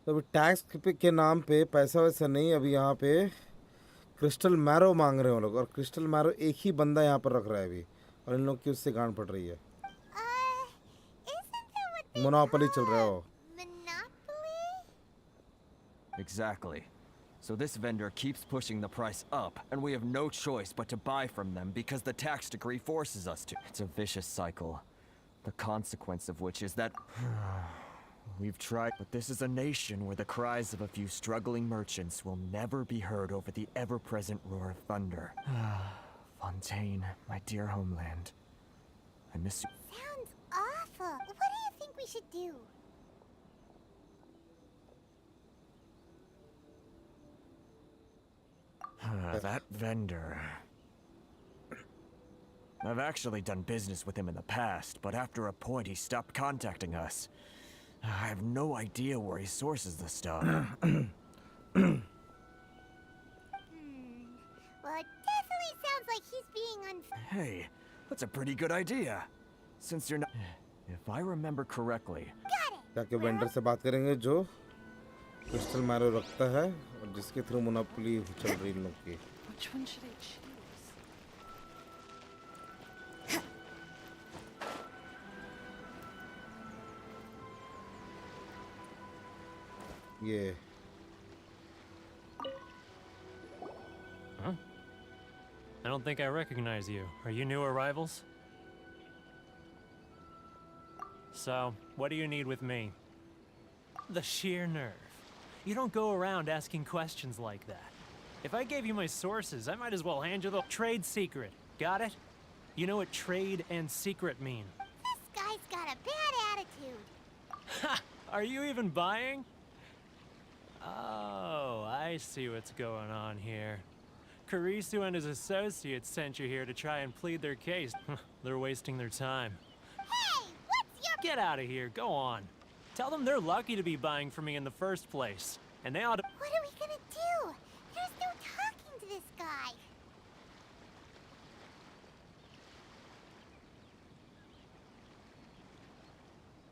तो अभी tax के नाम पे पैसा वैसा नहीं, अभी यहाँ पे क्रिस्टल मैरो मांग रहे हैं लोग, और क्रिस्टल मैरो एक ही बंदा यहाँ पर रख रहा है अभी, और इन लोग की उससे गांड पड़ रही है. मोनोपोली चल रहा है. Exactly. So this vendor keeps pushing the price up, and we have no choice but to buy from them because the tax decree forces us to. It's a vicious cycle. The consequence of which is that we've tried, but this is a nation where the cries of a few struggling merchants will never be heard over the ever-present roar of thunder. Fontaine, my dear homeland. I miss you. Sounds awful. What do you think we should do? That vendor. I've actually done business with him in the past, but after a point he stopped contacting us. I have no idea where he sources the stuff. Well, it definitely sounds like he's being Hey, that's a pretty good idea. Since you're not... If I remember correctly... जाके vendor से बात करेंगे जो crystal marrow रखता है और जिसके through monopoly चल रही इन लोग की. Which one should I choose? ये Huh? I don't think I recognize you. Are you new arrivals? So, what do you need with me? The sheer nerve. You don't go around asking questions like that. If I gave you my sources, I might as well hand you the trade secret. Got it? You know what trade and secret mean. This guy's got a bad attitude. Ha! Are you even buying? Oh, I see what's going on here. Karisu and his associates sent you here to try and plead their case. They're wasting their time. Hey, what's your... Get out of here, go on. Tell them they're lucky to be buying from me in the first place. And they ought to... What are we gonna do? There's no talking to this guy.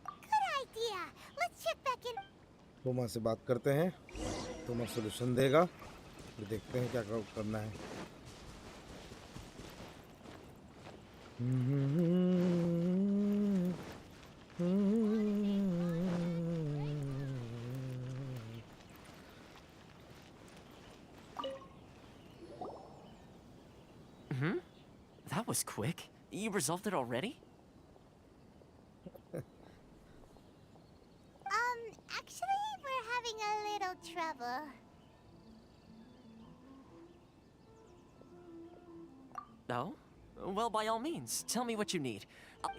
Good idea. Let's check back in. तोमा से बात करते हैं. तोमा solution देगा. फिर देखते हैं क्या करना है. That was quick. You resolved it already? Actually, we're having a little trouble. No? Well, by all means, tell me what you need.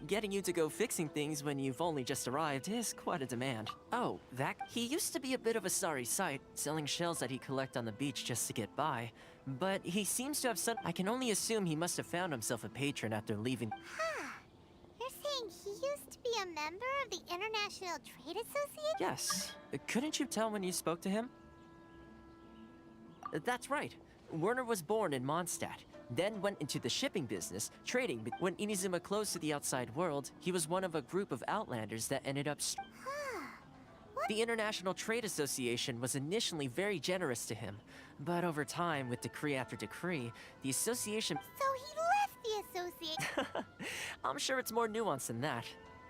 Getting you to go fixing things when you've only just arrived is quite a demand. Oh, that... He used to be a bit of a sorry sight, selling shells that he'd collect on the beach just to get by. But he seems to have I can only assume he must have found himself a patron after leaving. You're saying he used to be a member of the International Trade Association? Yes. Couldn't you tell when you spoke to him? That's right. Werner was born in Mondstadt, then went into the shipping business, trading. When Inazuma closed to the outside world, he was one of a group of outlanders that ended up... The International Trade Association was initially very generous to him, but over time, with decree after decree, the association... So he left the association. I'm sure it's more nuanced than that.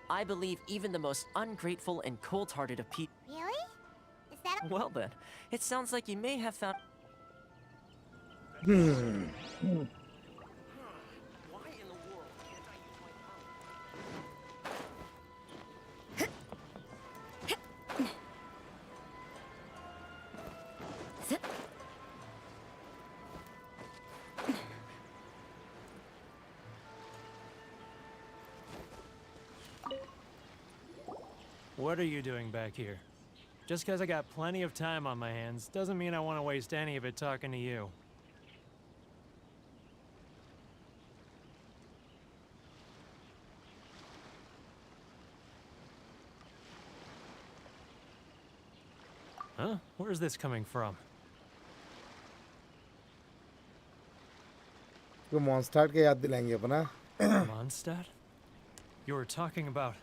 I believe even the most ungrateful and cold-hearted of people... Really? Is that a... Well then, it sounds like you may have found... What are you doing back here? Just because I got plenty of time on my hands doesn't mean I want to waste any of it talking to you. Huh? Where's this coming from? तो मॉन्स्टार्ट के याद दिलाएंगे अपना. Mondstadt? You were talking about...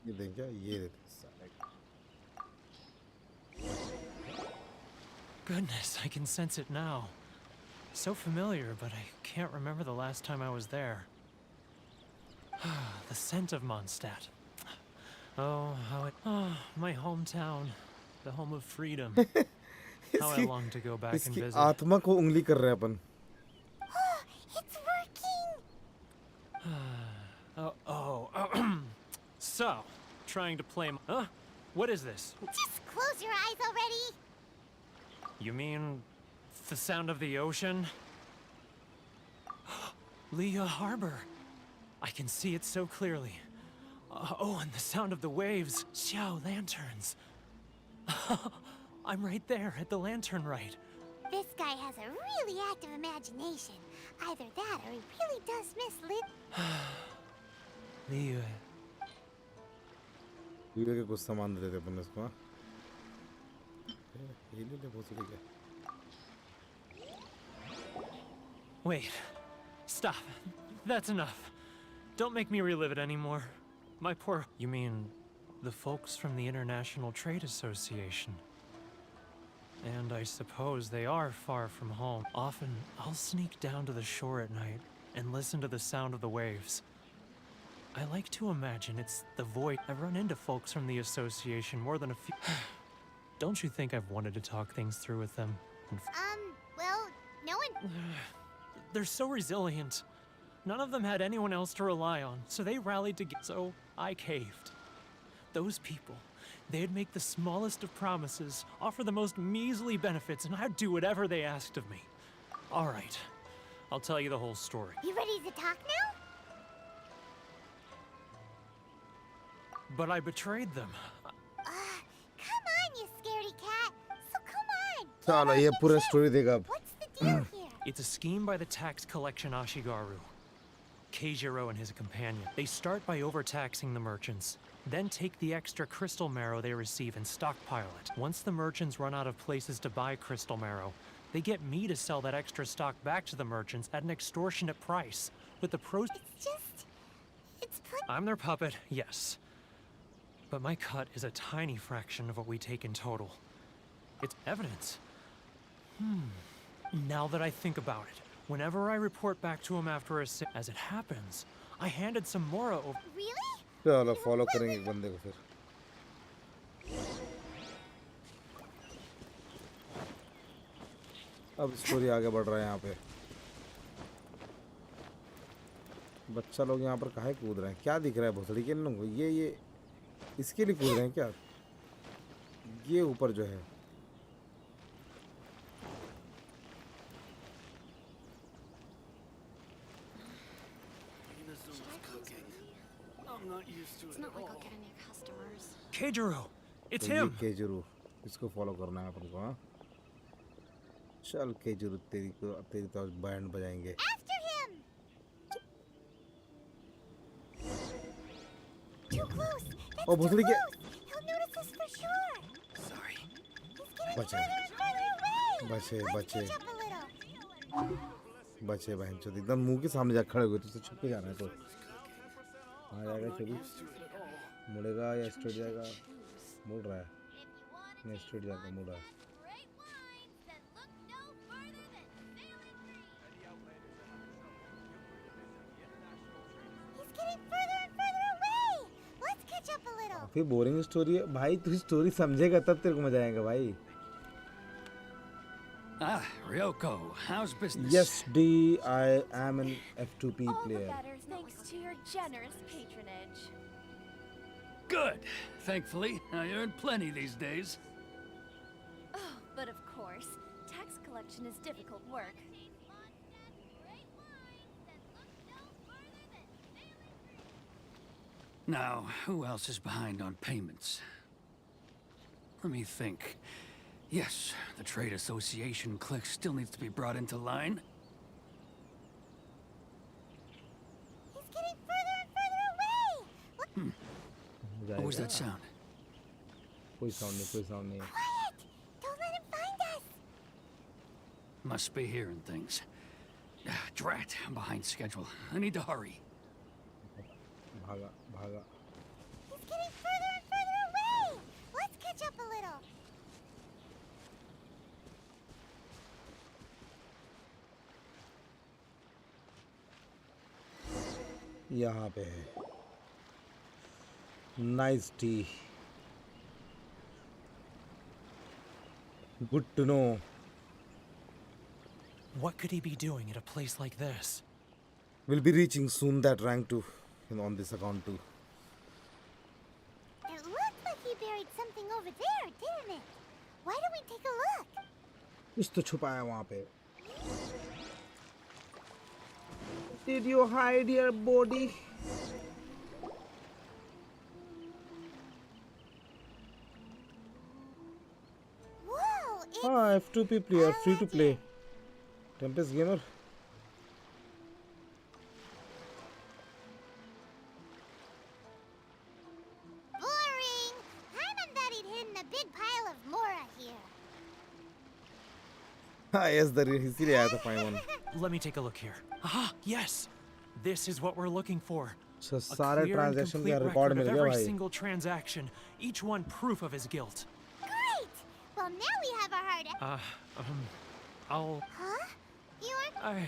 ये देख क्या ये देख. Goodness, I can sense it now. So familiar, but I can't remember the last time I was there. The scent of Mondstadt. Oh, how it... Oh, my hometown. The home of freedom. How I long to go back and इसकी visit. आत्मा को उंगली कर रहे हैं अपन. It's working! So, trying to play... Huh? What is this? Just close your eyes already! You mean the sound of the ocean? Leah Harbor. I can see it so clearly. Oh, and the sound of the waves. Xiao lanterns. I'm right there at the lantern right. This guy has a really active imagination. Either that or he really does miss Leah. Video के कुछ सामान दे देते अपन इसको. हाँ ये ले ले भोसड़ी के. Wait. Stop. That's enough. Don't make me relive it anymore. My poor... You mean the folks from the International Trade Association? And I suppose they are far from home. Often, I'll sneak down to the shore at night and listen to the sound of the waves. I like to imagine it's the void. I've run into folks from the association more than a few... Don't you think I've wanted to talk things through with them? Well, no one... They're so resilient. None of them had anyone else to rely on, so they rallied together. So I caved. Those people, they'd make the smallest of promises, offer the most measly benefits, and I'd do whatever they asked of me. All right, I'll tell you the whole story. You ready to talk now? But I betrayed them. Come on, you scaredy cat. So come on. चलो ये पूरा story देगा अब. What's the deal here? It's a scheme by the tax collection Ashigaru. Keijiro and his companion. They start by overtaxing the merchants, then take the extra crystal marrow they receive and stockpile it. Once the merchants run out of places to buy crystal marrow, they get me to sell that extra stock back to the merchants at an extortionate price. With the I'm their puppet, yes. But my cut is a tiny fraction of what we take in total. It's evidence. Now that I think about it, whenever I report back to him after a as it happens, I handed some Mora over. Really? चलो follow करेंगे एक बंदे को फिर. अब story आगे बढ़ रहा है यहाँ पे. बच्चा लोग यहाँ पर काहे कूद रहे हैं? क्या दिख रहा है भोसड़ी के लोगों को? ये इसके लिए कूद रहे हैं क्या? ये ऊपर जो है It's not like I'll get any customers. Keijiro, it's तो ये him. केजुरु इसको फॉलो करना है अपन को हाँ चल केजुरु तेरी तो आज बैंड बजाएंगे After him! Too close! That's O too भोसड़ी के close! He'll notice us for sure! Sorry. बचे Further and further away! बचे Let's बचे catch up a little! बचे बहन चोद एकदम मुंह के सामने जा खड़े हुए तो छुप के जाना है तो आ जाएगा चलो मुड़ेगा या स्ट्रेट जाएगा मुड़ रहा है नहीं स्ट्रेट जाएगा मुड़ रहा है He's getting further and further away! Let's catch up a little! काफी बोरिंग स्टोरी है भाई तू स्टोरी समझेगा तब तेरे को मजा आएगा भाई Ah, Ryoko, how's business? Yes, D. I am an F2P All the player. better thanks to your generous patronage. Good. Thankfully, I earn plenty these days. Oh, but of course, tax collection is difficult work. Now, who else is behind on payments? Let me think. Yes, the Trade Association clique still needs to be brought into line. He's getting further and further away! What was that sound? कोई sound नहीं कोई sound नहीं Quiet! Don't let him find us! Must be hearing things. Drat, I'm behind schedule. I need to hurry. भागा भागा He's getting further and further away! Let's catch up a little! यहाँ पे है nice टी good to know What could he be doing at a place like this? We'll be reaching soon that rank too on this account too. It looked like he buried something over there, didn't it? Why don't we take a look? कुछ तो छुपा है वहाँ पे Did you hide your body? Whoa! It's हाँ F2P player free to play Tempest gamer boring! Hyman thought he'd hidden a big pile of Mora here. हाँ yes इसीलिए आया था fine one Let me take a look here. Ah, yes! This is what we're looking for. So A सारे clear and transaction complete का record record mill of गया every भाई single transaction, each one proof of his guilt. Great! Well, now we have our hard... I'll... Huh? You're...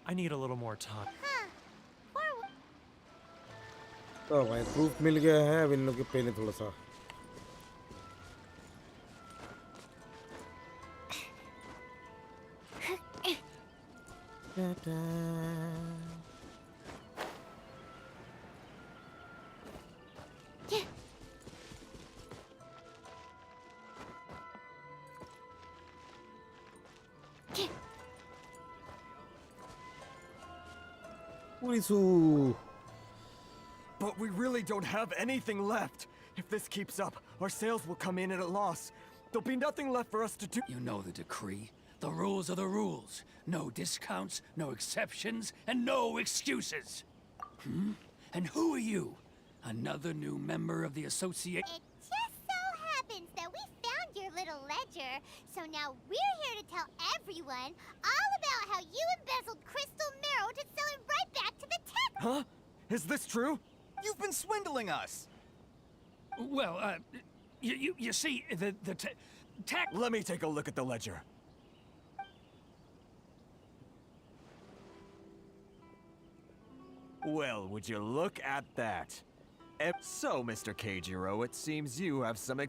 I need a little more time. Huh. For... तो भाई proof मिल गया है अब इन लोग के पहले थोड़ा सा Urisu. But we really don't have anything left. If this keeps up, our sales will come in at a loss. There'll be nothing left for us to do. You know the decree. The rules are the rules. No discounts, no exceptions, and no excuses. And who are you? Another new member of the association? It just so happens that we found your little ledger, so now we're here to tell everyone all about how you embezzled crystal marrow to sell it right back to the tech. Huh? Is this true? You've been swindling us. Well, you see, the tech... Let me take a look at the ledger. Well, would you look at that? So, Mr. Keijiro, it seems you have some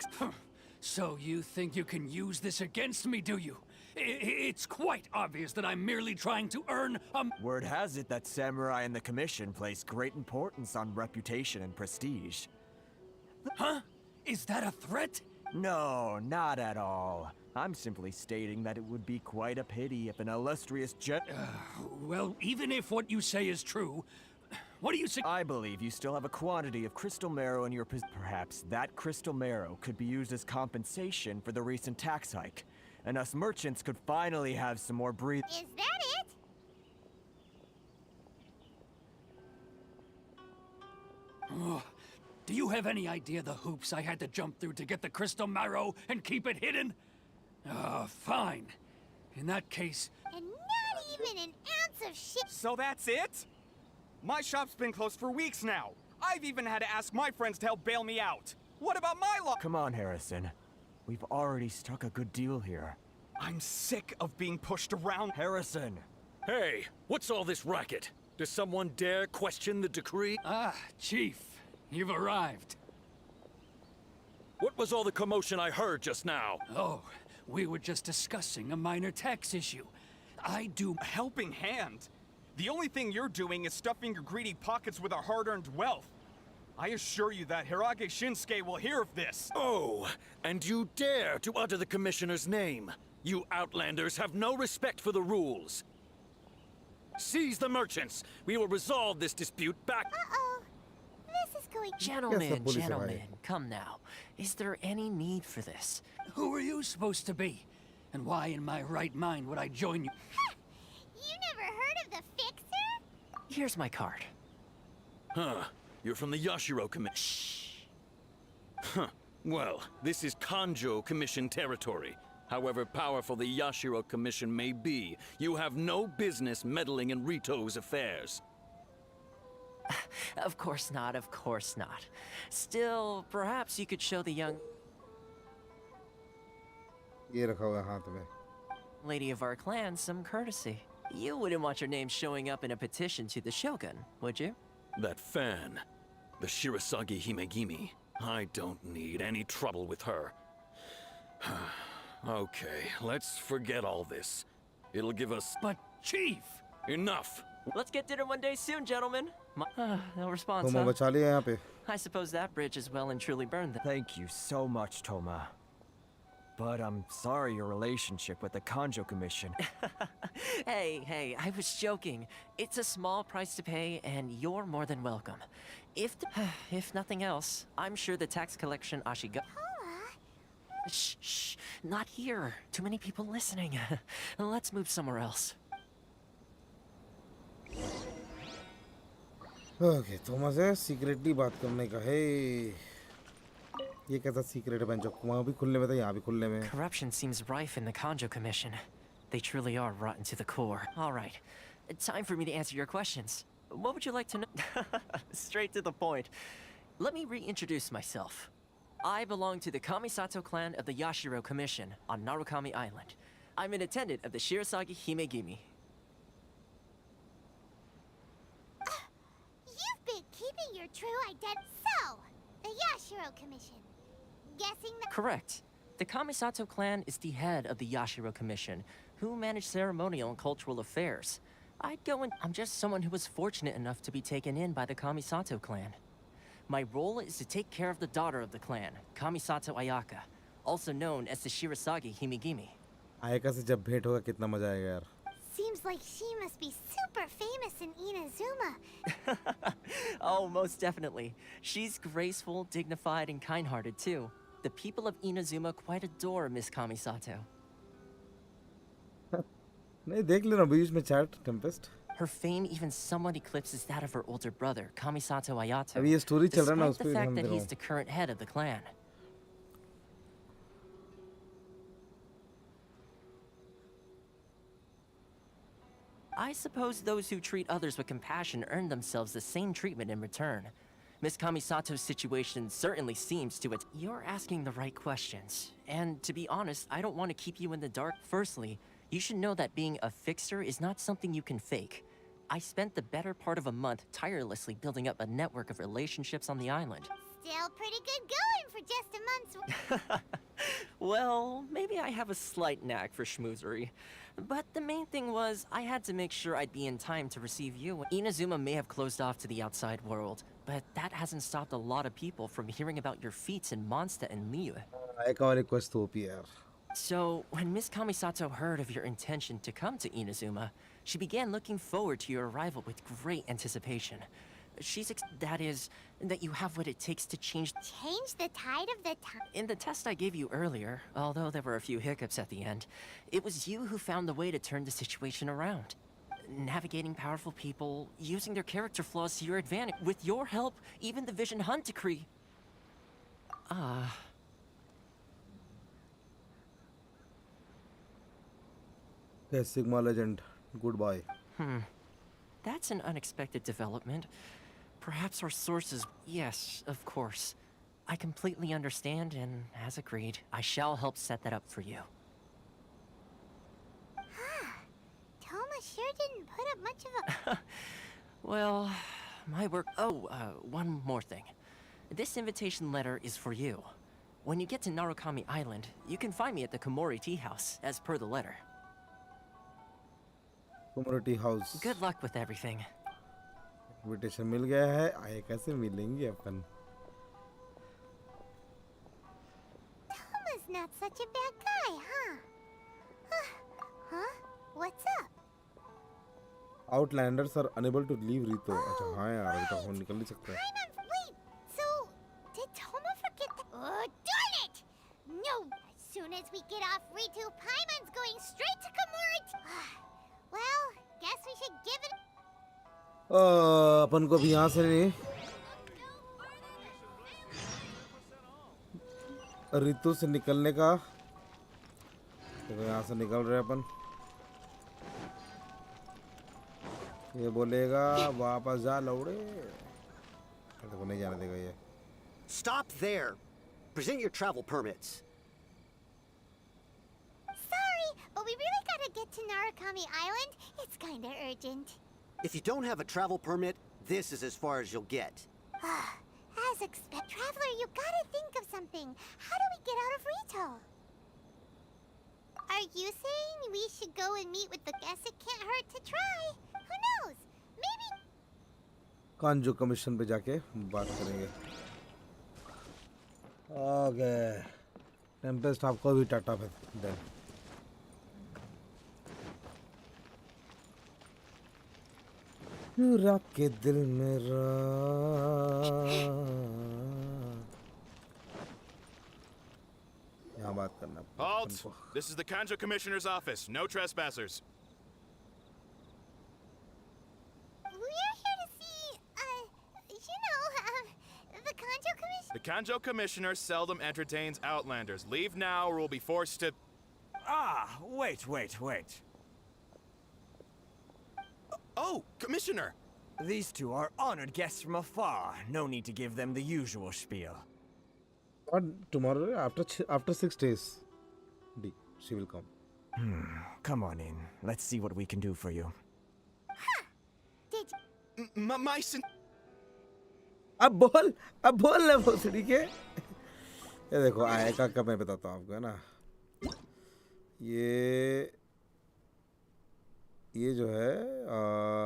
So you think you can use this against me, do you? It's quite obvious that I'm merely trying to earn a... Word has it that Samurai and the Commission place great importance on reputation and prestige. Huh? Is that a threat? No, not at all. I'm simply stating that it would be quite a pity if an illustrious Well, even if what you say is true, What do you say? I believe you still have a quantity of crystal marrow in your Perhaps that crystal marrow could be used as compensation for the recent tax hike, and us merchants could finally have some more breathe. Is that it? Oh, do you have any idea the hoops I had to jump through to get the crystal marrow and keep it hidden? Fine. In that case... And not even an ounce of shit. So that's it? My shop's been closed for weeks now. I've even had to ask my friends to help bail me out. What about my lot? Come on, Harrison. We've already struck a good deal here. I'm sick of being pushed around. Harrison! Hey, what's all this racket? Does someone dare question the decree? Ah, Chief, you've arrived. What was all the commotion I heard just now? Oh, we were just discussing a minor tax issue. I do... A helping hand? The only thing you're doing is stuffing your greedy pockets with our hard-earned wealth. I assure you that Hirage Shinsuke will hear of this. Oh, and you dare to utter the Commissioner's name. You Outlanders have no respect for the rules. Seize the merchants. We will resolve this dispute back... Uh-oh. This is going... Gentlemen, come now. Is there any need for this? Who are you supposed to be? And why in my right mind would I join you? You never heard of the Fixer? Here's my card. Huh. You're from the Yashiro Commission. Shh. Huh. Well, this is Kanjo Commission territory. However powerful the Yashiro Commission may be, you have no business meddling in Rito's affairs. Of course not, of course not. Still, perhaps you could show the young... ये रखा हुआ है हाथ में. lady of our clan some courtesy. You wouldn't want your name showing up in a petition to the Shogun, would you? That fan, the Shirasagi Himegimi. I don't need any trouble with her. Okay, let's forget all this. It'll give us... But, Chief! Enough! Let's get dinner one day soon, gentlemen. No response, Toma huh? बचा लिया यहाँ पे. I suppose that bridge is well and truly burned then. Thank you so much, Toma. But I'm sorry your relationship with the Kanjo Commission. Hey, I was joking. It's a small price to pay, and you're more than welcome. If nothing else, I'm sure the tax collection Ashiga... Shh, not here. Too many people listening. Let's move somewhere else. Okay Thomas है secretly बात करने का है. ये कैसा secret है banjo? वहाँ भी खुलने में था, यहाँ भी खुलने में. Corruption seems rife in the Kanjo Commission. They truly are rotten to the core. All right, time for me to answer your questions. What would you like to know? Straight to the point. Let me reintroduce myself. I belong to the Kamisato clan of the Yashiro Commission on Narukami Island. I'm an attendant of the Shirasagi Himegimi. You've been keeping your true identity. So, the Yashiro Commission. Guessing that... Correct. The Kamisato clan is the head of the Yashiro Commission, who manage ceremonial and cultural affairs. I'm just someone who was fortunate enough to be taken in by the Kamisato clan. My role is to take care of the daughter of the clan, Kamisato Ayaka, also known as the Shirasagi Himegimi. आयका से जब भेंट होगा कितना मजा आएगा यार. Seems like she must be super famous in Inazuma. Oh, most definitely. She's graceful, dignified, and kind-hearted too. The people of Inazuma quite adore Miss Kamisato. नहीं देख लेना बीच में chat Tempest. Her fame even somewhat eclipses that of her older brother, Kamisato Ayato. अभी ये story चल रहा है ना, उस despite पे the fact ध्यान दे that रहा he's हूँ. the current head of the clan. I suppose those who treat others with compassion earn themselves the same treatment in return. Miss Kamisato's situation certainly seems to it. You're asking the right questions. And to be honest, I don't want to keep you in the dark. Firstly, you should know that being a fixer is not something you can fake. I spent the better part of a month tirelessly building up a network of relationships on the island. Still pretty good going for just a month's... Well, maybe I have a slight knack for schmoozery. But the main thing was, I had to make sure I'd be in time to receive you. Inazuma may have closed off to the outside world, but that hasn't stopped a lot of people from hearing about your feats in Mondstadt and Liyue. आयका वाली quest तो OP है यार. So, when Miss Kamisato heard of your intention to come to Inazuma, she began looking forward to your arrival with great anticipation. That is, that you have what it takes to change the tide of the time. In the test I gave you earlier, although there were a few hiccups at the end, it was you who found the way to turn the situation around. Navigating powerful people, using their character flaws to your advantage. With your help, even the Vision Hunt decree. Yes, Sigma Legend. Goodbye. That's an unexpected development. Perhaps our sources... Yes, of course. I completely understand, and as agreed, I shall help set that up for you. Toma sure didn't put up much of a... Well, my work... one more thing. This invitation letter is for you. When you get to Narukami Island, you can find me at the Komori Tea House, as per the letter. Komori Tea House. Good luck with everything. Invitation मिल गया है, आए कैसे मिलेंगे अपन? Toma's not such a bad guy, huh? Huh? What's up? Outlanders are unable to leave Rito. अच्छा हाँ यार, अभी तक हम निकल नहीं सकते. Wait, so did Toma forget that? Oh, darn it! No, as soon as we get off Ritu, Paimon's going straight to Komori. Well, guess we should give it. अपन को भी यहाँ से नहीं. ऋतु से निकलने का. देखो यहाँ से निकल रहे अपन. ये बोलेगा वापस जा लौड़े. देखो नहीं जाने देगा ये. Stop there. Present your travel permits. Sorry, but we really gotta get to Narukami Island. It's kinda urgent. If you don't have a travel permit, this is as far as you'll get. As expected. Traveler, you gotta think of something. How do we get out of Rito? Are you saying we should go and meet with the guests? It can't hurt to try. Who knows? Maybe... Kanjou commission पे जाके बात करेंगे. Okay. Tempest आपको भी टाटा पे then. नूरा के दिल मेरा. यहाँ बात करना. Halt! This is the Kanjo Commissioner's office. No trespassers. We're here to see, the Kanjo Commission. The Kanjo Commissioner seldom entertains Outlanders. Leave now or we'll be forced to... Wait. Oh, Commissioner! These two are honored guests from afar. No need to give them the usual spiel. Tomorrow, after 6 days, she will come. Come on in. Let's see what we can do for you. My sin... अब बोल ले भोसड़ी के. ये देखो आएगा कब मैं बताता हूँ आपको है ना. ये जो है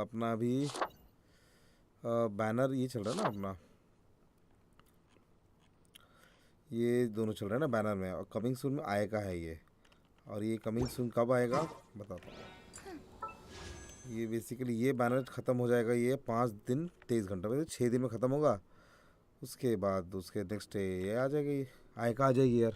अपना अभी बैनर ये चल रहा है ना अपना. ये दोनों चल रहे हैं ना बैनर में. और कमिंग सून में आएगा है ये. और ये कमिंग सून कब आएगा बताता हूँ. ये बेसिकली ये बैनर ख़त्म हो जाएगा ये 5 दिन 23 घंटे में. 6 दिन में ख़त्म होगा. उसके बाद उसके नेक्स्ट डे ये आ जाएगी. आएगा आ जाएगी यार.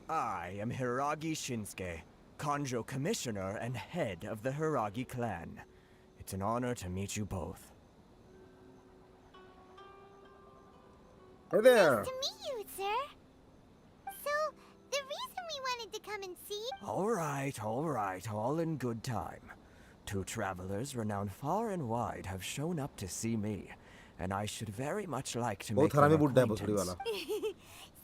I am Hiragi Shinsuke, Kanjo Commissioner and head of the Hiragi clan. It's an honor to meet you both. Hey there! Nice to meet you, sir. So, the reason we wanted to come and see... All right, all in good time. 2 travelers renowned far and wide have shown up to see me, and I should very much like to make their acquaintance.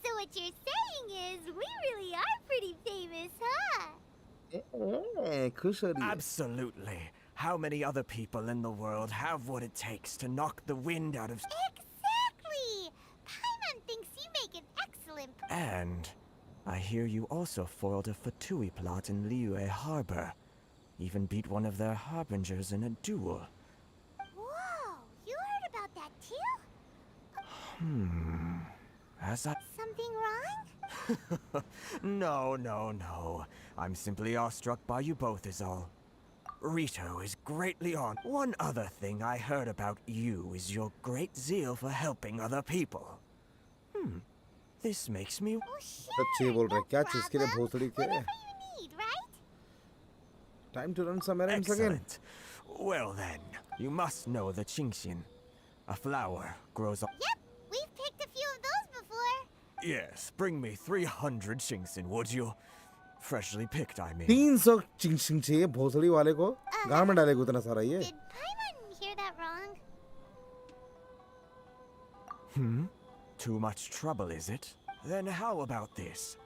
So what you're saying is, we really are pretty famous, huh? Absolutely. How many other people in the world have what it takes to knock the wind out of... Exactly! Paimon thinks you make an excellent... And I hear you also foiled a Fatui plot in Liyue Harbor. Even beat one of their harbingers in a duel. Whoa! You heard about that too? As I... Something wrong? No. I'm simply awestruck by you both is all. Rito is greatly on. One other thing I heard about you is your great zeal for helping other people. This makes me... अच्छे बोल रहे क्या चीज के लिए भोसड़ी के Time to run some errands again. Excellent. Well then, you must know the Qingxian. A flower grows up. Yep, we've picked a few of those before. Yes, bring me 300 Qingxian, would you? Freshly picked, I mean. 300 चिंगसिंग चाहिए भोसड़ी वाले को गांव में डालेगा उतना सारा ये Did Paimon hear that wrong? Too much trouble, is it? Then how about this?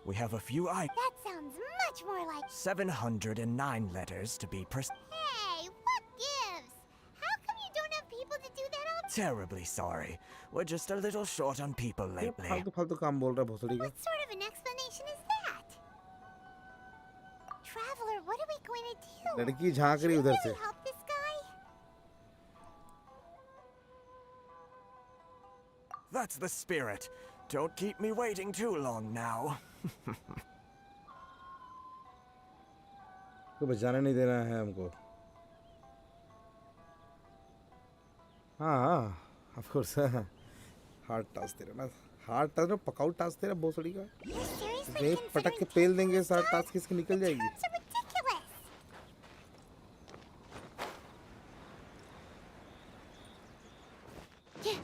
We have a few That sounds much more like... 709 letters to be precise. Hey, what gives? How come you don't have people to do that all... Terribly sorry. We're just a little short on people lately. फालतू काम बोल रहा है भोसड़ी का What sort of an explanation is that? Traveler, what are we going to do? लड़की झांक रही उधर से Should we help this guy? That's the spirit. Don't keep me waiting too long now. तो बस जाने नहीं देना है हमको हाँ ऑफ कोर्स हार्ड टास्क तेरा ना हार्ड टास्क ना पकाऊ टास्क तेरा भोसड़ी का ये पटक के पेल देंगे सारा टास्क किसकी निकल जाएगी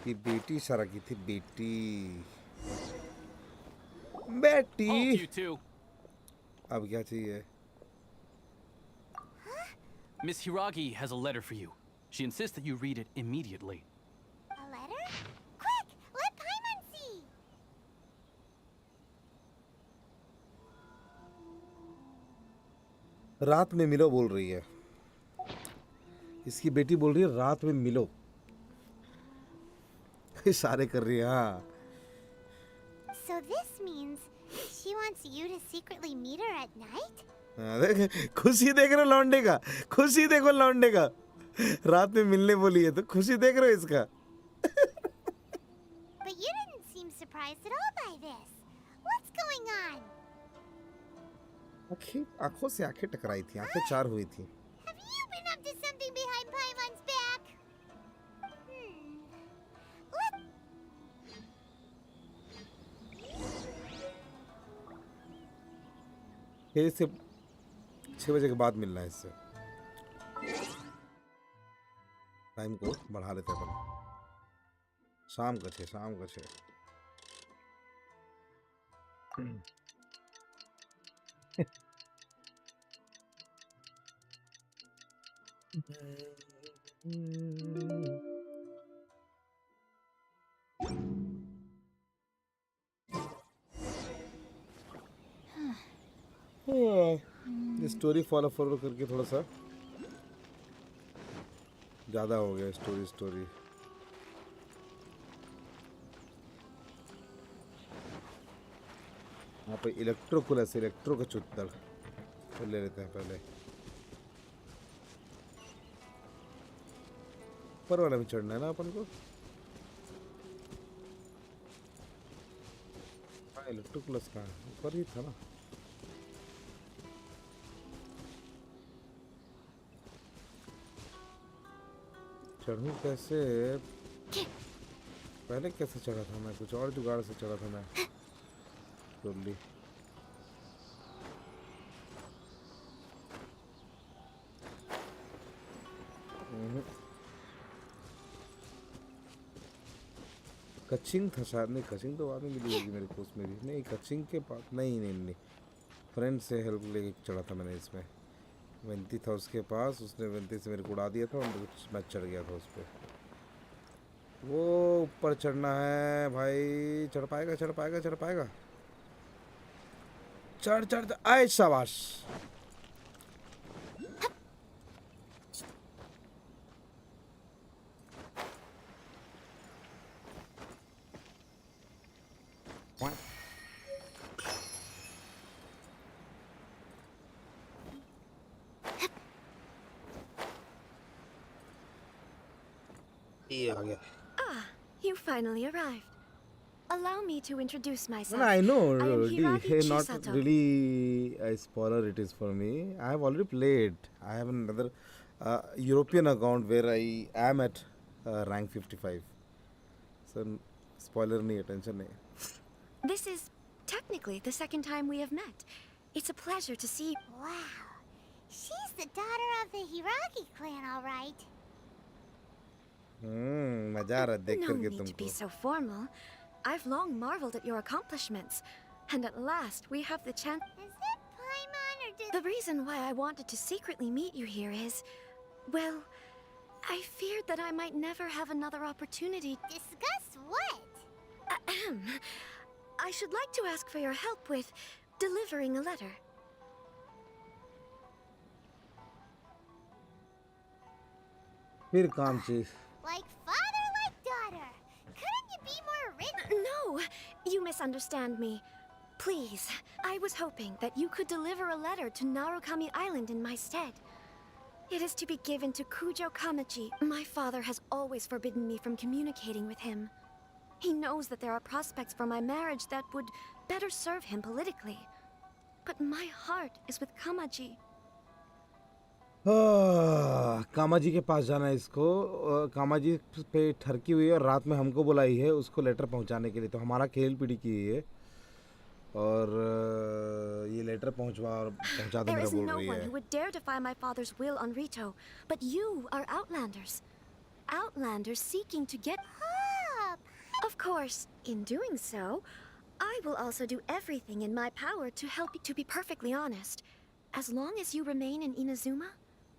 कि बेटी सारा की थी बेटी अब क्या चाहिए Miss Hiragi has a letter for you. She insists that you read it immediately. A letter? Quick, let Paimon see. रात में मिलो बोल रही है इसकी बेटी बोल रही है रात में मिलो इशारे कर रही है हाँ So this means she wants you to secretly meet her at night? देख खुशी देख रहे हो लौंडे का खुशी देखो लौंडे का रात में मिलने बोली है तो खुशी देख रहे हो इसका But you didn't seem surprised at all by this. What's going on? आंखों से आंखें टकराई थी आंखें चार हुई थी Have you been up to something behind Paimon's back? फिर से 6 बजे के बाद मिलना है इससे टाइम को बढ़ा लेते हैं अपन शाम का 6 स्टोरी फॉलो करके थोड़ा सा ज़्यादा हो गया स्टोरी यहाँ पे इलेक्ट्रो का चुत्तर तो ले लेते हैं पहले ऊपर वाला भी चढ़ना है ना अपन को हाँ इलेक्ट्रोकुलस कहाँ है ऊपर ही था ना चढ़ूं कैसे पहले कैसे चढ़ा था मैं कुछ और जुगाड़ से चढ़ा था मैं जल्दी कचिंग था शायद नहीं कचिंग तो बाद में मिली होगी मेरे को उसमें भी नहीं कचिंग के पास नहीं फ्रेंड से हेल्प लेके चढ़ा था मैंने इसमें वेंती था उसके पास उसने वेंती से मेरे को उड़ा दिया था और मैं चढ़ गया था उस पर वो ऊपर चढ़ना है भाई चढ़ पाएगा चढ़ आए शाबाश Ah, you finally arrived. Allow me to introduce myself. No, I know. I am Hiragi Not Chisato. really a spoiler it is for me. I have already played. I have another European account where I am at rank 55. So spoiler nahi, attention nahi. This is technically the second time we have met. It's a pleasure to see you. Wow. She's the daughter of the Hiragi clan, all right. मजा आ रहा है देख No करके need to तुमको. be so formal. I've long marveled at your accomplishments. And at last, we have the chance. Is it Paimon or did... The reason why I wanted to secretly meet you here is... Well, I feared that I might never have another opportunity. Discuss what? Ahem. I should like to ask for your help with delivering a letter. फिर काम चीज. Like father, like daughter. Couldn't you be more original? No, you misunderstand me. Please, I was hoping that you could deliver a letter to Narukami Island in my stead. It is to be given to Kujo Kamachi. My father has always forbidden me from communicating with him. He knows that there are prospects for my marriage that would better serve him politically. But my heart is with Kamaji. कामाजी के पास जाना है इसको. कामाजी पे ठरकी हुई है और रात में हमको बुलाई है उसको लेटर पहुंचाने के लिए. तो हमारा खेल पीढ़ी की है और ये लेटर पहुंचा दे There मेरा is बोल no रही one है. who would dare defy my father's will on Rito, but you are Outlanders. Outlanders seeking to get up. Of course, in doing so, I will also do everything in my power to help you. To be perfectly honest, as long as you remain in Inazuma,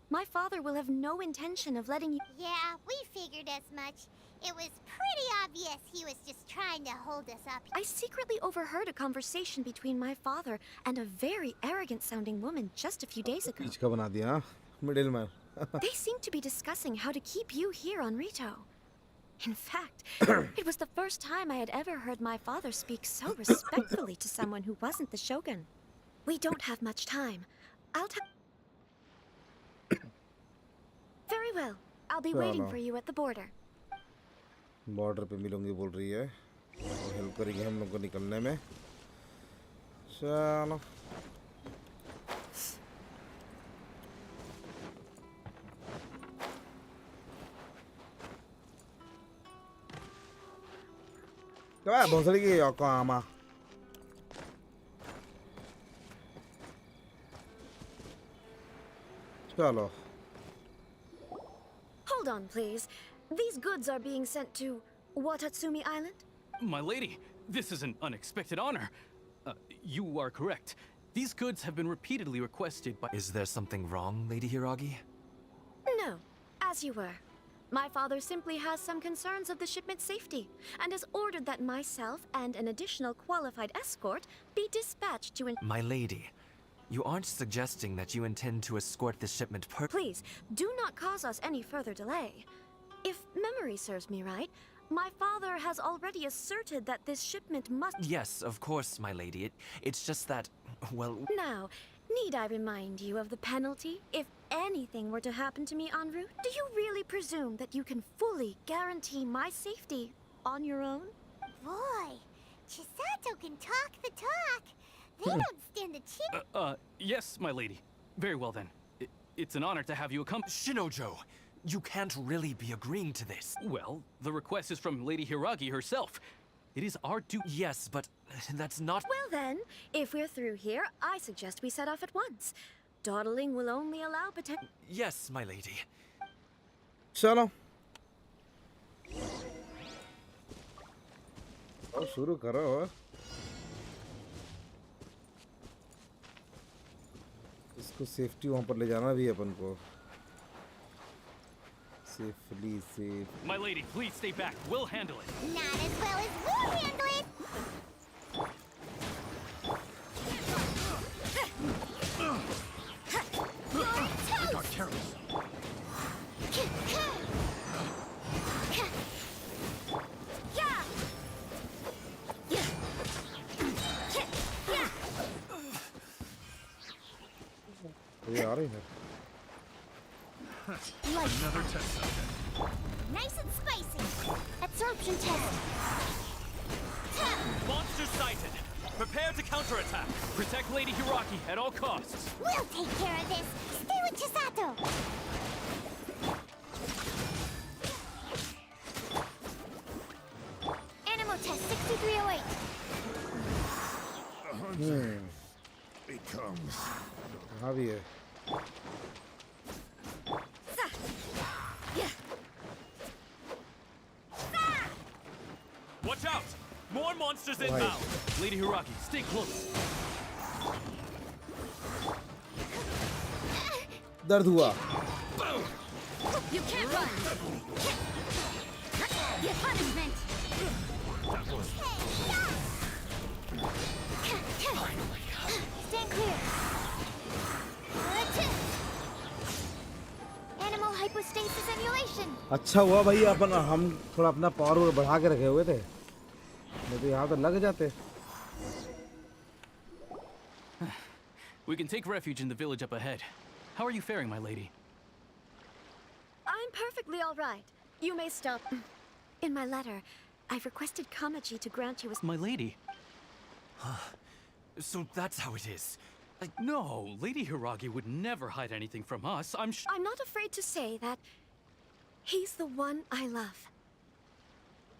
my father will have no intention of letting you... Yeah, we figured as much. It was pretty obvious he was just trying to hold us up. I secretly overheard a conversation between my father and a very arrogant-sounding woman just a few days ago. बीच का बना दिया हाँ? Middleman. They seem to be discussing how to keep you here on Rito. In fact, it was the first time I had ever heard my father speak so respectfully to someone who wasn't the shogun. We don't have much time. Very well. I'll be waiting for you at the border. Border पे मिलूंगी बोल रही है और help करेंगे हम लोग को निकलने में. चलो क्या है भोसड़ी की योकोहामा. चलो. Hold on, please. These goods are being sent to Watatsumi Island? My lady, this is an unexpected honor. You are correct. These goods have been repeatedly requested by... Is there something wrong, Lady Hiragi? No, as you were. My father simply has some concerns of the shipment's safety, and has ordered that myself and an additional qualified escort be dispatched to... My lady, you aren't suggesting that you intend to escort the shipment Please, do not cause us any further delay. If memory serves me right, my father has already asserted that this shipment must... Yes, of course, my lady. It's just that, well... Now, need I remind you of the penalty if anything were to happen to me en route? Do you really presume that you can fully guarantee my safety on your own? Boy, Chisato can talk the talk. They don't stand a chance. Yes, my lady. Very well then. It's an honor to have you accompany... Shinojo, you can't really be agreeing to this. Well, the request is from Lady Hiragi herself. It is our duty... Yes, but that's not... Well then, if we're through here, I suggest we set off at once. Dawdling will only allow potential... Yes, my lady. चलो. और शुरू करो. इसको safety वहाँ पर ले जाना भी है अपन को. Safely safe. My lady, please stay back. We'll handle it. Not as well as we'll handle it. They got careless. ये आ रही है. Another test subject. Nice and spicy. Absorption test. Monster sighted. Prepare to counterattack. Protect Lady Hiraki at all costs. We'll take care of this. Stay with Chisato. Animal test 6308. It comes. हाँ भी है. Watch out! More monsters inbound. Lady Hiraki, stay close. दर्द हुआ. You can't run. Your punishment. Stand clear. Animal hypostasis emulation. अच्छा हुआ भाई अपन हम थोड़ा अपना पावर बढ़ा के रखे हुए थे. नहीं तो यहाँ तो लग जाते. We can take refuge in the village up ahead. How are you faring, my lady? I'm perfectly all right. You may stop. In my letter, I've requested Kamachi to grant you a... My lady? So that's how it is. No, Lady Hiragi would never hide anything from us. I'm not afraid to say that he's the one I love.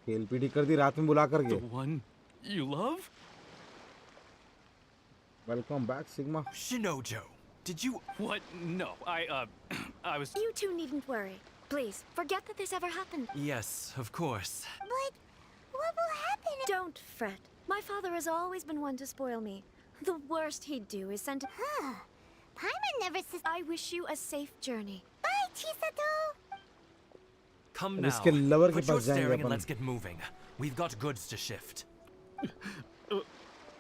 KLPD कर दी रात में बुला करके. The one you love? Welcome back, Sigma. Shinojo, did you... What? No, I was... You two needn't worry. Please, forget that this ever happened. Yes, of course. But what will happen? Don't fret. My father has always been one to spoil me. The worst he'd do is send... Paimon never says... I wish you a safe journey. Bye, Chisato! Come अब now. इसके lover के Quit your पास जाएंगे staring and upon. let's get moving. We've got goods to shift.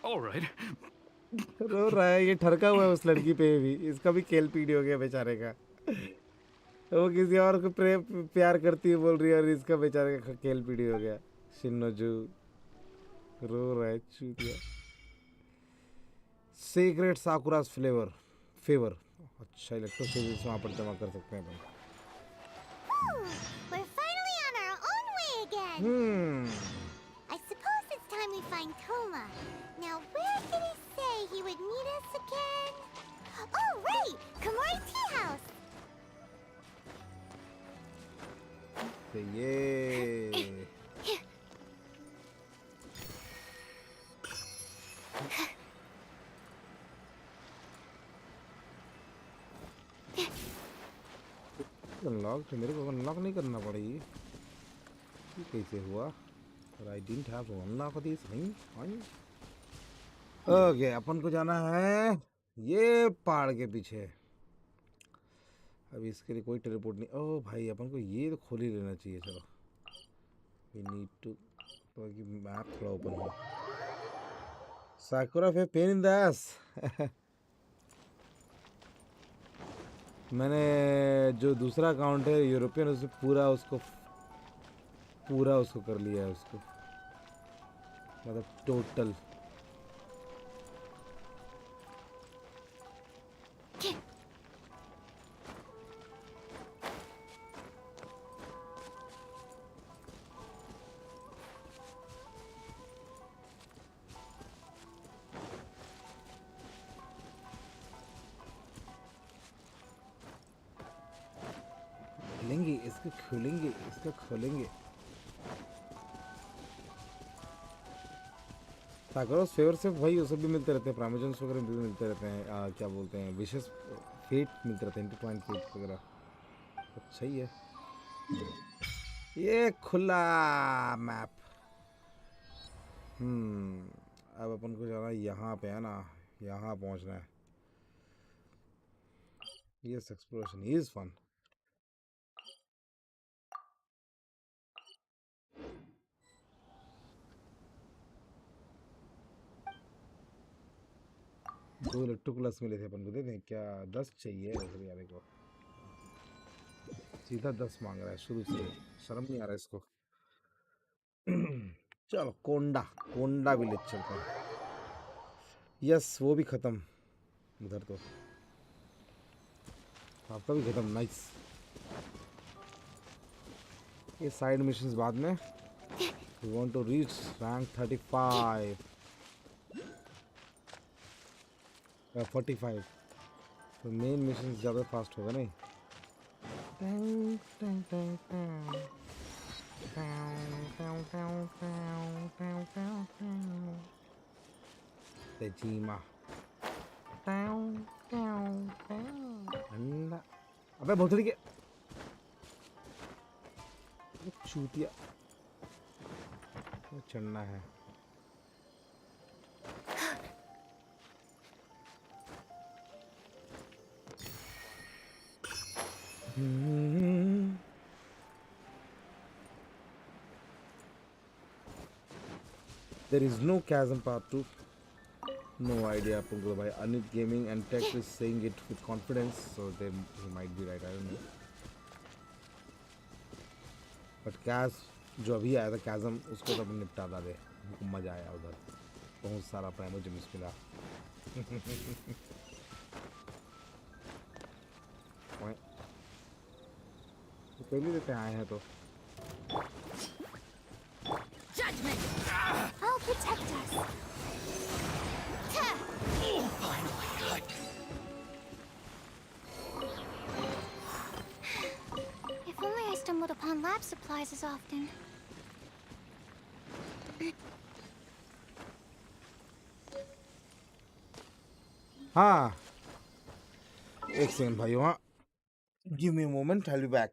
All right. रो रहा है ये ठरका हुआ है उस लड़की पे भी. इसका भी KLPD हो गया बेचारे का. वो किसी और को प्यार करती है बोल रही है और इसका बेचारे का KLPD हो गया. शिनोजू रो रहा है चूतिया. Secret Sakura's favor. अच्छा इलेक्ट्रोसिटीज वहाँ पर जमा कर सकते हैं अपन. We're finally on our own way again. I suppose it's time we find Toma. Now, where did he say he would meet us again? Oh, right! Komori Tea House! ये unlock तो मेरे को अनलॉक नहीं करना पड़ेगी. ये कैसे हुआ? But I didn't have to unlock this thing. Okay अपन को जाना है ये पहाड़ के पीछे. अभी इसके लिए कोई टेलीपोर्ट नहीं. ओह भाई अपन को ये तो खोल ही लेना चाहिए. चलो we need to ताकि मैप थोड़ा ओपन हो. साकुरा पे पेन इन द एस. मैंने जो दूसरा अकाउंट है यूरोपियन उसमें पूरा उसको कर लिया है उसको. मतलब टोटल. इसको खोलेंगे. सागरोस फेवर से भाई वो सब भी मिलते रहते हैं. प्रामिजन्स वगैरह भी मिलते रहते हैं. क्या बोलते हैं विशेष फेट मिलते रहते हैं. इंटरप्लाइन फेट वगैरह. अच्छा ही है ये खुला मैप. अब अपन को जाना यहाँ पे है ना. यहाँ पहुँचना है. Yes exploration is fun. दो इलेक्ट्रोकुलस मिले थे अपन को. दे दें क्या? 10 चाहिए यार को. सीधा 10 मांग रहा है शुरू से. शर्म नहीं आ रहा है इसको. चलो कोंडा विलेज चलते हैं. यस वो भी खत्म. उधर तो आपका भी खत्म. नाइस. ये साइड मिशंस बाद में We want to reach rank 35. 45. तो मेन मिशन ज़्यादा फास्ट होगा नहीं? तेजीमा अंडा अबे भोसड़ी के चूतिया चढ़ना है There is no chasm part 2. No idea, Pungal bhai. Anit Gaming and Tech is saying it with confidence, so he might be right. I don't know. But Chas, जो अभी आया था chasm, उसको तो अपन निपटा दे. हमको मजा आया उधर. बहुत सारा प्राइमो जिम्स मिला. पहले देते आए हैं तो. Judgment! I'll protect us. Finally, If only I stumbled upon lab supplies as often. हाँ. एक सेकंड भाई वहाँ. Give me a moment. I'll be back.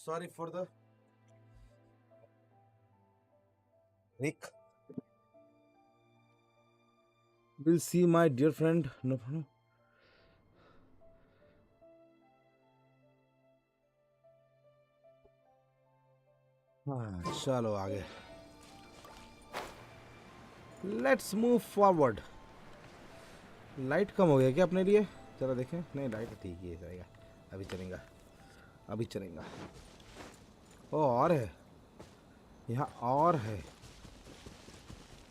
Sorry for the Rick. We'll see my dear friend. No problem. हाँ चलो आगे. Let's move forward. Light कम हो गया क्या अपने लिए? चलो देखें. नहीं लाइट ठीक ही है, चलेगा. अभी चलेगा. अभी चलेगा. ओ और है. यहाँ और है.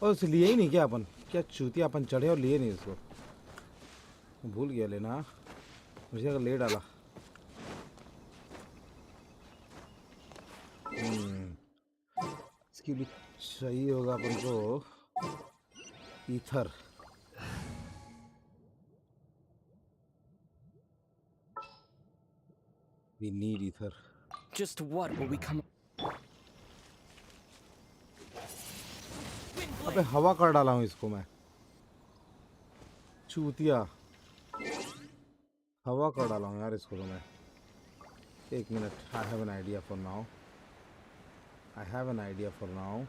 और उसे लिए ही नहीं क्या अपन? क्या चूतिया अपन चढ़े और लिए नहीं उसको. भूल गया लेना. मुझे अगर ले डाला. इसके लिए चाहिए होगा अपन को ether. We need ether. Just what will we come? अबे हवा कर डाला हूँ इसको मैं. चूतिया. हवा कर डाला हूँ यार इसको तो मैं. एक minute. I have an idea for now. I have an idea for now.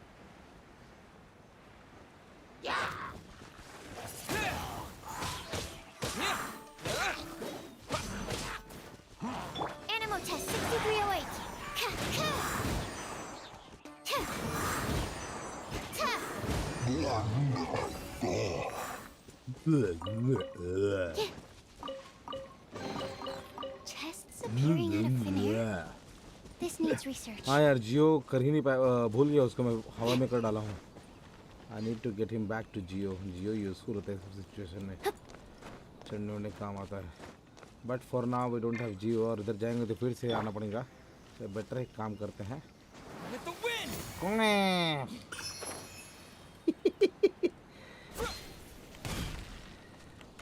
Animal test 6308. Chests appearing out of thin air. This needs research. हाँ यार जियो कर ही नहीं पाया. भूल गया उसको मैं हवा में कर डाला हूँ. I need to get him back to Jio. Jio useful होता है सब सिचुएशन में. चढ़ने उड़ने काम आता है. But for now we don't have geo. और इधर जाएंगे तो फिर से आना पड़ेगा. तो बेटर एक काम करते हैं.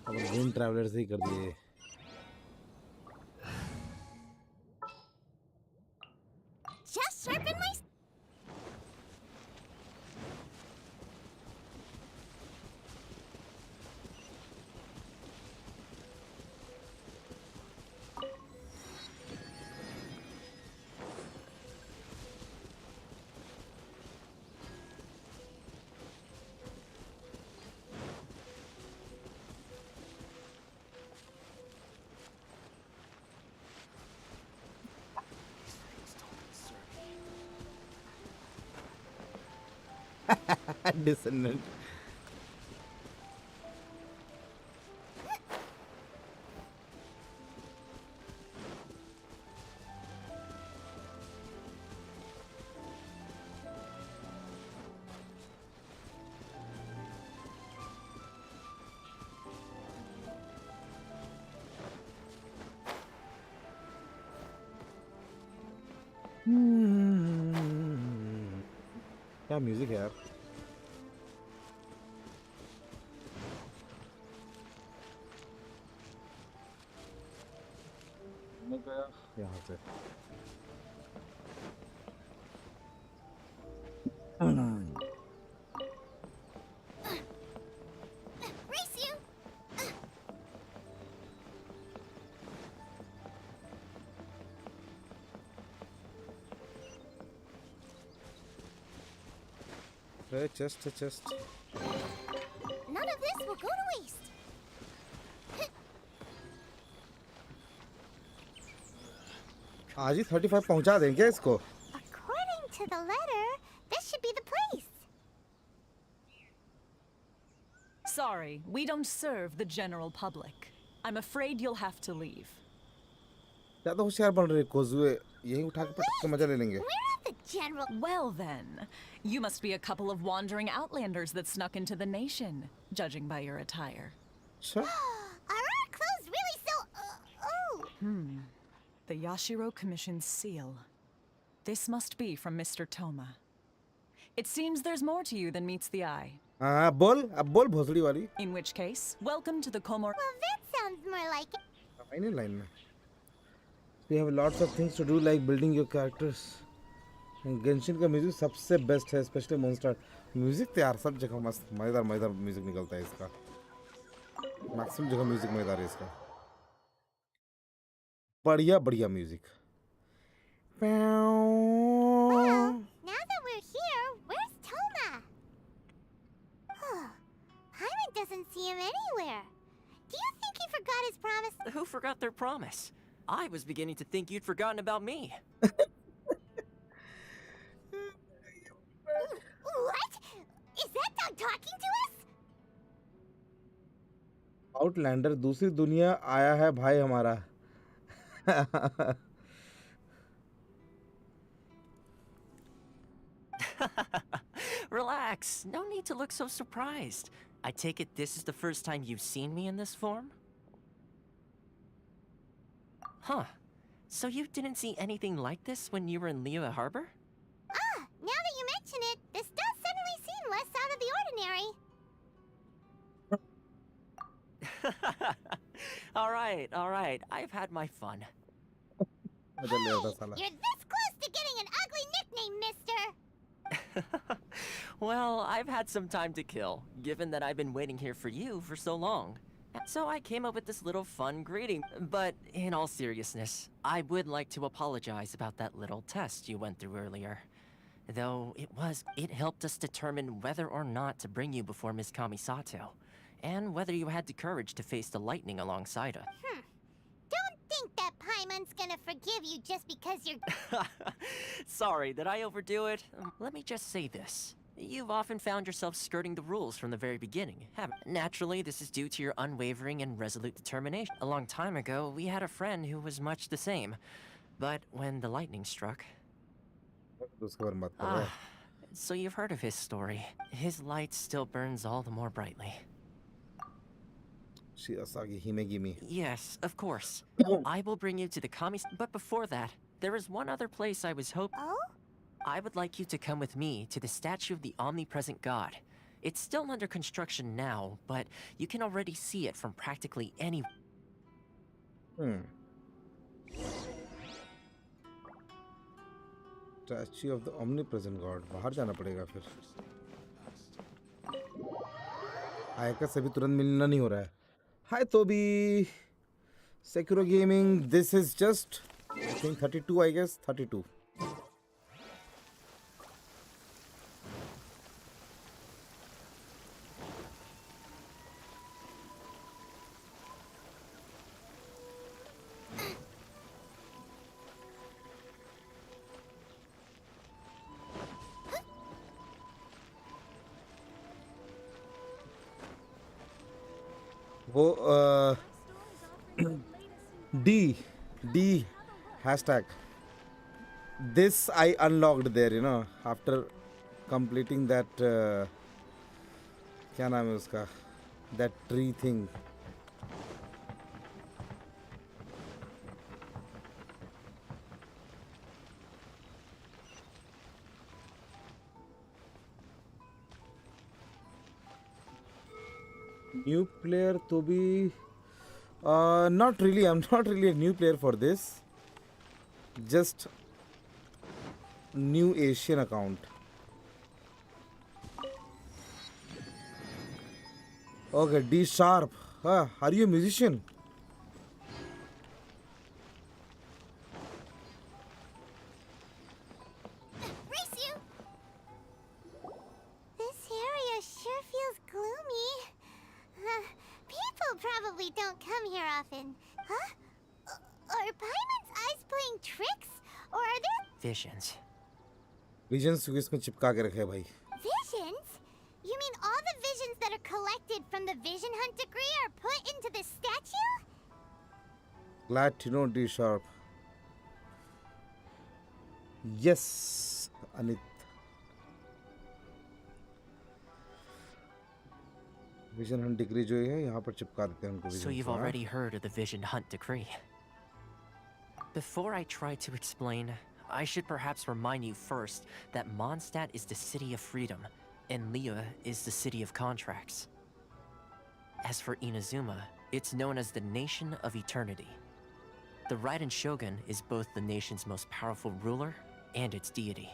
अब विंड ट्रैवलर्स ही कर दिए. Just sharpen my. Descendant. क्या म्यूजिक है यार. यहाँ से. Race you. Chest. None of this will go to waste. आज ही 35 पहुंचा दें क्या इसको? According to the letter, this should be the place. Sorry, we don't serve the general public. I'm afraid you'll have to leave. क्या तो होशियार बन रहे कोजुए. यही उठा के पटक के मजा ले लेंगे. We're at the general. Well then, you must be a couple of wandering outlanders that snuck into the nation, judging by your attire. Sure. Are our clothes really so? Oh. The Yashiro Commission's seal. This must be from Mr. Toma. It seems there's more to you than meets the eye. हाँ बोल. अब बोल भोसड़ी वाली. In which case, welcome to the Komor. Well, that sounds more like it. Final line में. We have lots of things to do like building your characters. Genshin का music सबसे best है, स्पेशली मॉन्स्टर. म्यूजिक तो यार सब जगह मस्त मजेदार म्यूजिक निकलता है इसका. मैक्सिमम जगह म्यूजिक मजेदार है इसका. बढ़िया बढ़िया music. Well, now that we're here, where's Toma? Paimon doesn't see him anywhere. Do you think he forgot his promise? Who forgot their promise? I was beginning to think you'd forgotten about me. What? Is that dog talking to us? Outlander दूसरी दुनिया आया है भाई हमारा। Relax, no need to look so surprised. I take it this is the first time you've seen me in this form? Huh. So you didn't see anything like this when you were in Liyue Harbor? Ah, now that you mention it, this does suddenly seem less out of the ordinary. Alright, I've had my fun. You're this close to getting an ugly nickname, mister! Well, I've had some time to kill, given that I've been waiting here for you for so long. So I came up with this little fun greeting. But in all seriousness, I would like to apologize about that little test you went through earlier. Though it helped us determine whether or not to bring you before Miss Kamisato, and whether you had the courage to face the lightning alongside her. Don't think that Paimon's gonna forgive you just because you're... Sorry, did I overdo it? Let me just say this. You've often found yourself skirting the rules from the very beginning, haven't you? Naturally, this is due to your unwavering and resolute determination. A long time ago, we had a friend who was much the same. But when the lightning struck... So you've heard of his story. His light still burns all the more brightly. Yes, of course. I will bring you to the But before that, there is one other place I was hoping... Oh? I would like you to come with me to the statue of the omnipresent god. It's still under construction now, but you can already see it from practically any... Statue of the omnipresent god. बाहर जाना पड़ेगा फिर। आयका से भी तुरंत मिलना नहीं हो रहा है। Hi Toby. Sekiro Gaming. This is just, I think 32, I guess 32. वो D hashtag. This I unlocked there, you know, after completing that क्या नाम है उसका, that tree thing. New player to be not really. I'm not really a new player for this. Just new Asian account. Okay, D sharp. Are you a musician? Probably don't come here often. Huh? Are Paimon's eyes playing tricks? Or are there... Visions. Visions को इसमें चिपका के रखे भाई. Visions? You mean all the visions that are collected from the Vision Hunt degree are put into this statue? Glad to know, D sharp. Yes, Anit. Vision Hunt degree जो है यहाँ पर चिपका देते हैं उनको. So you've already heard of the Vision Hunt decree. Before I try to explain, I should perhaps remind you first that Mondstadt is the city of freedom, and Liyue is the city of contracts. As for Inazuma, it's known as the Nation of Eternity. The Raiden Shogun is both the nation's most powerful ruler and its deity.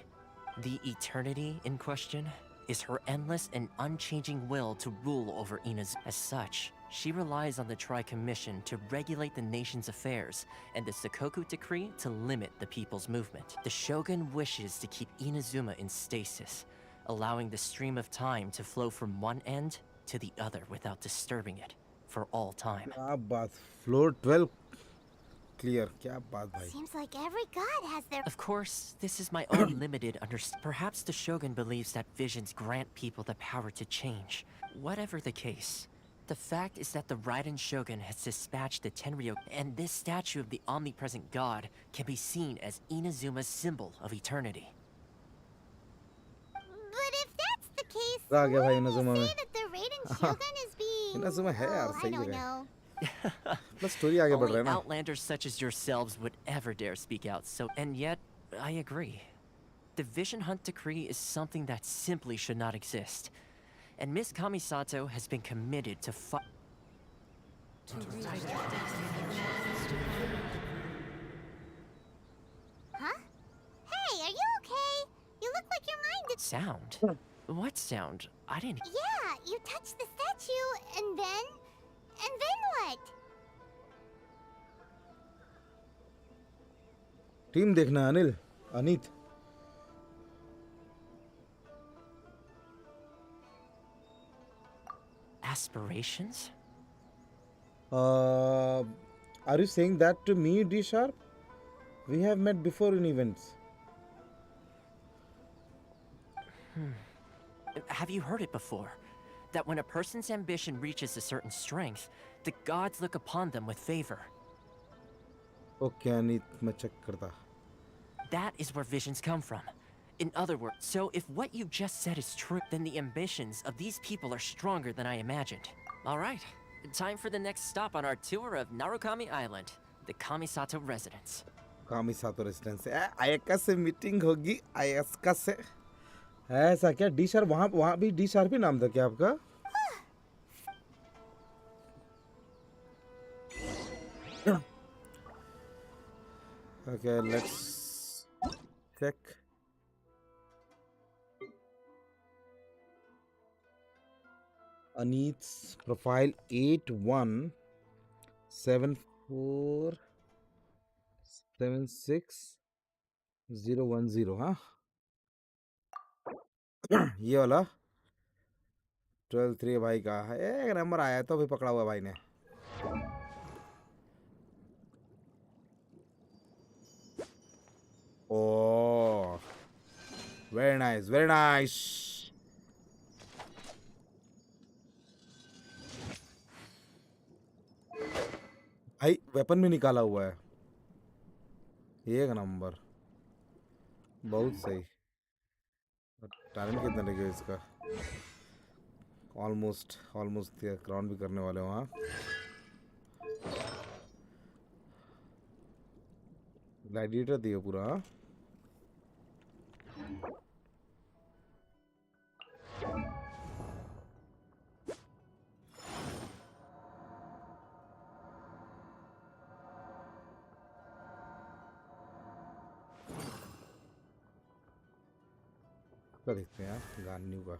The Eternity in question is her endless and unchanging will to rule over Inazuma. As such, she relies on the Tri-Commission to regulate the nation's affairs and the Sakoku Decree to limit the people's movement. The Shogun wishes to keep Inazuma in stasis, allowing the stream of time to flow from one end to the other without disturbing it for all time. क्या बात, floor 12 clear, क्या बात भाई. Seems like every god has their. Of course, this is my own limited understanding. Perhaps the Shogun believes that visions grant people the power to change. Whatever the case, the fact is that the Raiden Shogun has dispatched the Tenryo, and this statue of the omnipresent god can be seen as Inazuma's symbol of eternity. But if that's the case, आ गया भाई wouldn't Inazuma you में. say that the Raiden Shogun is being. Inazuma है यार, I सही don't जगह. know. बस story आगे बढ़ Only रहा है ना. outlanders such as yourselves would ever dare speak out, so... And yet, I agree. The Vision Hunt Decree is something that simply should not exist. And Miss Kamisato has been committed to Huh? Hey, are you okay? You look like your mind is. Sound? What sound? I didn't... Yeah, you touched the statue, and then. And then what? Team देखना Anil, Aneet. Aspirations? Are you saying that to me, D Sharp? We have met before in events. Have you heard it before? That when a person's ambition reaches a certain strength, the gods look upon them with favor. Okay, Aneet, मैं check करता. That is where visions come from. In other words, so if what you just said is true, then the ambitions of these people are stronger than I imagined. All right, time for the next stop on our tour of Narukami Island, the Kamisato residence. Kamisato residence. आयका से meeting होगी, आयका से. ऐसा क्या? D Sharp वहाँ भी D Sharp ही नाम था क्या आपका? Okay, let's check. Aneet's profile 8174761010, हाँ. ये वाला 12-3 भाई का है. एक नंबर आया तो अभी पकड़ा हुआ भाई ने. Oh, very nice, very nice. भाई वेपन भी निकाला हुआ है. एक नंबर, बहुत सही. टैलेंट कितना लगे इसका? ऑलमोस्ट क्राउन भी करने वाले हो. हाँ, ग्लैडिएटर दिया पूरा. हाँ, क्या देखते हैं यार गान न्यू का.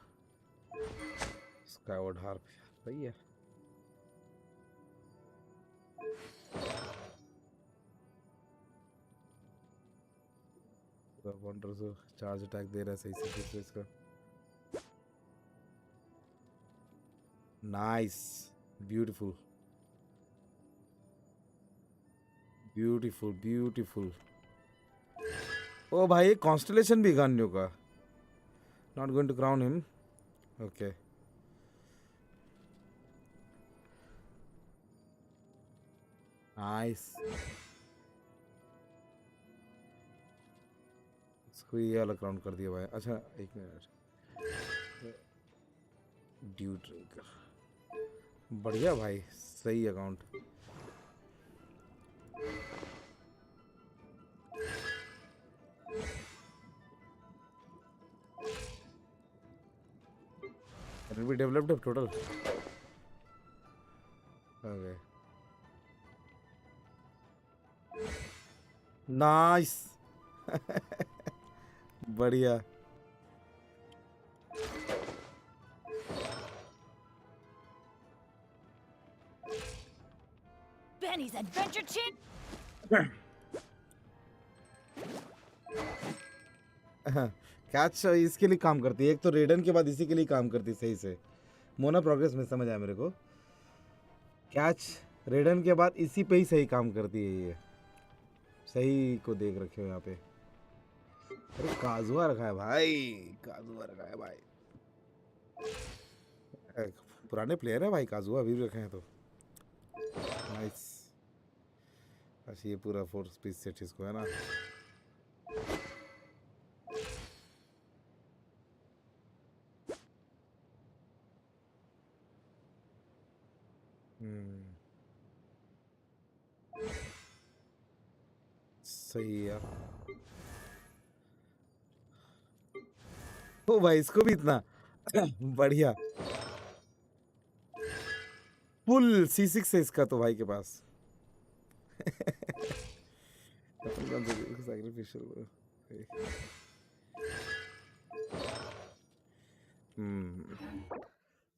स्काईवर्ड हार्प सही है. वंडर्स चार्ज अटैक दे रहा है सही से कुछ इसका. Nice, beautiful beautiful beautiful. ओ भाई कॉन्स्टलेशन भी गान्यू का. Not going to crown him. Okay. Nice. इसको ये वाला क्राउन कर दिया भाई. अच्छा एक मिनट. ड्यू ड्रिंकर बढ़िया भाई, सही account. It will be developed of total. Okay. Nice. बढ़िया. Benny's Adventure Channel. कैच इसके लिए काम करती है, एक तो रेडन के बाद इसी के लिए काम करती है सही से। मोना प्रोग्रेस में समझ आया मेरे को, कैच रेडन के बाद इसी पे ही सही काम करती है ये, सही को देख रखे हो यहाँ पे। अरे काजुआ रखा है भाई, काजुआ रखा है भाई, पुराने प्लेयर है भाई, काजुआ अभी भी रखे हैं तो नाइस। अच्छा ये पूरा 4 पीस सेट इसको है ना। सही है। ओ भाई इसको भी इतना बढ़िया फुल C6 है इसका तो भाई के पास।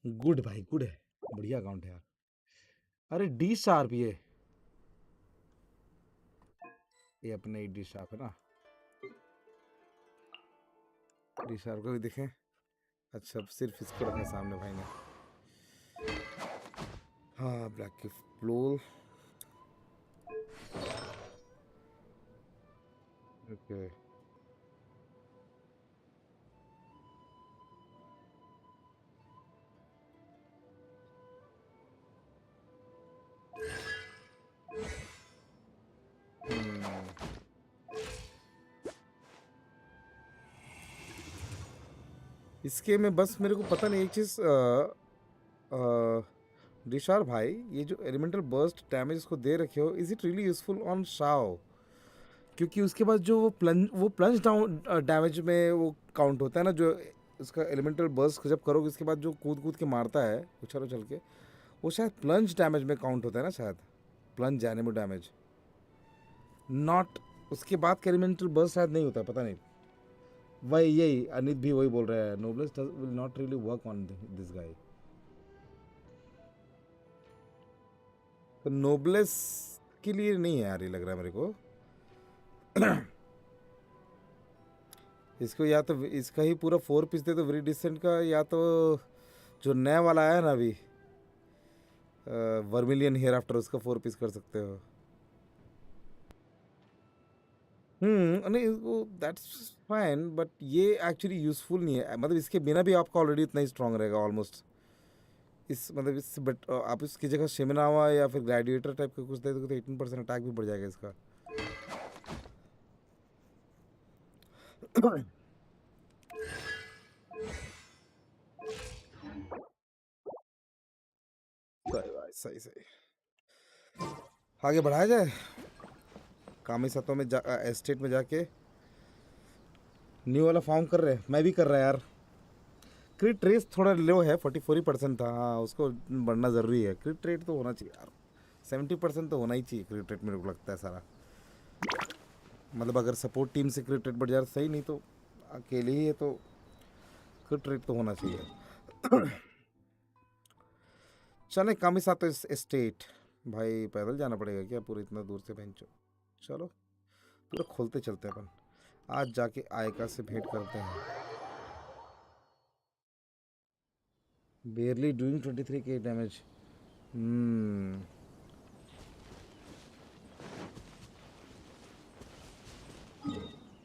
गुड भाई गुड है, बढ़िया अकाउंट है यार। अरे डी शार्प ये अपने डी शार्प है ना, डी शार्प को भी देखें। अच्छा सिर्फ इसको रखा सामने भाई ने। हाँ ब्लैक की फ्लोल ओके। इसके में बस मेरे को पता नहीं एक चीज़, डिशार भाई ये जो एलिमेंटल बर्स्ट डैमेज इसको दे रखे हो, is it really useful on Shao? क्योंकि उसके बाद जो वो प्लंज डाउन डैमेज में वो काउंट होता है ना, जो उसका एलिमेंटल बर्स्ट जब करोगे उसके बाद जो कूद के मारता है उछल उछल के, वो शायद प्लंज डैमेज में काउंट होता है ना, शायद प्लंज एनिमो डैमेज, नॉट उसके बाद का एलिमेंटल बर्स्ट शायद नहीं होता, पता नहीं। वही यही अनित भी वही बोल रहा है, noblesse will not really work on this guy. तो नोब्लेस के लिए नहीं है यार ये लग रहा है मेरे को। इसको या तो इसका ही पूरा 4 पीस दे तो वेरी डिसेंट का, या तो जो नया वाला आया ना अभी वर्मिलियन हेयर आफ्टर, उसका 4 पीस कर सकते हो। नहीं वो दैट्स फाइन, बट ये एक्चुअली यूजफुल नहीं है, मतलब इसके बिना भी आपका ऑलरेडी इतना ही स्ट्रांग रहेगा ऑलमोस्ट। इस मतलब इससे बट आप इसकी जगह शिमनावा या फिर ग्लैडिएटर टाइप का कुछ दे दोगे तो 18% अटैक भी बढ़ जाएगा इसका। सही भाई सही सही। आगे बढ़ाया जाए कामी सतों में एस्टेट में जाके। न्यू वाला फॉर्म कर रहे हैं, मैं भी कर रहा यार। क्रिट रेस थोड़ा लो है, 44% था, हाँ उसको बढ़ना ज़रूरी है। क्रिट रेट तो होना चाहिए यार, 70% तो होना ही चाहिए क्रिट रेट, मेरे को लगता है सारा। मतलब अगर सपोर्ट टीम से क्रिट रेट बढ़ जाए सही, नहीं तो अकेले ही है तो क्रिट रेट तो होना चाहिए। चले कामी साथ एस्टेट भाई, पैदल जाना पड़ेगा क्या पूरे इतना दूर से बेंचो? चलो पूरा खोलते चलते हैं अपन, आज जाके आयका से भेंट करते हैं। बेयरली डूइंग 23k डैमेज।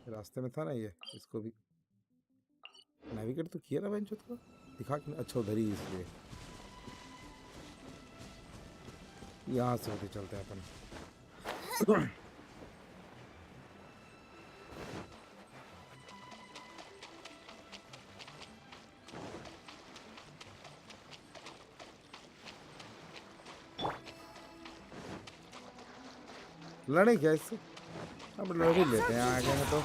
रास्ते में था ना ये, इसको भी नेविगेट तो किया ना बेंचो को दिखा के। अच्छा उधर ही, इसलिए यहाँ से होते चलते हैं अपन। लड़े क्या इससे? अब लड़ भी लेते हैं, आगे हैं तो।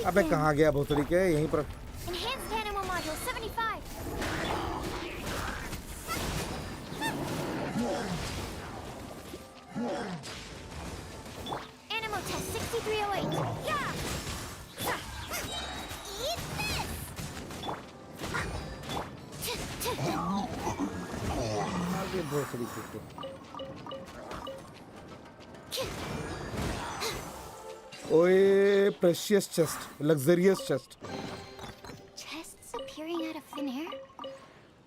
अबे कहाँ गया भोसड़ी के, यहीं पर। Enhanced Animal Module 75. Animal Test 6308. Yeah! Eat this! तरीके से। ओए precious chest, luxurious chest. Chests appearing out of thin air?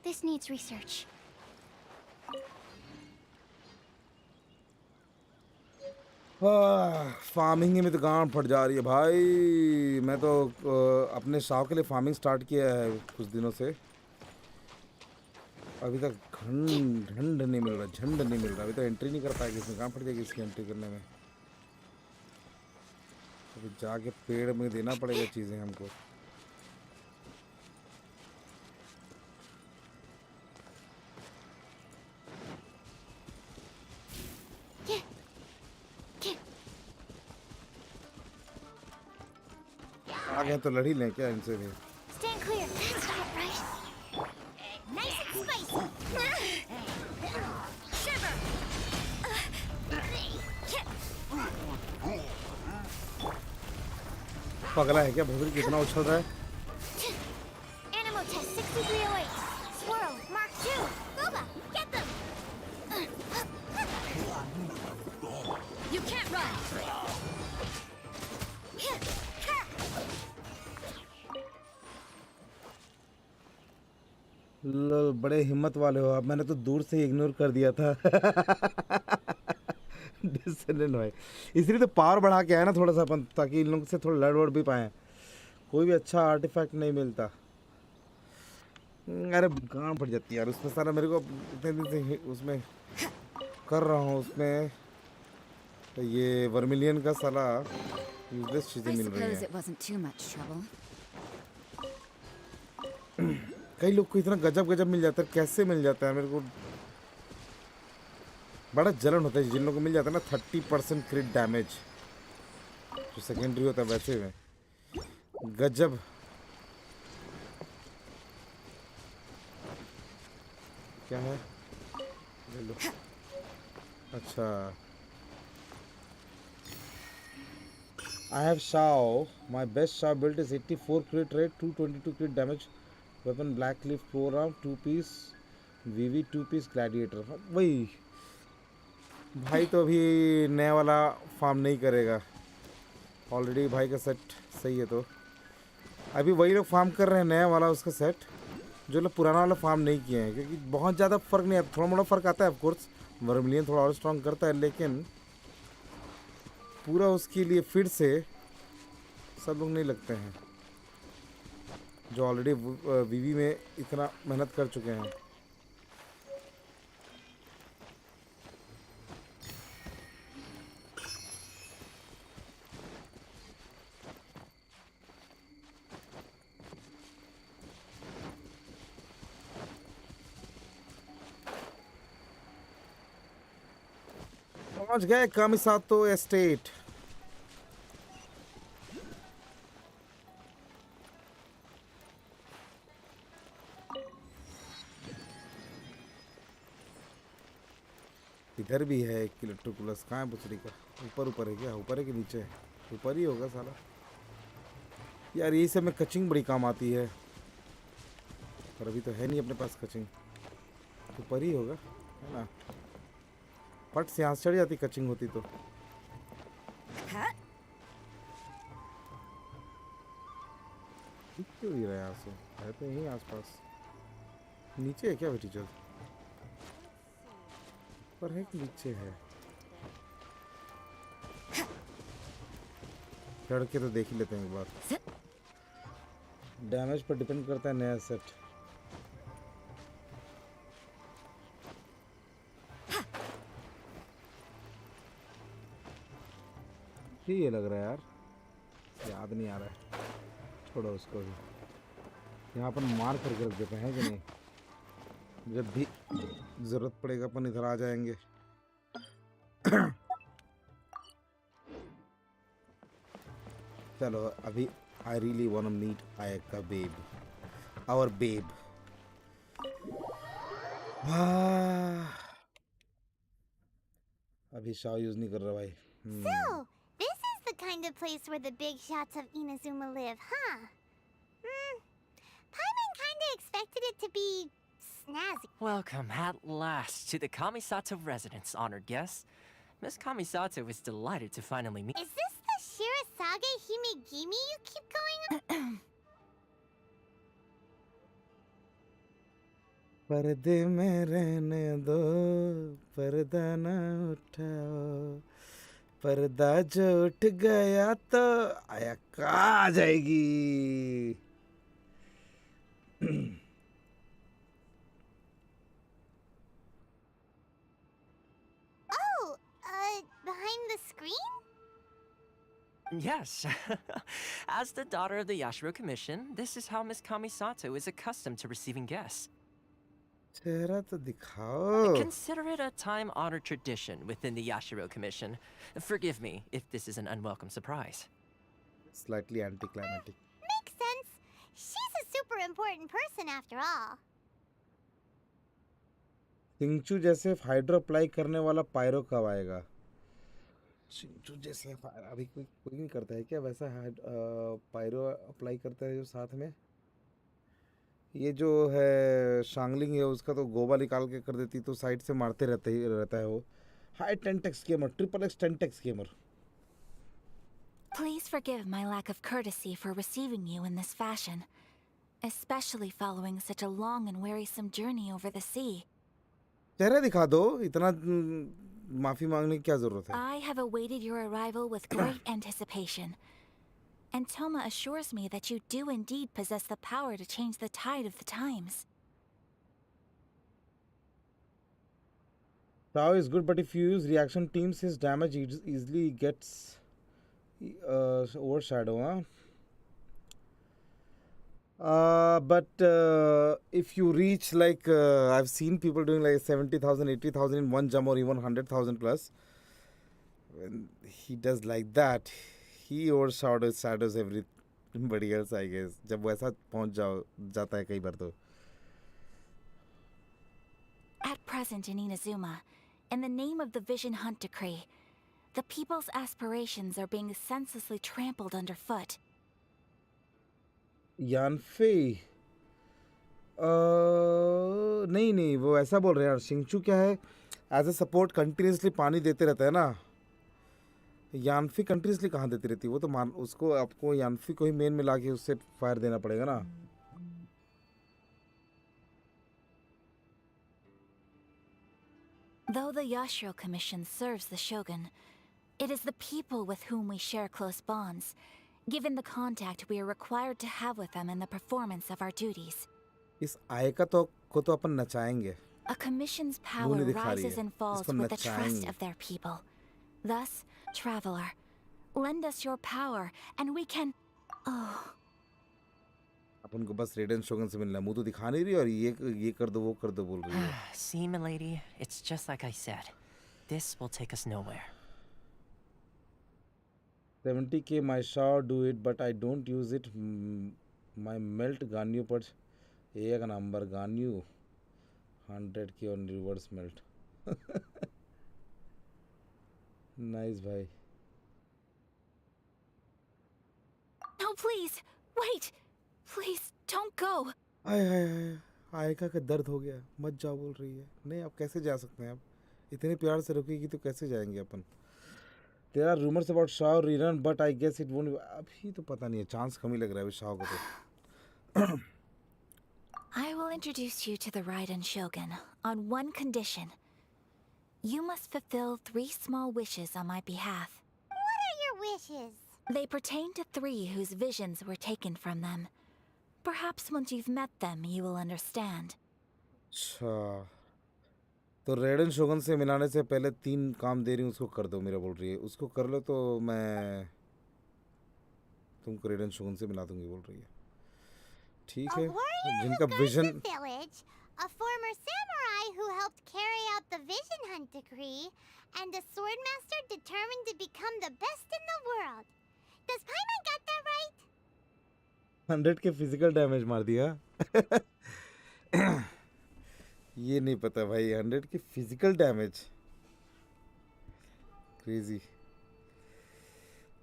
This needs research. Farming में तो गांड फट जा रही है भाई। मैं तो अपने शौक के लिए फार्मिंग स्टार्ट किया है कुछ दिनों से। अभी तक झंड नहीं मिल रहा, झंड नहीं मिल रहा। अभी तो एंट्री नहीं कर पाएगी इसमें, कहाँ फट जाएगी इसकी एंट्री करने में। अभी जाके पेड़ में देना पड़ेगा चीज़ें हमको। आ गए तो लड़ ही लें क्या इनसे भी। Stand clear. That's not right. Nice and spicy. Shiver. पगला है क्या भोसड़ी, कितना उछल रहा है। Animal test 6308. Swirl, Mark 2. Boba, get them. You can't run. बड़े हिम्मत वाले हो आप। मैंने तो दूर से इग्नोर कर दिया था। डिसेंडेंट भाई, इसलिए तो पावर बढ़ा के आया ना थोड़ा सा अपन, ताकि इन लोगों से थोड़ा लड़ वड़ भी पाए। कोई भी अच्छा आर्टिफैक्ट नहीं मिलता। अरे गांड फट जाती है यार उसमें। सारा मेरे को इतने दिन से उसमें कर रहा हूँ उसमें, तो ये वर्मिलियन का साला यूजलेस चीज़ें मिल रही हैं। कई लोग को इतना गजब गजब मिल जाता है, कैसे मिल जाता है मेरे को बड़ा जलन होता है। जिन लोगों को मिल जाता है ना 30% क्रिट डैमेज, जो सेकेंडरी होता है वैसे में गजब। क्या है, ले लो। अच्छा, I have Shao. My best Shao build is 84 crit rate, 222 crit damage. Weapon black leaf forearm, 2 piece VV, 2 piece gladiator. वही भाई तो अभी नया वाला फार्म नहीं करेगा। ऑलरेडी भाई का सेट सही है, तो अभी वही लोग फार्म कर रहे हैं नया वाला उसका सेट, जो लोग पुराना वाला फार्म नहीं किए हैं। क्योंकि बहुत ज़्यादा फ़र्क नहीं आता, थोड़ा मोड़ा फ़र्क आता है। ऑफकोर्स वर्मिलियन थोड़ा और स्ट्रॉन्ग करता है, लेकिन पूरा उसके लिए फिर से सब लोग नहीं लगते हैं जो ऑलरेडी वीवी में इतना मेहनत कर चुके हैं। पहुंच गए कामिसातो एस्टेट। इधर भी है एक इलेक्ट्रोकुलस। कहाँ है बुचड़ी का? ऊपर ऊपर है क्या? ऊपर है कि नीचे है? ऊपर ही होगा साला यार। यही सब में कचिंग बड़ी काम आती है, पर अभी तो है नहीं अपने पास कचिंग। ऊपर ही होगा है ना। फट से यहाँ चढ़ जाती कचिंग होती तो। क्यों ही रहा है यहाँ से? है तो यहीं आसपास। नीचे है क्या बेटी? चल पर है कि नीचे है? चढ़ के तो देख ही लेते हैं एक बार। डैमेज पर डिपेंड करता है नया सेट। ये लग रहा है यार, याद नहीं आ रहा है। छोड़ो उसको भी। यहाँ पर मार करके रख देते हैं कि नहीं, जब भी जरूरत पड़ेगा अपन इधर आ जाएंगे। चलो अभी I really want to meet Ayaka babe, our babe. अभी शाव यूज नहीं कर रहा भाई। So, this is the kind of place where the big shots of Inazuma live, huh? Paimon kinda expected it to be snazzy. Welcome at last to the Kamisato residence, honored guests. Miss Kamisato is delighted to finally meet. Is this the Shirazage Himegimi you keep going on? पर्दे में रहने दो पर्दा ना उठाओ पर्दा जो उठ गया तो आया कहाँ जाएगी Oh, behind the screen? Yes. As the daughter of the Yashiro Commission, this is how Miss Kamisato is accustomed to receiving guests. चेहरा तो दिखाओ Consider it a time-honored tradition within the Yashiro Commission. Forgive me if this is an unwelcome surprise. slightly anticlimactic Makes sense. She's a super important person after all. सिंचू जैसे hydro apply करने वाला pyro कब आएगा सिंचू जैसे अभी कोई नहीं करता है क्या वैसा पायरो अप्लाई करता है जो साथ में ये जो है शांगलिंग है उसका तो गोबा निकाल के कर देती तो साइड से मारते रहता है वो high 10x gamer triple x 10x gamer Please forgive my lack of courtesy for receiving you in this fashion, especially following such a long and wearisome journey over the sea. चेहरा दिखा दो इतना माफी मांगने की क्या जरूरत है I have awaited your arrival with great anticipation, and Toma assures me that you do indeed possess the power to change the tide of the times. Tao is good, but if you use reaction teams, his damage easily gets overshadowed. But if you reach like I've seen people doing like 70,000, 80,000 in one jump or even 100,000 plus. When he does like that, he overshadows everybody else, I guess. जब वो ऐसा पहुंच जाता है कई बार तो. At present in Inazuma, in the name of the Vision Hunt Decree, the people's aspirations are being senselessly trampled underfoot. यानफे नहीं वो ऐसा बोल रहे हैं यार शिंगचू क्या है एज ए सपोर्ट कंटिन्यूसली पानी देते रहता है ना यानफी कंटिन्यूसली कहाँ देती रहती है वो तो उसको आपको यानफी को ही मेन में लाके उससे फायर देना पड़ेगा ना Though the Yashiro Commission serves the Shogun, it is the people with whom we share close bonds, given the contact we are required to have with them in the performance of our duties. इस आय का तो को तो अपन नचाएंगे A commission's power rises and falls with the trust of their people. Thus, traveler, lend us your power and we can... Oh... अपन को बस रेडन शोगन से मिलना मुंह तो दिखा नहीं रही और ये कर दो वो कर दो बोल रही है See, milady, it's just like I said. This will take us nowhere. 70k my shaw do it but I don't use it my melt Ganyu पर एक number Ganyu 100k on reverse melt nice भाई No, please, wait! Please, don't go! आयका का दर्द हो गया मत जाओ बोल रही है नहीं आप कैसे जा सकते हैं आप इतने प्यार से रुकेगी तो कैसे जाएंगे अपन There are rumors about Shao rerun, but I guess it won't. अभी तो पता नहीं है चांस कम ही लग रहा है Shao को तो. I will introduce you to the Raiden Shogun on one condition. You must fulfill 3 small wishes on my behalf. What are your wishes? They pertain to 3 whose visions were taken from them. Perhaps once you've met them, you will understand. अच्छा तो रेडन शोगन से मिलाने से पहले 3 काम दे रही हूँ उसको कर दो मेरा बोल रही है उसको कर लो तो मैं तुमको रेडन शोगन से मिला दूंगी बोल रही है ठीक है जिनका vision A former samurai who helped carry out the Vision Hunt Decree and a swordmaster determined to become the best in the world. Does Paimon got that right? 100 के फिजिकल डैमेज मार दिया ये नहीं पता भाई 100 के फिजिकल डैमेज क्रेजी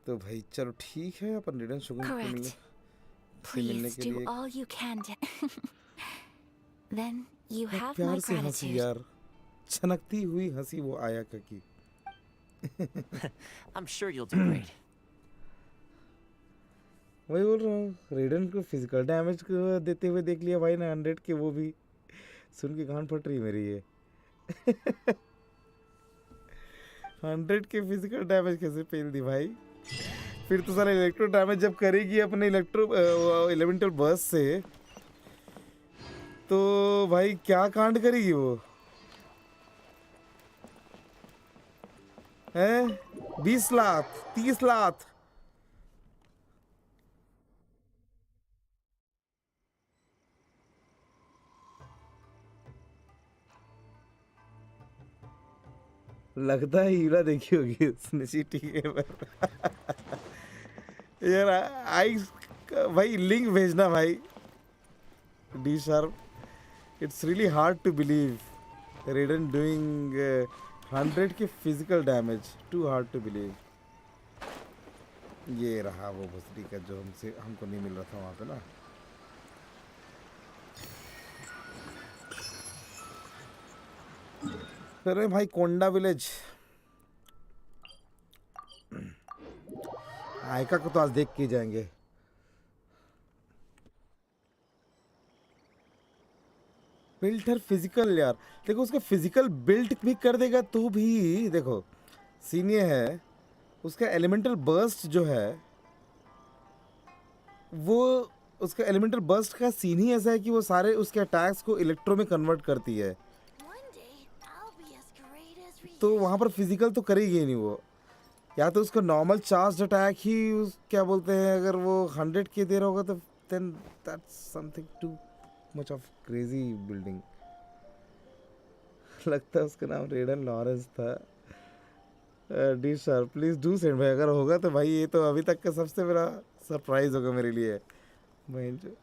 तो भाई चलो ठीक है अपन रेडन शोगन को मिलने Please do all you can to... Then you have प्यार my से हंसी gratitude. यार, छनकती हुई हंसी वो आयाका की। I'm sure you'll do great. वही बोल रहा हूँ, रेडन को फिजिकल डैमेज देते हुए देख लिया भाई ने 100 के, वो भी सुन के कान फट रही मेरी ये। 100 के फिजिकल डैमेज कैसे फेल दी भाई? फिर तो सारा इलेक्ट्रो डैमेज जब करेगी अपने एलिमेंटल बर्स्ट से, तो भाई क्या कांड करेगी वो? हैं? 20 लाख, 30 लाख। लगता है हीरा देखी होगी उसने चीटी के पर। यार आई भाई लिंक भेजना भाई, D sharp. It's really hard to believe Raiden doing 100 के physical damage, too hard to believe. ये रहा वो भुसड़ी का जो हमको नहीं मिल रहा था वहाँ पे ना। फिर भाई कोंडा विलेज, आयका को तो आज देख के जाएंगे। बिल्ट हर फिजिकल यार, देखो उसका फिजिकल बिल्ट भी कर देगा तो भी देखो सीन ये है, उसका एलिमेंटल बर्स्ट जो है वो, उसका एलिमेंटल बर्स्ट का सीन ही ऐसा है कि वो सारे उसके अटैक्स को इलेक्ट्रो में कन्वर्ट करती है, तो वहाँ पर फिजिकल तो करेगी ही नहीं वो। या तो उसका नॉर्मल चार्ज अटैक ही क्या बोलते हैं, अगर वो 100 के दे रहा होगा तो then that's something too much of crazy building. लगता है उसका नाम रेडन लॉरेंस था। D sir please do send भाई, अगर होगा तो भाई ये तो अभी तक का सबसे बड़ा सरप्राइज होगा मेरे लिए। भाई जो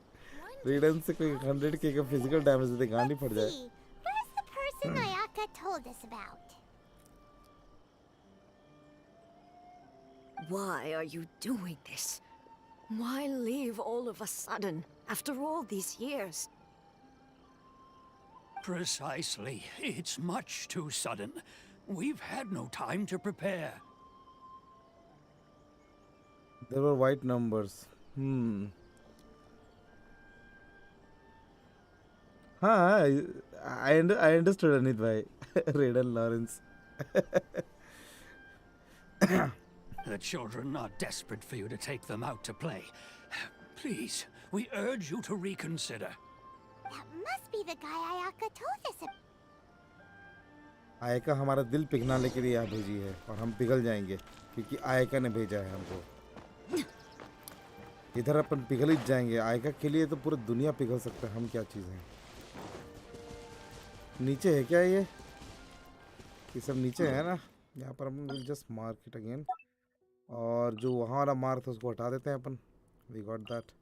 रेडन से कोई 100 के का फिजिकल डैमेज देते गांडी फट जाए। Where's the person Ayaka told us about? Why are you doing this? Why leave all of a sudden, after all these years? Precisely. It's much too sudden. We've had no time to prepare. There were white numbers. हाँ, I understood Anit भाई। रेडन Lawrence. The children are desperate for you to take them out to play. Please, we urge you to reconsider. That must be the guy Ayaka told us about. आयका हमारा दिल पिघलाने के लिए यहाँ भेजी है और हम पिघल जाएंगे क्योंकि आयका ने भेजा है हमको। इधर अपन पिघल ही जाएंगे, आयका के लिए तो पूरी दुनिया पिघल सकता है, हम क्या चीज़ हैं। नीचे है क्या ये सब नीचे है ना, यहाँ पर हम will just mark it again, और जो वहाँ वाला मार्क था उसको हटा देते हैं अपन। We got that.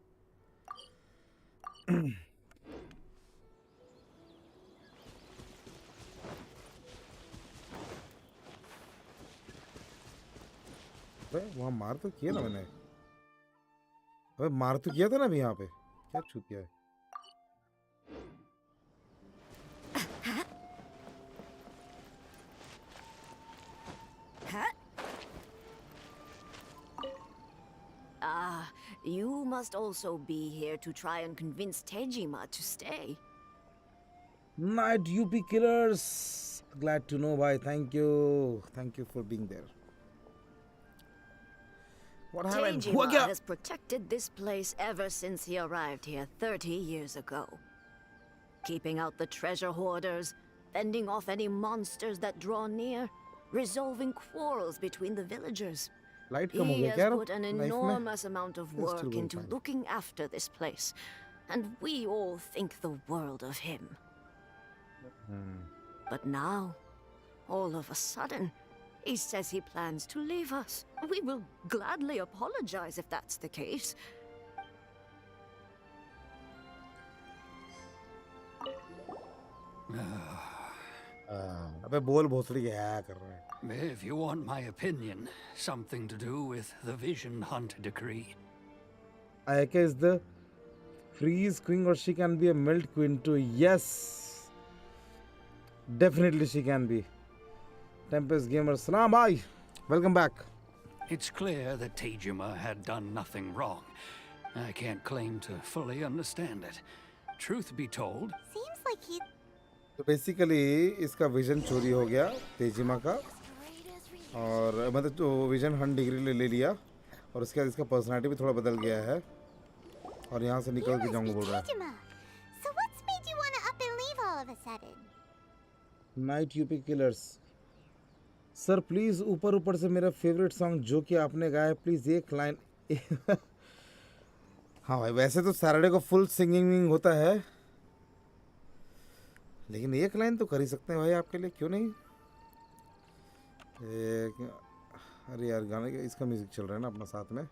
वहाँ मार तो किया ना मैंने, अबे मार तो किया था ना अभी यहाँ पे, क्या छू किया है? You must also be here to try and convince Tejima to stay. Night UP killers, glad to know bhai, thank you for being there. What happened? Tejima has protected this place ever since he arrived here 30 years ago. Keeping out the treasure hoarders, fending off any monsters that draw near, resolving quarrels between the villagers. He has put an enormous amount of work into looking after this place, and we all think the world of him. But now, all of a sudden, he says he plans to leave us. We will gladly apologize if that's the case. अबे बोल भोसड़ी क्या कर रहा है? If you want my opinion, something to do with the Vision Hunt decree. Ayaka is the Freeze queen or she can be a melt queen too. Yes, definitely she can be. Tempest Gamer, salam bhai. Welcome back. It's clear that Tejima had done nothing wrong. I can't claim to fully understand it. Truth be told, Seems like he... तो basically इसका vision चोरी हो गया तेजिमा का, और मतलब तो vision 100 degree ले लिया, और उसके बाद इसका पर्सनालिटी भी थोड़ा बदल गया है, और यहाँ से निकल के जाऊंगा बोल रहा है. Tejima. So what's made you want to up and leave all of a sudden? Night UP killers. Sir please ऊपर ऊपर से मेरा फेवरेट सॉन्ग जो कि आपने गाया है, प्लीज़ एक लाइन. हाँ भाई, वैसे तो सैटरडे को फुल सिंगिंग होता है, लेकिन एक लाइन तो कर ही सकते हैं भाई आपके लिए, क्यों नहीं. अरे यार गाने का इसका म्यूजिक चल रहा है ना अपना साथ में.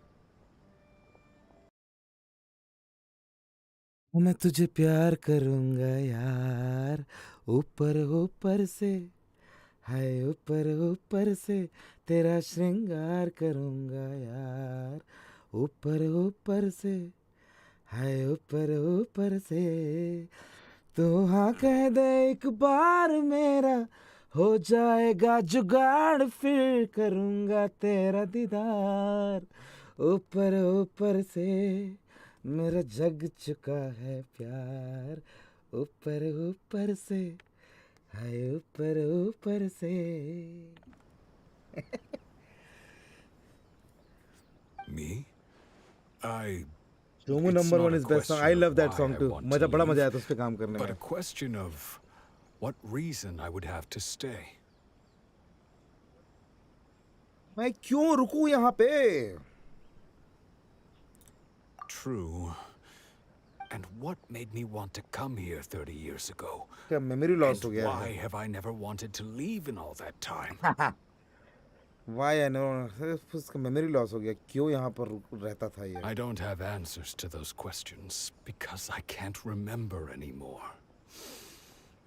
मैं तुझे प्यार करूंगा यार, ऊपर ऊपर से, हाय ऊपर ऊपर से तेरा श्रृंगार करूंगा यार, ऊपर ऊपर से, हाय ऊपर ऊपर से. तू हाँ कह दे एक बार मेरा हो जाएगा जुगाड़, फिर करूंगा तेरा दीदार, ऊपर ऊपर से मेरा जग चुका है प्यार, ऊपर ऊपर से, हाय ऊपर ऊपर से. Me? I... Jomu it's number not one a is best song. question I of love that why song I too. want मजा to बड़ा leave, मजा आया था उस पे काम करने but में. a question of what reason I would have to stay. मैं क्यों रुकूं यहाँ पे? True. And what made me want to come here 30 years ago? क्या memory loss And हो गया why है? have I never wanted to leave in all that time? Why I know उसका memory loss हो गया, क्यों यहाँ पर रहता था ये? I don't have answers to those questions because I can't remember anymore.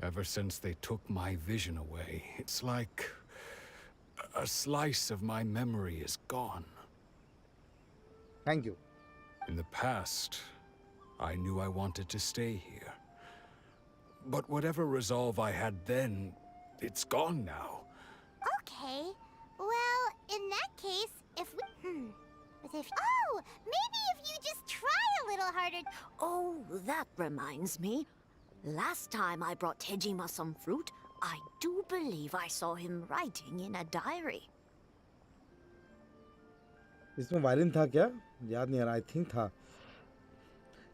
Ever since they took my vision away, it's like a slice of my memory is gone. Thank you. In the past, I knew I wanted to stay here. But whatever resolve I had then, it's gone now. Okay. Well, in that case, if we... But if... Oh! Maybe if you just try a little harder... Oh, that reminds me. Last time I brought Tejima some fruit, I do believe I saw him writing in a diary. इसमें violin था क्या? याद नहीं आ रहा. I think था.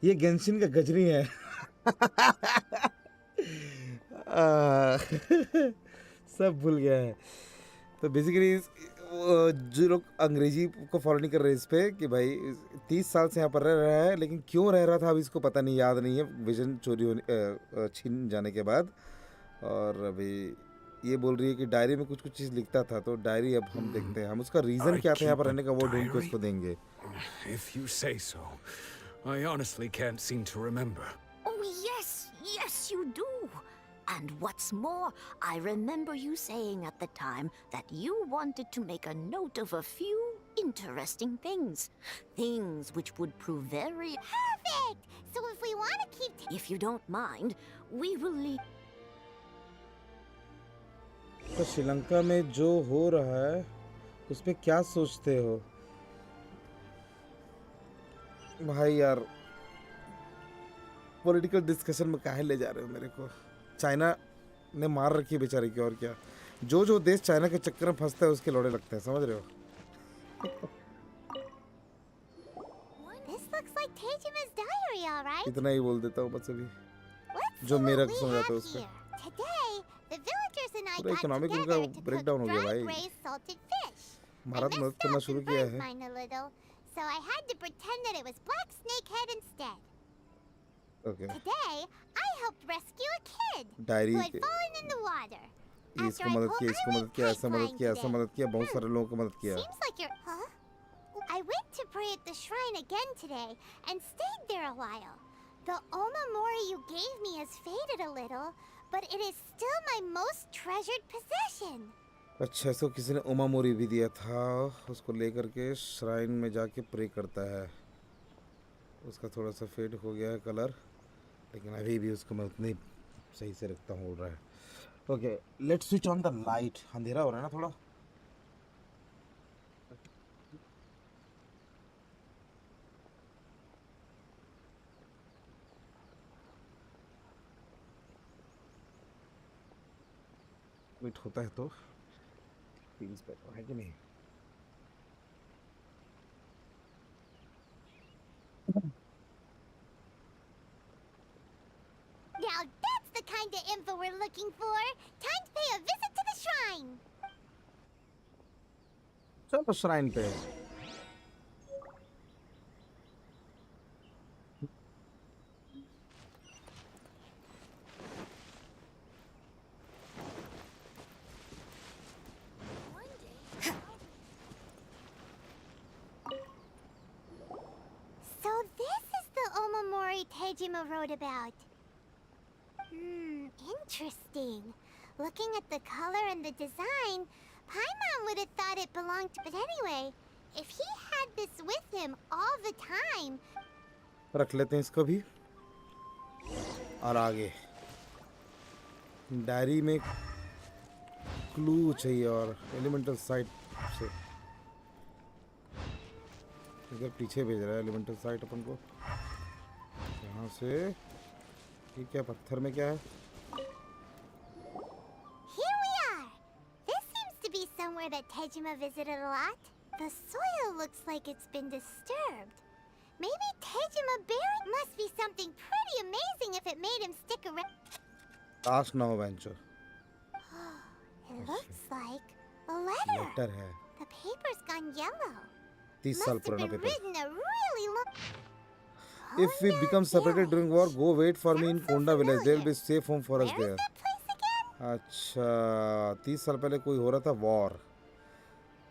ये Genshin का गजनी है. सब भूल गया है. तो बेसिकली जो लोग अंग्रेजी को फॉलो नहीं कर रहे इस पे कि भाई 30 साल से यहाँ पर रह रहा है, लेकिन क्यों रह रहा था अभी इसको पता नहीं, याद नहीं है विजन चोरी होने छीन जाने के बाद. और अभी ये बोल रही है कि डायरी में कुछ कुछ चीज़ लिखता था, तो डायरी अब हम देखते हैं, हम उसका रीज़न क्या था यहाँ पर रहने का वो ढूंढ के उसको देंगे. If you say so. I honestly can't seem to remember. Oh, yes, you do. And what's more, I remember you saying at the time that you wanted to make a note of a few interesting things. Things which would prove very... Perfect! So if we want to keep... If you don't mind, we will leave... तो श्रीलंका में जो हो रहा है उस पे क्या सोचते हो भाई यार? पॉलिटिकल डिस्कशन में काहे ले जा रहे हो मेरे को? चाइना ने मार रखी है बेचारे की, और क्या. जो देश चाइना के चक्कर में फंसता है उसके लौड़े लगते हैं, समझ रहे हो? This looks like Tejima's diary, all right? इतना ही बोल देता हूँ बस अभी, Let's जो see मेरा what we समझ आता है have उसका. here. Today, the villagers and I पूरा got इकोनॉमिक together उनका to ब्रेकडाउन हो cook गया dry भाई. braised salted fish. I Bharat मदद messed करना up शुरू and किया burnt है. mine a little, so I had to pretend that it was black snake head instead. Okay. Today, I helped rescue a kid diary who had fallen in the water. इसको मदद किया, इसको मदद किया, ऐसा मदद किया, ऐसा मदद किया, बहुत सारे लोगों को मदद किया. Seems like you're... Huh? I went to pray at the shrine again today and stayed there a while. The Omamori you gave me has faded a little, but it is still my most treasured possession. अच्छा, इसको किसी ने ओमामोरी भी दिया था, उसको लेकर के श्राइन में जाके प्रे करता है. उसका थोड़ा सा फेड हो गया है कलर, लेकिन अभी भी उसको मैं उतनी सही से रखता हूँ, उड़ रहा है। Okay, let's switch on the light. अंधेरा हो रहा है ना थोड़ा। वेट होता है तो फील्स बेटर है कि नहीं? Now that's the kind of info we're looking for. Time to pay a visit to the shrine. चलो श्राइन पे। So this is the Omamori Tejima wrote about. Interesting. Looking at the color and the design, Paimon would have thought it belonged to... But anyway, if he had this with him all the time... रख लेते हैं इसको भी। और आगे diary में clue चाहिए और एलिमेंटल साइट से इधर पीछे भेज रहा है एलिमेंटल साइट अपन को। यहाँ से ये क्या पत्थर में क्या है? Here we are! This seems to be somewhere that Tejima visited a lot. The soil looks like it's been disturbed. Maybe Tejima buried... Must be something pretty amazing if it made him stick around. Ask now, venture. It looks like a letter. Letter है। The paper's gone yellow. 30 साल Must have पुराना been paper. written a really long... If we become separated during war, go wait for me in Konda village. There will be safe home for us there. अच्छा, 30 साल पहले कोई हो रहा था war,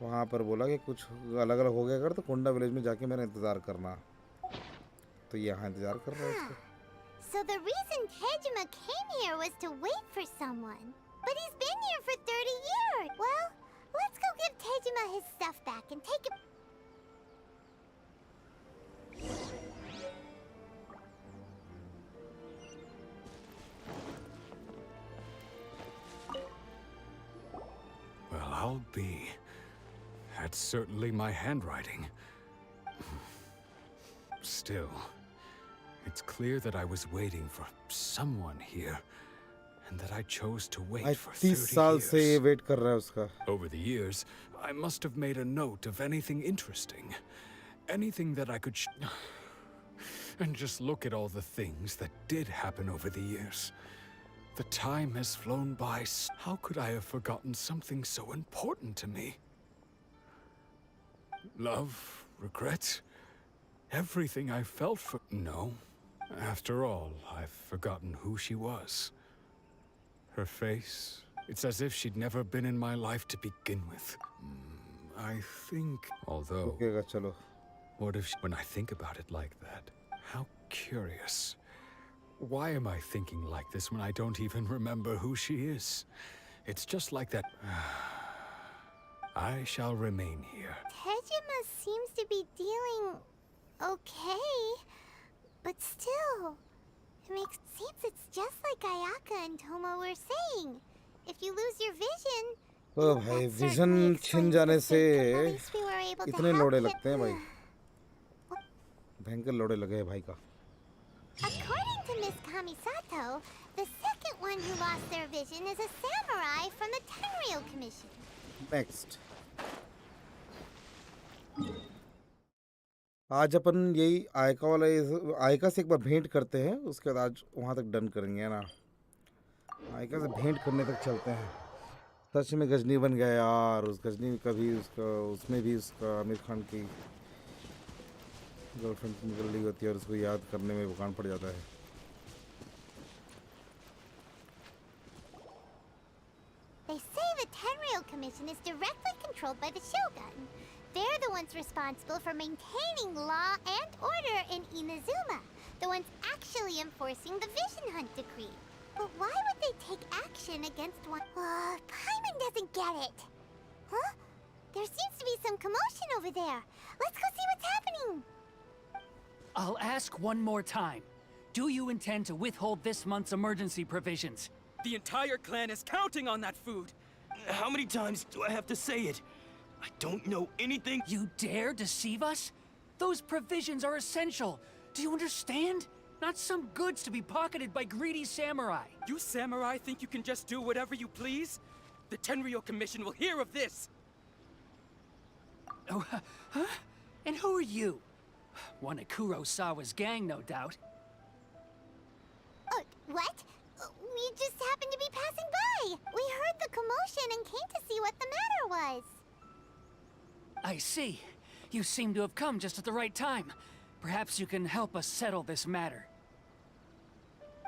वहाँ पर बोला कि कुछ अलग अलग हो गया अगर तो कोंडा विलेज में जाके मेरा इंतज़ार करना। तो यहाँ इंतज़ार कर रहा है उसको। So the reason Tejima came here was to wait for someone. But he's been here for 30 years. Well, let's go give Tejima his stuff back and take it. Well, I'll be. That's certainly my handwriting. Still, it's clear that I was waiting for someone here, and that I chose to wait for 30 30 साल से ये years. Wait कर रहा है उसका। Over the years, I must have made a note of anything interesting. Anything that I could and just look at all the things that did happen over the years. The time has flown by. How could I have forgotten something so important to me? Love, regret, everything I felt for... No. After all, I've forgotten who she was. Her face, it's as if she'd never been in my life to begin with. I think... Although... रुकेगा चलो। What if when I think about it like that? How curious. Why am I thinking like this when I don't even remember who she is? It's just like that. I shall remain here. Tejima seems to be dealing okay, but still, seems it's just like Ayaka and Toma were saying. If you lose your vision, ओ भाई vision छिन जाने से we were able to इतने help लोड़े him. लगते हैं भाई, भयंकर लोड़े लगे हैं भाई का। According to Miss Kamisato, the second one who lost their vision is a samurai from the Tenryou Commission. Next आज अपन यही आयका वाला आयका से एक बार भेंट करते हैं, उसके बाद आज वहाँ तक डन करेंगे ना। आयका से भेंट करने तक चलते हैं। सच में गजनी बन गया यार। उस गजनी का भी उसका उसमें भी उसका आमिर खान की गर्लफ्रेंड निकल रही होती है और उसको याद करने में भुकान पड़ जाता है। They say the Tenryou Commission is directly controlled by the Shogun. They're the ones responsible for maintaining law and order in Inazuma, the ones actually enforcing the Vision Hunt Decree. But why would they take action against one? Paimon doesn't get it. Huh? There seems to be some commotion over there. Let's go see what's happening. I'll ask one more time. Do you intend to withhold this month's emergency provisions? The entire clan is counting on that food. How many times do I have to say it? I don't know anything. You dare deceive us? Those provisions are essential. Do you understand? Not some goods to be pocketed by greedy samurai. You samurai think you can just do whatever you please? The Tenryou Commission will hear of this! Oh, huh? And who are you? One of Kurosawa's gang, no doubt. What? We just happened to be passing by. We heard the commotion and came to see what the matter was. I see. You seem to have come just at the right time. Perhaps you can help us settle this matter.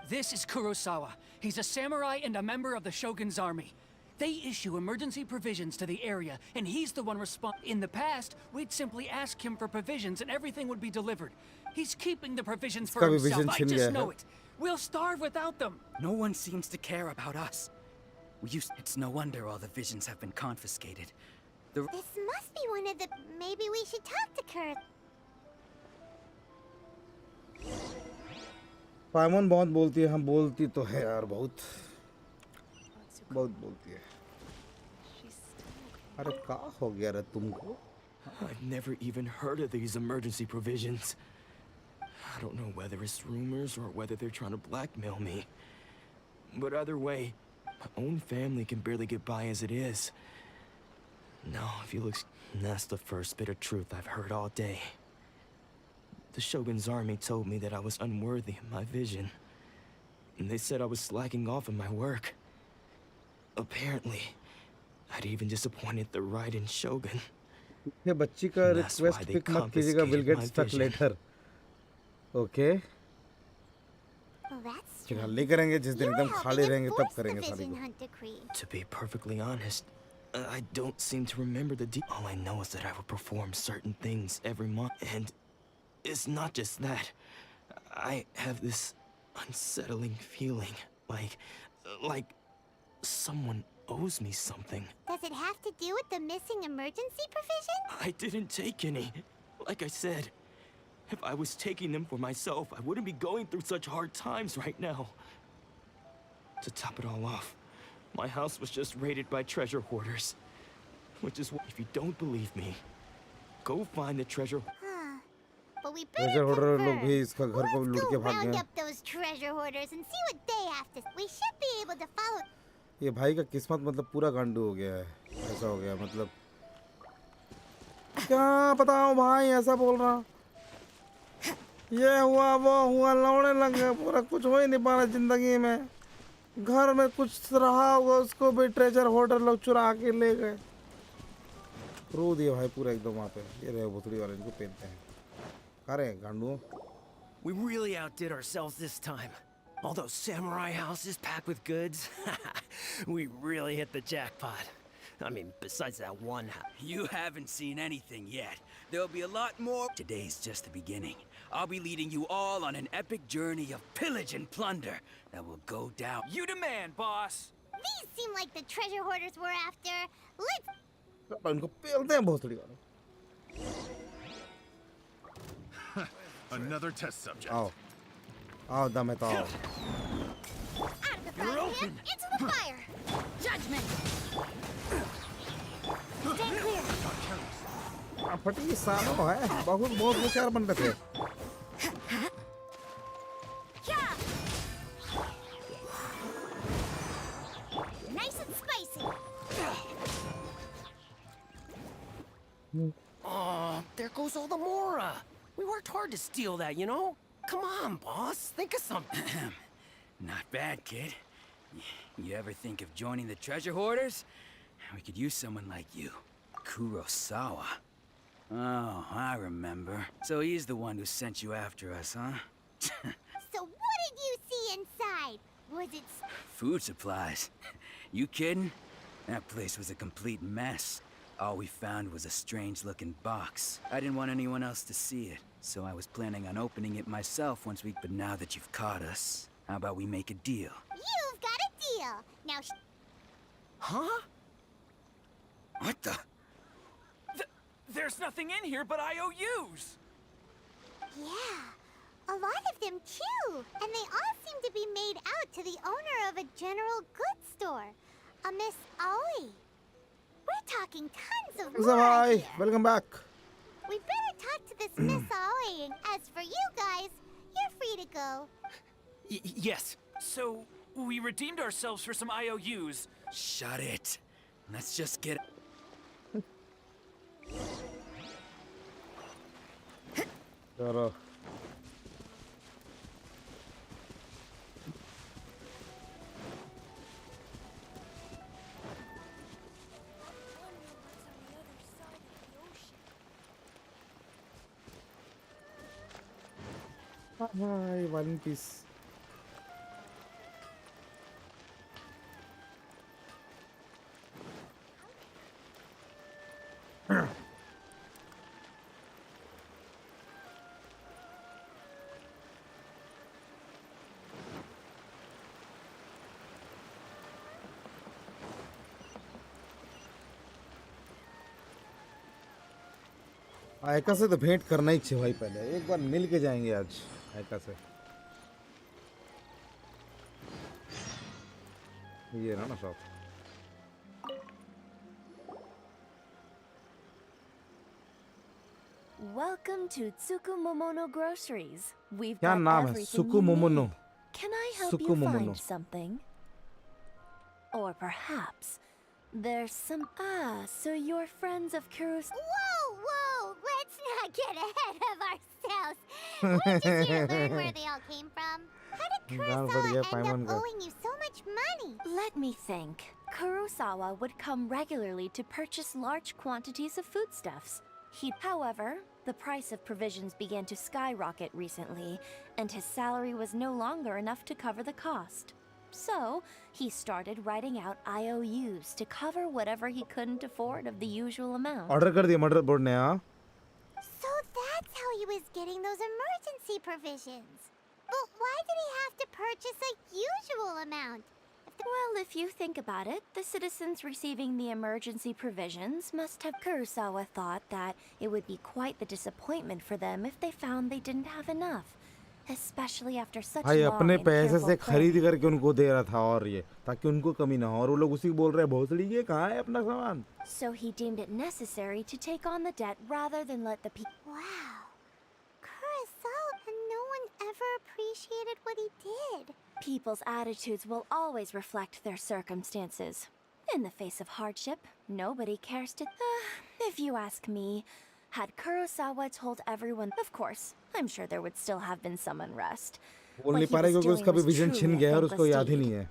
This is Kurosawa. He's a samurai and a member of the Shogun's army. They issue emergency provisions to the area, and he's the one responsible. In the past, we'd simply ask him for provisions and everything would be delivered. He's keeping the provisions for himself. I just know it. We'll starve without them. No one seems to care about us. It's no wonder all the visions have been confiscated. This must be one of the... Maybe we should talk to Kurt. पाइमन बहुत बोलती है, हम बोलती तो है यार, बहुत बोलती है. अरे क्या हो गया रे तुमको? I've never even heard of these emergency provisions. I don't know whether it's rumors or whether they're trying to blackmail me. But either way, my own family can barely get by as it is. No, if you look... That's the first bit of truth I've heard all day. The Shogun's army told me that I was unworthy of my vision. And they said I was slacking off in my work. Apparently, I'd even disappointed the Raiden Shogun. ये बच्ची का request pick मत कीजिएगा, will get stuck later. Okay, नहीं करेंगे. जिस दिन एकदम खाली रहेंगे तब करेंगे सारी को. To be perfectly honest, I don't seem to remember the details. All I know is that I would perform certain things every month, and it's not just that. I have this unsettling feeling, like someone owes me something. Does it have to do with the missing emergency provision? I didn't take any. Like I said, if I was taking them for myself, I wouldn't be going through such hard times right now. To top it all off, my house was just raided by treasure hoarders. Which is why, if you don't believe me, go find the treasure. But we treasure hoarder लोग भी इसका घर को लूट के भाग round गए. up those treasure hoarders and see what they have to. We should be able to follow. ये भाई का किस्मत मतलब पूरा गांडू हो गया है. ऐसा हो गया मतलब. क्या बताऊं भाई, ऐसा बोल रहा. ये हुआ वो हुआ, लौड़ने लग गए. पूरा कुछ हो ही नहीं पा रहा जिंदगी में. घर में कुछ रहा होगा, उसको भी ट्रेजर होर्डर लोग चुरा के ले गए. रो दिया भाई पूरा एकदम वहाँ पे. ये रहे भोसड़ी वाले, इनको पहनते हैं. अरे गांडू. We really outdid ourselves this time. All those samurai houses packed with goods. We really hit the jackpot. I mean, besides that one house. You haven't seen anything yet. There'll be a lot more. Today's just the beginning. I'll be leading you all on an epic journey of pillage and plunder that will go down. You demand, boss! These seem like the treasure hoarders we're after. Let's... इनको पहनते हैं भोसड़ी वाले. Another test subject. आओ. आओ दम है तो आओ. You're open. Into the fire. Judgment. Stay clear. फटी सालों है. बहुत होशियार बन रहे थे. Nice and spicy. Oh, there goes all the Mora. We worked hard to steal that, you know? Come on, boss. Think of something. Not bad, kid. You ever think of joining the treasure hoarders? We could use someone like you. Kurosawa. Oh, I remember. So he's the one who sent you after us, huh? So what did you see inside? Was it... Food supplies. You kidding? That place was a complete mess. All we found was a strange-looking box. I didn't want anyone else to see it, so I was planning on opening it myself once we... But now that you've caught us, how about we make a deal? You've got a deal. Now... Huh? What the... There's nothing in here but IOUs! Yeah. A lot of them too, and they all seem to be made out to the owner of a general goods store, a Miss Aoi. We're talking tons of What's up, Mora hi? here. Welcome back. We better talk to this Miss Aoi, and as for you guys, you're free to go. Yes. So, we redeemed ourselves for some IOUs. Shut it. Let's just get... चलो Hi, One Piece. आयका से तो भेंट करना ही चाहिए भाई, पहले एक बार मिल के जाएंगे आज आयका से। ये ना shop. Welcome to Tsukumomono Groceries. We've क्या got नाम है? everything you सुकुमोमोनो। need. Can I help you सुकुमोमोनो। find something? Or perhaps there's some... Ah, so you're friends of Kurus... Whoa! Let's not get ahead of ourselves. We're just here to learn where they all came from. How did Kurosawa end up owing you so much money? Let me think. Kurosawa would come regularly to purchase large quantities of foodstuffs. However, the price of provisions began to skyrocket recently, and his salary was no longer enough to cover the cost. So, he started writing out IOUs to cover whatever he couldn't afford of the usual amount. Order कर दिया murder board ने हाँ। So that's how he was getting those emergency provisions. But why did he have to purchase a usual amount? Well, if you think about it, the citizens receiving the emergency provisions must have... Kurosawa thought that it would be quite the disappointment for them if they found they didn't have enough. Especially after such भाई long अपने and पैसे careful से planning. खरीद करके उनको दे रहा था, और ये ताकि उनको कमी ना हो, और वो लोग उसी को बोल रहे हैं भोसड़ी ये कहाँ है अपना सामान। So he deemed it necessary to take on the debt rather than let the people... Wow. Kurosawa, no one ever appreciated what he did. People's attitudes will always reflect their circumstances. In the face of hardship, nobody cares to... if you ask me, had Kurosawa told everyone... Of course, I'm sure there would still have been some unrest. बोल नहीं पा रहे क्योंकि उसका भी vision छिन गया है और उसको याद ही नहीं है।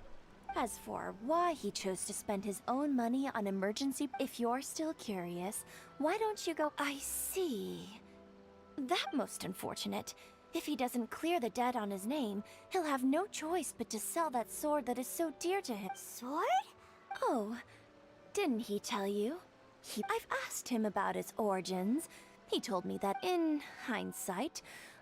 As for why he chose to spend his own money on emergency... If you're still curious, why don't you go... I see. That most unfortunate. If he doesn't clear the debt on his name, he'll have no choice but to sell that sword that is so dear to him. Sword? Oh, didn't he tell you? I've asked him about its origins. He told me that in hindsight,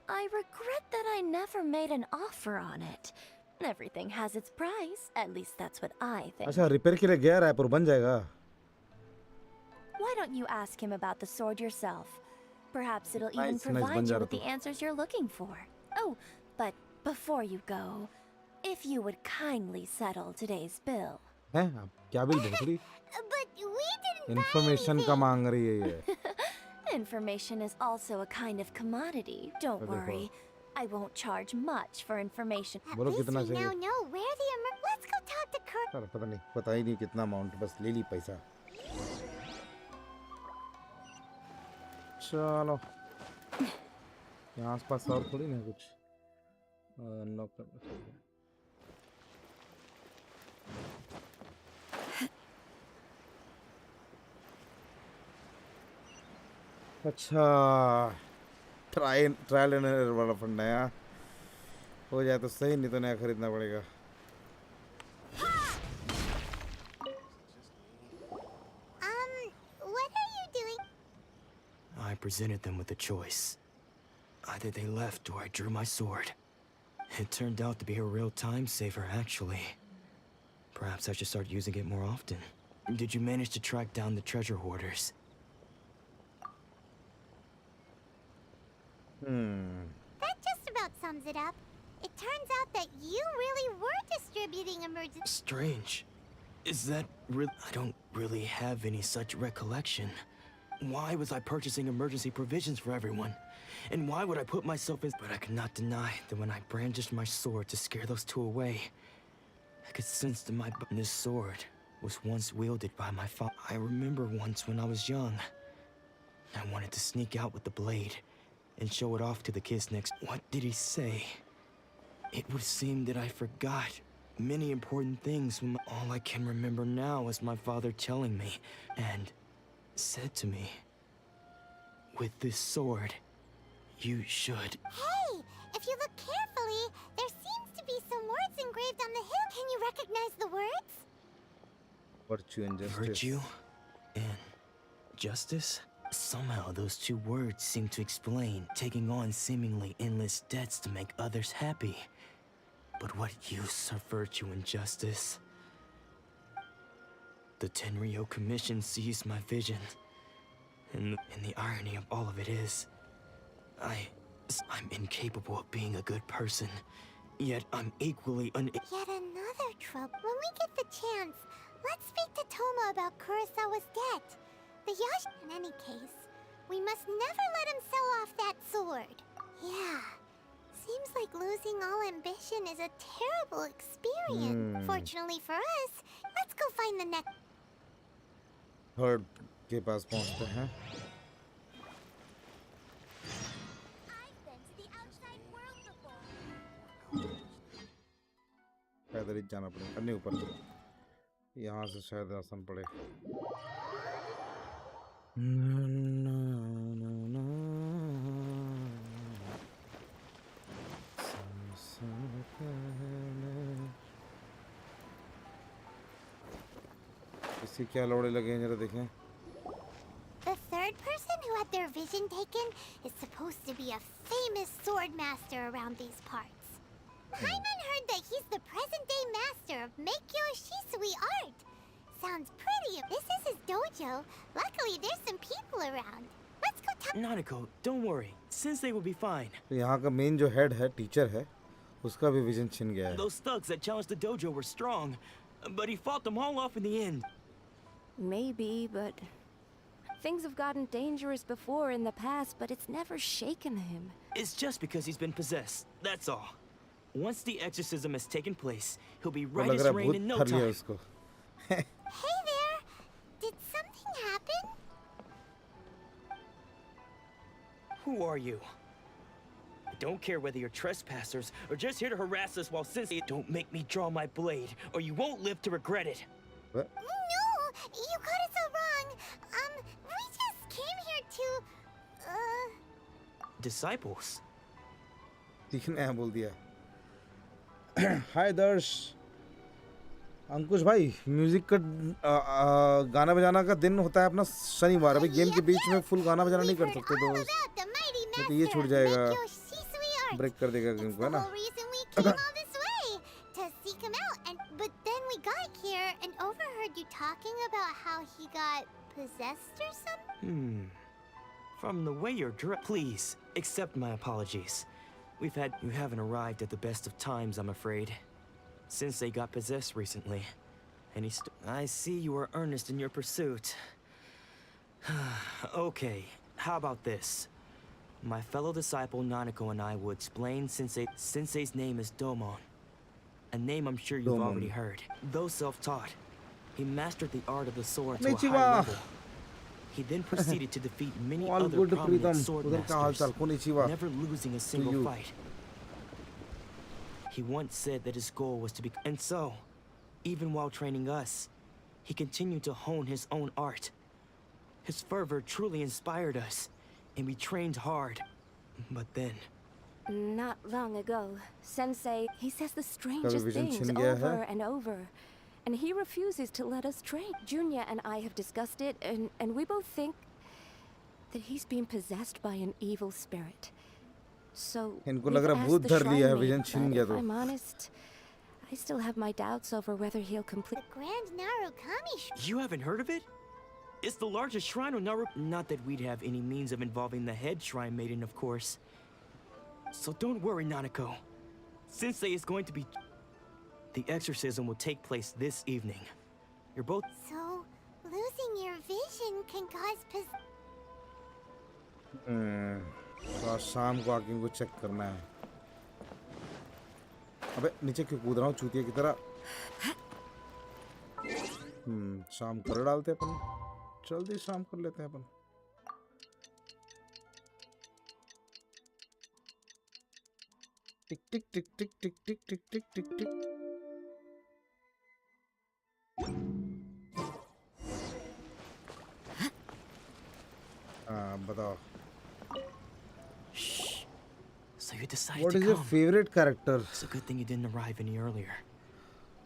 I regret that I never made an offer on it. Everything has its price. At least that's what I think. अच्छा repair के लिए गया रायपुर बन जाएगा। Why don't you ask him about the sword yourself? Perhaps it'll even Nice, provide nice, you with the answers you're looking for. Oh, but before you go, if you would kindly settle today's bill. हैं आप क्या bill भोसड़ी? But we didn't Information का मांग रही है ये। Information is also a kind of commodity. Don't देखो। worry. I won't charge much for information. बोलो कितना We now चाहिए? know where the Let's go talk to Kurt. चलो पता नहीं, पता ही नहीं कितना अमाउंट, बस ले ली पैसा। चलो यहाँ आसपास और थोड़ी ना कुछ अनलॉक करना चाहिए। अच्छा ट्रायल एंड एरर वाला फंड है यार, हो जाए तो सही, नहीं तो नया खरीदना पड़ेगा। What are you doing? I presented them with a choice. Either they left or I drew my sword. It turned out to be a real time saver, actually. Perhaps I should start using it more often. Did you manage to track down the treasure hoarders? That just about about sums it up. It turns out that you really were distributing emergency. Strange. Is that real? I don't really have any such recollection. Why was I purchasing emergency provisions for everyone? And why would I put myself in? But I could not deny that when I brandished my sword to scare those two away, I could sense that this sword was once wielded by my father. I remember once when I was young, I wanted to sneak out with the blade and show it off to the kids next. What did he say? It would seem that I forgot many important things. All I can remember now is my father telling me and said to me, with this sword, you should. Hey, if you look carefully, there seems to be some words engraved on the hill. Can you recognize the words? Virtue and justice. Virtue and justice? Somehow those two words seem to explain taking on seemingly endless debts to make others happy. But what use are virtue and justice? The Tenryo Commission sees my vision. And the irony of all of it is, I'm incapable of being a good person. Yet I'm equally Yet another trouble. When we get the chance, let's speak to Toma about Kurosawa's debt. The in any case, we must never let him sell off that sword. Yeah. Seems like losing all ambition is a terrible experience. Fortunately for us, let's go find the next. Third के पास पहुंचते हैं. पैदल ही जाना पड़ेगा. नहीं ऊपर यहाँ से शायद आसान पड़े. इससे क्या लौड़े लगे हैं जरा देखें. The third person who had their vision taken is supposed to be a famous sword master around these parts. Paimon heard that he's the present-day master of Meikyo Shisui art. Sounds pretty. This is his dojo. Luckily, there's some people around. Let's go talk. Nanako, don't worry. Sensei will be fine. तो यहाँ का main जो head है, teacher है, उसका भी vision छिन गया है. Those thugs that challenged the dojo were strong, but he fought them all off in the end. Maybe, but things have gotten dangerous before in the past, but it's never shaken him. It's just because he's been possessed, that's all. Once the exorcism has taken place, he'll be right as rain in no time. Hey there! Did something happen? Who are you? I don't care whether you're trespassers or just here to harass us while Sensei. Don't make me draw my blade, or you won't live to regret it. What? No! You got it so wrong. We just came here to, Disciples? दिखने हैं बोल दिया. हाय दर्श. अंकुश भाई, music का गाना बजाना का दिन होता है अपना शनिवार. अभी गेम के बीच में फुल गाना बजाना नहीं कर सकते दोस्त. तो ये छूट जाएगा. ब्रेक कर देगा गेम को, है ना. to seek him out, but then we got here and overheard you talking about how he got possessed or something. From the way you're dressed, please accept my apologies. You haven't arrived at the best of times, I'm afraid. Sensei got possessed recently, and I see you are earnest in your pursuit. Okay, how about this? My fellow disciple Nanako and I will explain Sensei's name is Domon. A name I'm sure you've already heard. Though self-taught, he mastered the art of the sword to a high level. He then proceeded to defeat many other prominent sword masters, never losing a single fight. He once said that his goal was to be... And so, even while training us, he continued to hone his own art. His fervor truly inspired us, and we trained hard. But then... Not long ago, Sensei, he says the strangest things over and over. And he refuses to let us train. Junya and I have discussed it, and we both think that he's been possessed by an evil spirit. So, इनको लग रहा भूत धर लिया है, vision छिन गया तो. If I'm honest, I still have my doubts over whether he'll complete. The Grand Narukami. You haven't heard of it? It's the largest shrine of Naru. Not that we'd have any means of involving the head shrine maiden, of course. So don't worry, Nanako. Sensei is going to be... The exorcism will take place this evening. You're both... So, losing your vision can cause तो आज शाम को आके इनको check करना है. अबे नीचे क्यों कूद रहा हूँ चूतिया की तरह. शाम कर डालते अपन. जल्दी शाम कर लेते हैं अपन. टिक टिक टिक टिक टिक टिक टिक टिक टिक टिक. हाँ बताओ. So you decided What to is come. your favorite character? It's a good thing you didn't arrive any earlier.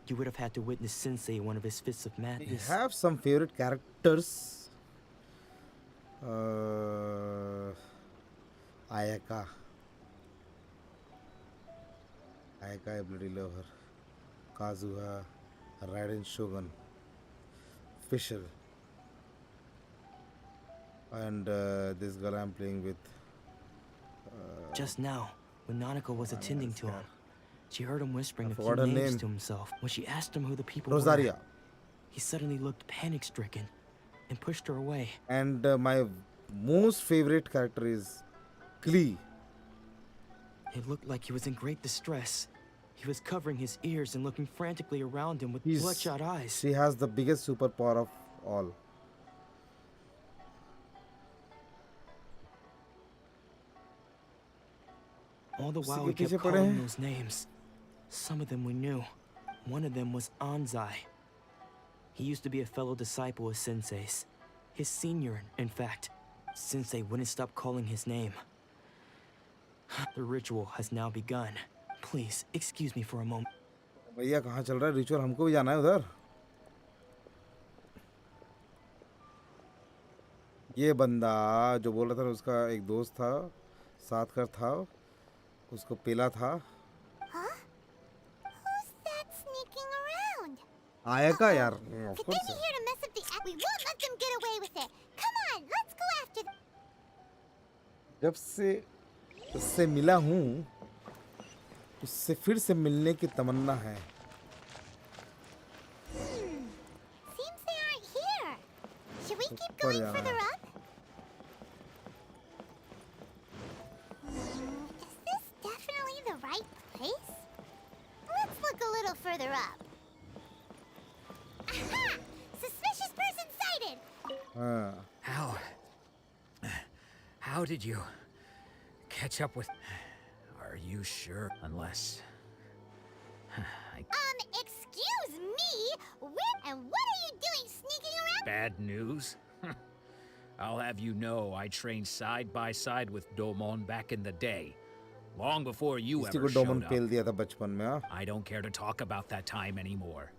You would have had to witness Sensei in one of his fits of We madness. have some favorite characters. Ayaka. Ayaka, I bloody love her. Kazuha, Raiden Shogun, Fisher, and this girl I'm playing with. Just now, when Nanako was attending to him, she heard him whispering a few forgot her names name. to himself. When she asked him who the people Rosaria. were, he suddenly looked panic-stricken and pushed her away. And my most favorite character is Klee. It looked like he was in great distress. He was covering his ears and looking frantically around him with He's- bloodshot eyes. She has the biggest superpower of all. All the while के we पीछे kept पड़े calling हैं। those names. Some of them we knew. One of them was Anzai. He used to be a fellow disciple of Sensei's. His senior, in fact. Sensei wouldn't stop calling his name. The ritual has now begun. Please, excuse me for a moment. भैया कहाँ चल रहा है ritual? हमको भी जाना है उधर. ये बंदा जो बोल रहा था उसका एक दोस्त था, साथ का था, उसको पेला था. Huh? Who's that sneaking around? आयका यार. Of They course. came here to mess up the act. We won't let them get away with it. Come on, let's go after them. जब से उससे मिला हूँ, उससे फिर से मिलने की तमन्ना है. Seems they aren't here. Should we keep ऊपर going जाना further है. up? Is this definitely the right place? Let's look a little further up. Aha! Suspicious person sighted! How? How did you catch up with... Are you sure? Unless... Excuse me? Where and what are you doing sneaking around? Bad news? I'll have you know I trained side by side with Domon back in the day. Long before you इसी ever को Doman showed पेल up. दिया था बचपन में. हाँ. I don't care to talk about that time anymore.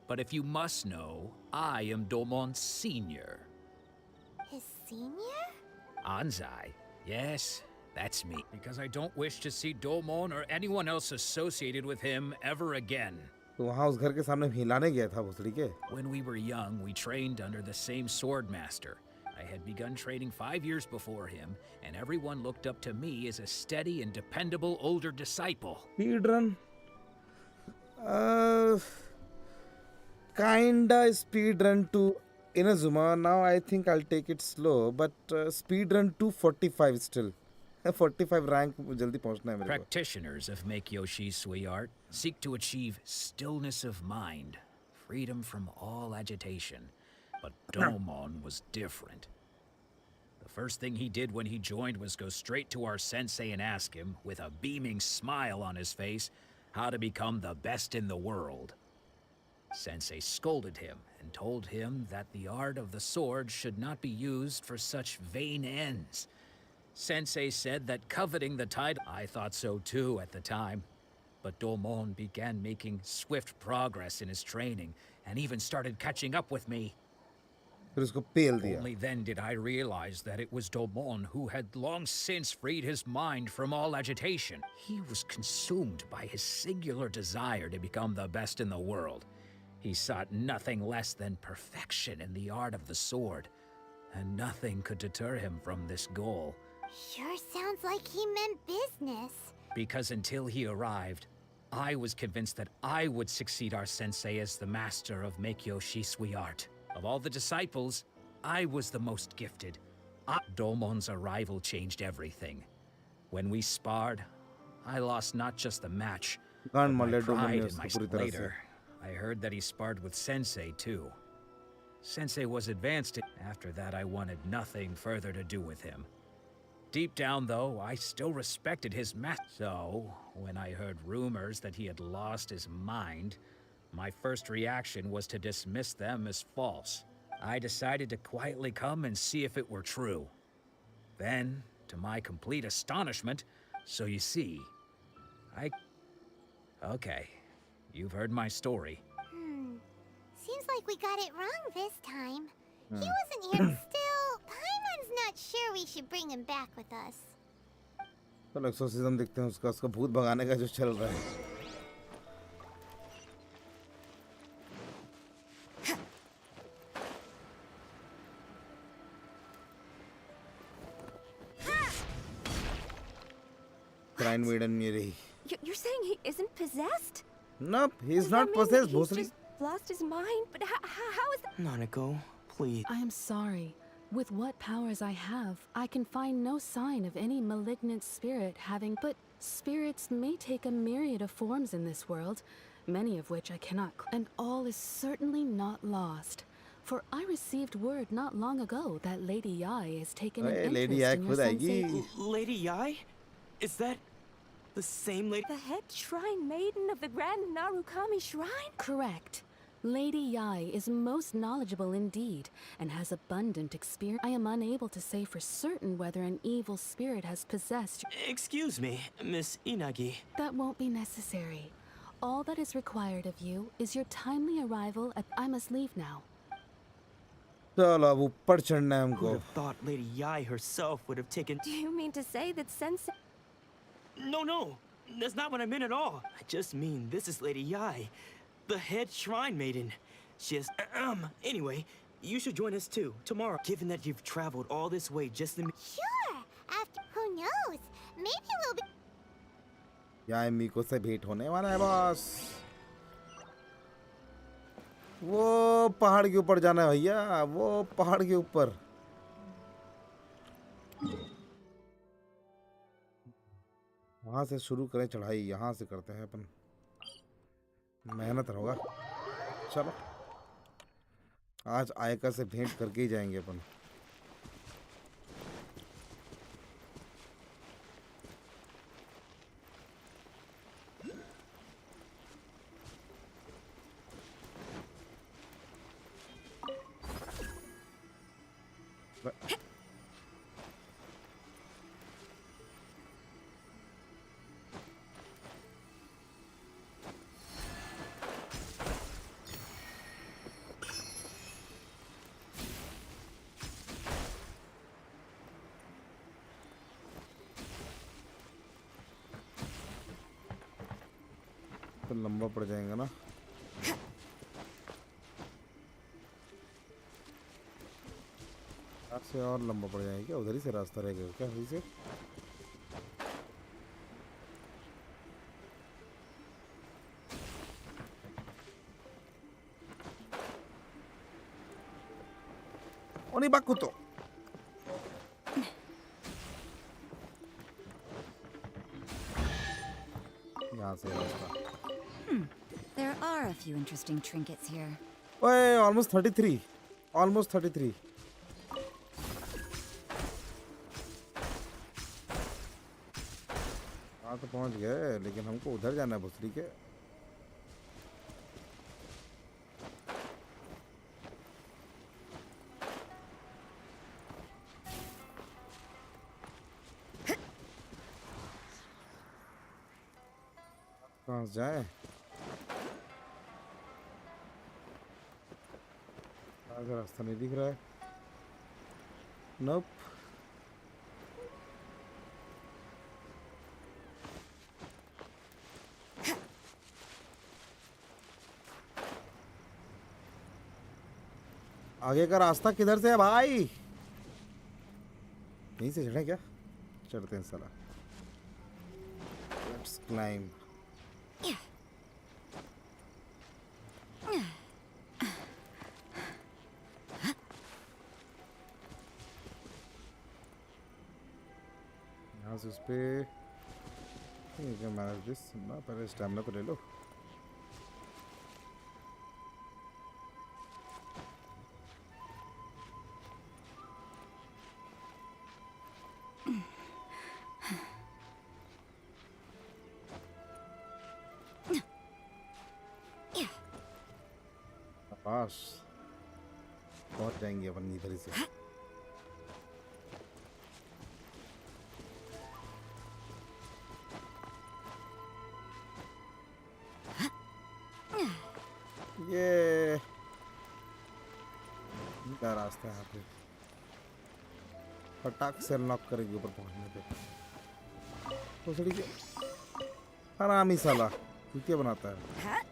But if you must know, I am Domon's senior. His senior? Anzai. Yes, that's me. Because I don't wish to see Domon or anyone else associated with him ever again. तो वहाँ उस घर के सामने हिलाने गया था भोसड़ी के. When we were young, we trained under the same sword master. I had begun training 5 years before him, and everyone looked up to me as a steady and dependable older disciple. Speedrun. Kinda speedrun to Inazuma. Now I think I'll take it slow, but speedrun to 45 still. 45 rank जल्दी पहुंचना है मेरे को. Practitioners of Make Yoshi's Sui-Art seek to achieve stillness of mind, freedom from all agitation. But Domon was different. The first thing he did when he joined was go straight to our sensei and ask him, with a beaming smile on his face, how to become the best in the world. Sensei scolded him and told him that the art of the sword should not be used for such vain ends. Sensei said that coveting the title... I thought so too at the time. But Domon began making swift progress in his training and even started catching up with me. फिर उसको पेल दिया. Only then did I realize that it was Domon who had long since freed his mind from all agitation. He was consumed by his singular desire to become the best in the world. He sought nothing less than perfection in the art of the sword, and nothing could deter him from this goal. Sure sounds like he meant business. Because until he arrived, I was convinced that I would succeed our sensei as the master of Meikyo Shisui art. Of all the disciples, I was the most gifted. Domon's arrival changed everything. When we sparred, I lost not just the match, but my pride and my later. I heard that he sparred with Sensei too. Sensei was advanced. After that, I wanted nothing further to do with him. Deep down, though, I still respected his So, when I heard rumors that he had lost his mind, my first reaction was to dismiss them as false. I decided to quietly come and see if it were true. Then, to my complete astonishment, so you see, Okay, you've heard my story. Seems like we got it wrong this time. He wasn't here. Still, Paimon's not sure we should bring him back with us. तो exorcism देखते हैं उसका भूत भगाने का जो चल रहा है. Shrine maiden Miri. You're saying he isn't possessed? Nope, he's not possessed. He's just lost his mind? But how is that? Nanako, please. I am sorry. With what powers I have, I can find no sign of any malignant spirit having. But spirits may take a myriad of forms in this world, many of which I cannot. And all is certainly not lost. For I received word not long ago that Lady Yai has taken an interest in your sensei. Lady Yai? Is that the same lady? The head shrine maiden of the Grand Narukami Shrine? Correct. Lady Yai is most knowledgeable indeed, and has abundant experience. I am unable to say for certain whether an evil spirit has possessed. Excuse me, Miss Inagi. That won't be necessary. All that is required of you is your timely arrival at. I must leave now. चलो अब ऊपर चढ़ना है हमको. Who would have thought Lady Yai herself would have taken? Do you mean to say that Sensei? No, that's not what I meant at all. I just mean this is Lady Yai, the head shrine maiden. She has, anyway, you should join us too, tomorrow. Given that you've traveled all this way just to... Sure, after, who knows? Maybe we'll be... यार मीको से भेंट होने वाला है boss. वो पहाड़ के ऊपर जाना है भैया, वो पहाड़ के ऊपर. वहाँ से शुरू करें चढ़ाई, यहाँ से करते हैं अपन. मेहनत होगा. चलो आज आयका से भेंट करके ही जाएंगे अपन. तो लंबा पड़ जाएगा ना. यहाँ से और लंबा पड़ जाएगा क्या? उधर ही से रास्ता रहेगा क्या? उधर से ओनी बाकू तो यहाँ से रास्ता. There are a few interesting trinkets here. ओए almost 33. Almost 33. हाँ तो पहुँच गए, लेकिन हमको उधर जाना है भुसरी के. कहाँ से जाए? आगे रास्ता नहीं दिख रहा है. नोप. आगे का रास्ता किधर से है भाई? यहीं से चढ़े क्या? चढ़ते हैं साला. Let's climb. यहाँ से उस पे ठीक है. मैनेज दिस ना. पहले स्टैमिना तो ले लो. पास पहुंच जाएंगे अपन इधर से. ये क्या रास्ता है यहाँ पे. फटाक से अनलॉक करेंगे ऊपर पहुंचने पे. तो सड़ी के हरामी साला क्या बनाता है.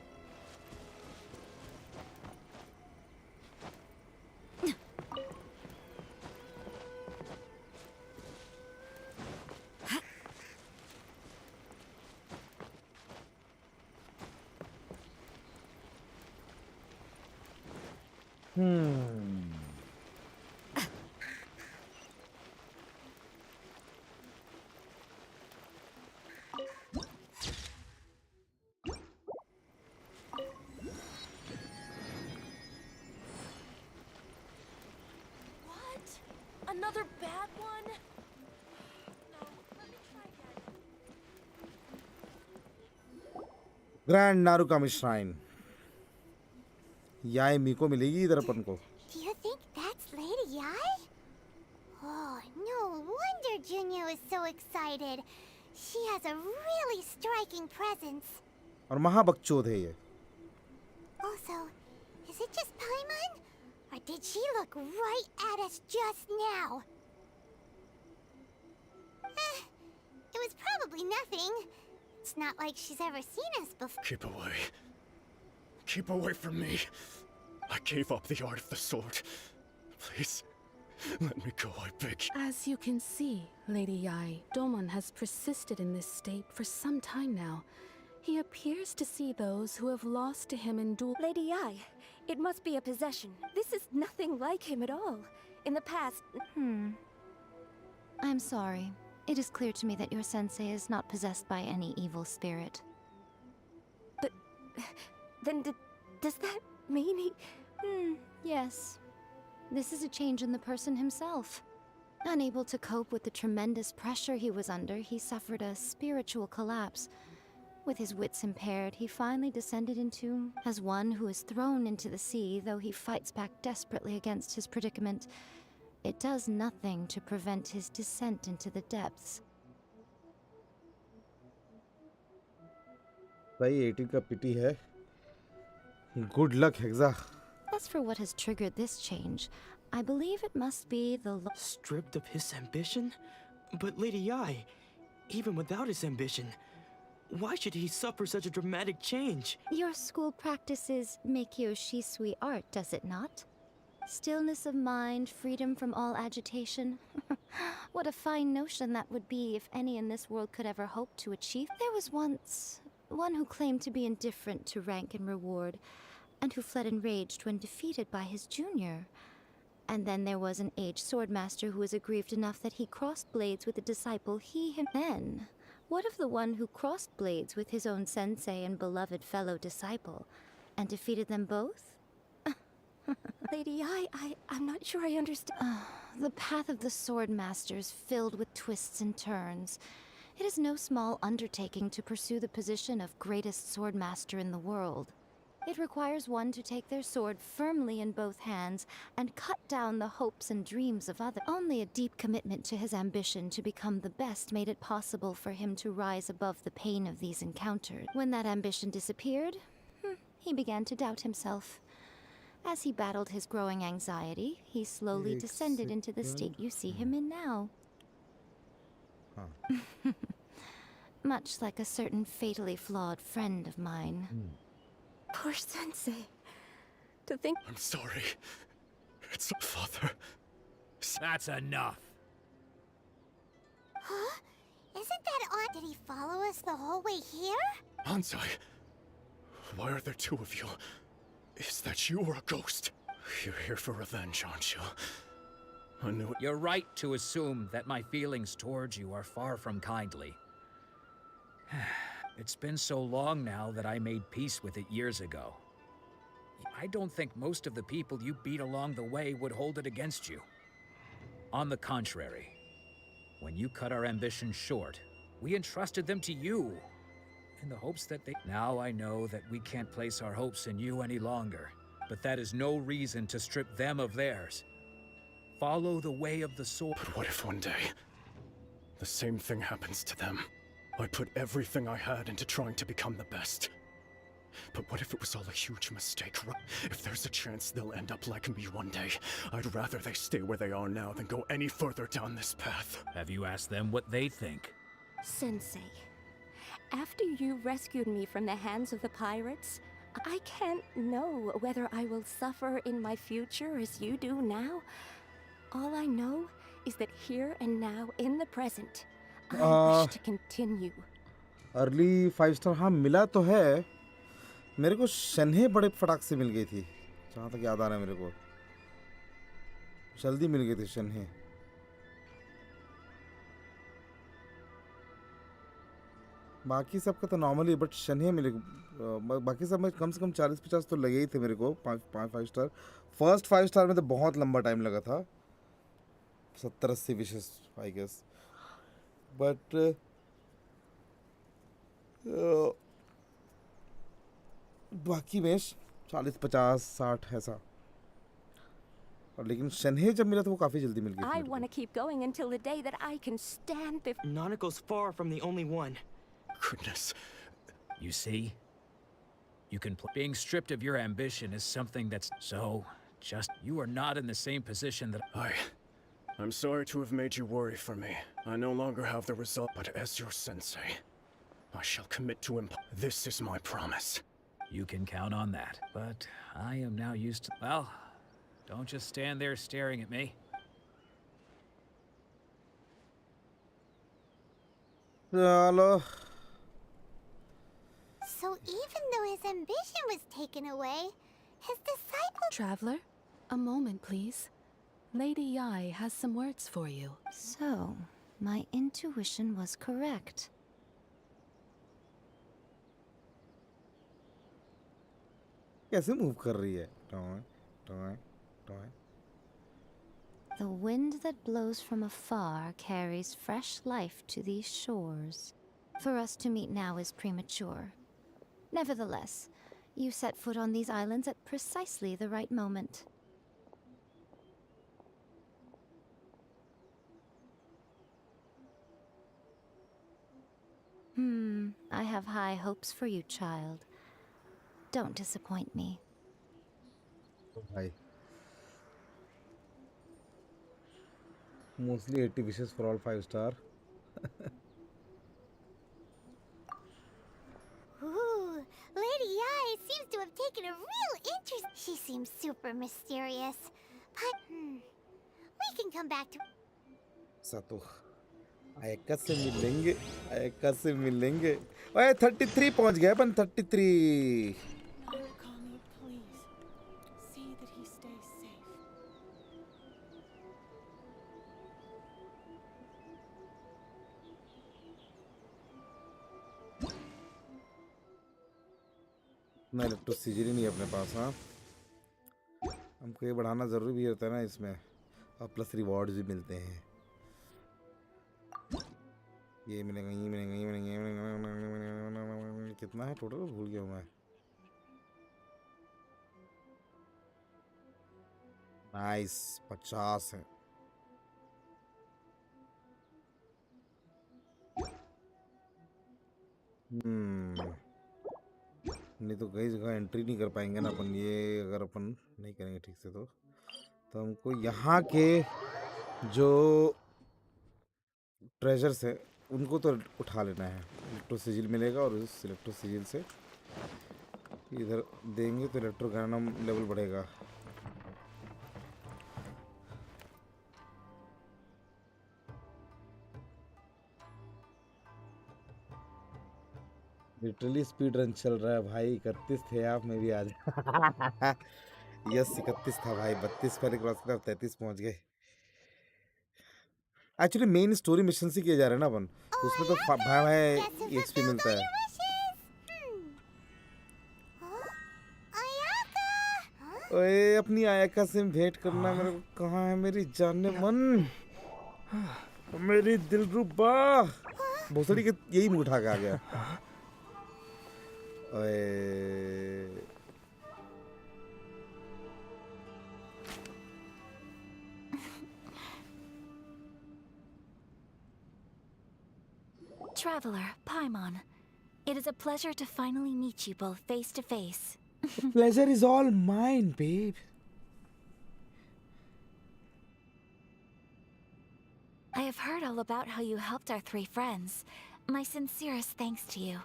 Another bad one? No, let me try again. Grand Narukami shrine. Yae Miko मिलेगी इधर अपन को. Do you think that's Lady Yai? Oh, no wonder Junyo is so excited. She has a really striking presence. और महाबकचोद है ये. Also, is it just Paimon? Or did she look right at us just now? It was probably nothing. It's not like she's ever seen us before. Keep away. Keep away from me. I gave up the art of the sword. Please, let me go, I beg you. As you can see, Lady Yai, Domon has persisted in this state for some time now. He appears to see those who have lost to him in duel. Lady Yai, it must be a possession. This is nothing like him at all. In the past... I'm sorry. It is clear to me that your sensei is not possessed by any evil spirit. But... then does that mean he... Yes. This is a change in the person himself. Unable to cope with the tremendous pressure he was under, he suffered a spiritual collapse. With his wits impaired, he finally descended into... as one who is thrown into the sea, though he fights back desperately against his predicament. It does nothing to prevent his descent into the depths. भाई 18 का पिटी है. Good luck, Hexa. As for what has triggered this change, I believe it must be the... Stripped of his ambition? But Lady Yai, even without his ambition, why should he suffer such a dramatic change? Your school practices Meikyo Shisui art, does it not? Stillness of mind, freedom from all agitation. What a fine notion that would be if any in this world could ever hope to achieve. There was once one who claimed to be indifferent to rank and reward, and who fled enraged when defeated by his junior. And then there was an aged swordmaster who was aggrieved enough that he crossed blades with a disciple he him. Then, what of the one who crossed blades with his own sensei and beloved fellow disciple, and defeated them both? Lady Yai, I'm not sure I understand. The path of the swordmaster is filled with twists and turns. It is no small undertaking to pursue the position of greatest swordmaster in the world. It requires one to take their sword firmly in both hands and cut down the hopes and dreams of others. Only a deep commitment to his ambition to become the best made it possible for him to rise above the pain of these encounters. When that ambition disappeared, he began to doubt himself. As he battled his growing anxiety, he slowly descended into the state you see him in now. Much like a certain fatally flawed friend of mine. Poor sensei. To think... I'm sorry. It's my father. That's enough. Huh? he follow us the whole way here? Ansai, why are there two of you? Is that you or a ghost? You're here for revenge, aren't you? I knew it. You're right to assume that my feelings towards you are far from kindly. It's been so long now that I made peace with it years ago. I don't think most of the people you beat along the way would hold it against you. On the contrary, when you cut our ambitions short, we entrusted them to you, in the hopes that they... Now I know that we can't place our hopes in you any longer, but that is no reason to strip them of theirs. Follow the way of the sword. But what if one day, the same thing happens to them? I put everything I had into trying to become the best. But what if it was all a huge mistake? If there's a chance they'll end up like me one day, I'd rather they stay where they are now than go any further down this path. Have you asked them what they think? Sensei, after you rescued me from the hands of the pirates, I can't know whether I will suffer in my future as you do now. All I know is that here and now, in the present, I wish to continue. Early 5 star हाँ मिला तो है. मेरे को शन्हे बड़े फटाक से मिल गई थी, जहाँ तक याद आ रहा है मेरे को. जल्दी मिल गई थी शन्हे. बाकी सबका तो नॉर्मली, बट शन्हे मिले. बाकी सब में कम से कम 40-50 तो लगे ही थे मेरे को. 5 स्टार. फर्स्ट 5 स्टार में तो बहुत लंबा टाइम लगा था. 70-80 विशेस आई गेस. बट बाकी में 40-50-60 ऐसा. और लेकिन शन्हे जब मिला तो वो काफी जल्दी मिल गई I थी. want to keep going until the day that I can stand before. Nanako's far from the only one. Goodness. You see? You can being stripped of your ambition is something that's so just you are not in the same position that I'm sorry to have made you worry for me. I no longer have the result, but as your sensei, I shall commit to him. This is my promise. You can count on that. But I am now used to... Well, don't just stand there staring at me. चलो. So even though his ambition was taken away, his disciple... Traveler, a moment, please. Lady Yai has some words for you. So, my intuition was correct. कैसे move कर रही है? Toy toy toy. The wind that blows from afar carries fresh life to these shores. For us to meet now is premature. Nevertheless, you set foot on these islands at precisely the right moment. I have high hopes for you, child. Don't disappoint me. भाई. Mostly 80 wishes for all 5 star. Ooh, Lady Yai seems to have taken a real interest. She seems super mysterious. But, we can come back to... सातो. आयका से मिलेंगे. आयका से मिलेंगे. ओए 33 पहुंच गए अपन. 33. ना इलेक्ट्रो सिजिल नहीं है अपने पास. हाँ, हमको ये बढ़ाना ज़रूरी भी होता है ना इसमें. और प्लस रिवॉर्ड्स भी मिलते हैं. ये मिलेगा, ये मिलेगा, ये मिलेगा, ये मिलेगा. कितना है टोटल? भूल गया हूँ मैं. नाइस. 50 है. नहीं तो कई जगह एंट्री नहीं कर पाएंगे ना अपन. ये अगर अपन नहीं करेंगे ठीक से तो हमको यहाँ के जो ट्रेजर्स है उनको तो उठा लेना है. इलेक्ट्रो सिजिल मिलेगा और उस इलेक्ट्रो सिजिल से इधर देंगे तो इलेक्ट्रो गैनम लेवल बढ़ेगा. लिटरली स्पीड रन चल रहा है भाई। 31 थे आप, मैं भी आज यस 31 था भाई, 32 पहले क्रॉस किया, 33 पहुंच गए। एक्चुअली मेन स्टोरी मिशन से किए जा रहे हैं ना अपन, तो उसमें तो भाई भाई एक्सपी मिलता है। ओए अपनी आयका से भेंट करना मेरे को, कहाँ है मेरी जाने मन, मेरी दिलरुबा। भोसड़ी के यही मुंह उठा के आ गया। ओए Traveler, Paimon, it is a pleasure to finally meet you both face to face. The pleasure is all mine, babe. I have heard all about how you helped our three friends. My sincerest thanks to you.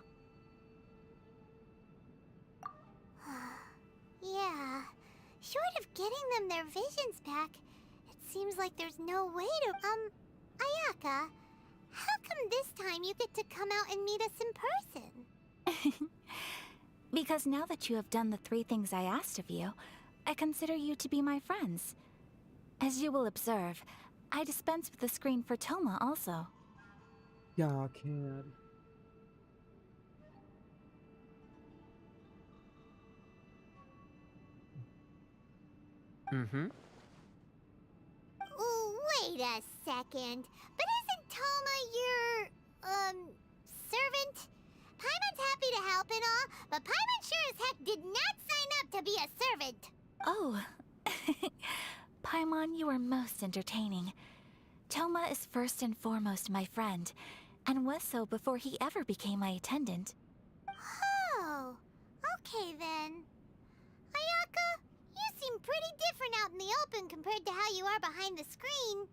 Yeah. Short of getting them their visions back, it seems like there's no way to... Ayaka, how come this time you get to come out and meet us in person? Because now that you have done the three things I asked of you, I consider you to be my friends. As you will observe, I dispense with the screen for Toma also. Yeah, can. Mm-hmm. Wait a second. But isn't Toma your, servant? Paimon's happy to help and all, but Paimon sure as heck did not sign up to be a servant. Oh. Paimon, you are most entertaining. Toma is first and foremost my friend, and was so before he ever became my attendant. Oh, okay then. Ayaka, you seem pretty different out in the open compared to how you are behind the screen.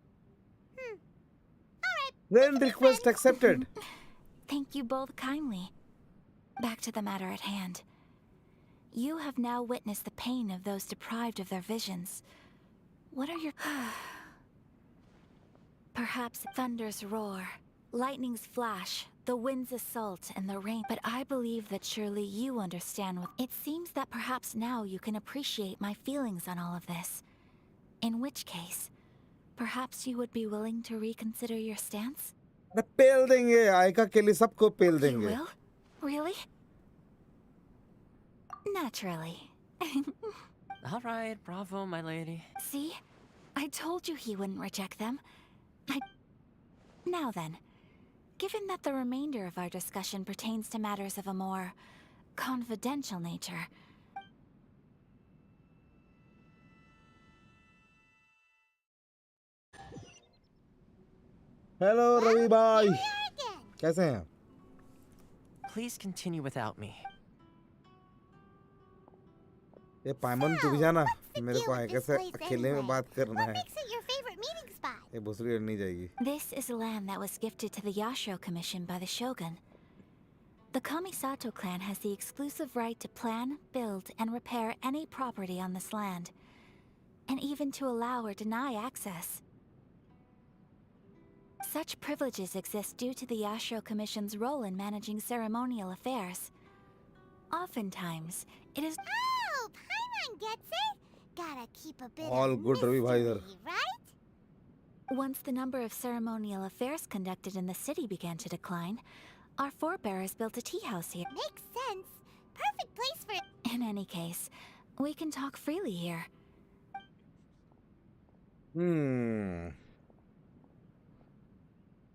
Alright. Then request accepted. Thank you both kindly. Back to the matter at hand. You have now witnessed the pain of those deprived of their visions. What are your... Perhaps thunder's roar, lightning's flash, the wind's assault, and the rain. But I believe that surely you understand what... It seems that perhaps now you can appreciate my feelings on all of this. In which case, perhaps you would be willing to reconsider your stance? ना पेल देंगे, आयका के लिए सबको पेल You देंगे। will? Really? Naturally. All right, bravo, my lady. See? I told you he wouldn't reject them. Now then, given that the remainder of our discussion pertains to matters of a more confidential nature... Hello, Ravi भाई, कैसे हैं? Please continue without me. ये पाइमन तू भी जाना, मेरे को आयका से अकेले में बात करना है। ये भोसड़ी नहीं जाएगी। This is land that was gifted to the Yashiro Commission by the Shogun. The Kamisato clan has the exclusive right to plan, build, and repair any property on this land, and even to allow or deny access. Such privileges exist due to the Yashiro Commission's role in managing ceremonial affairs. Oftentimes, it is... Oh, Paimon gets it. Gotta keep a bit All of good, Ravi भाई इधर। mystery, right? Once the number of ceremonial affairs conducted in the city began to decline, our forebears built a tea house here. Makes sense. Perfect place for... In any case, we can talk freely here.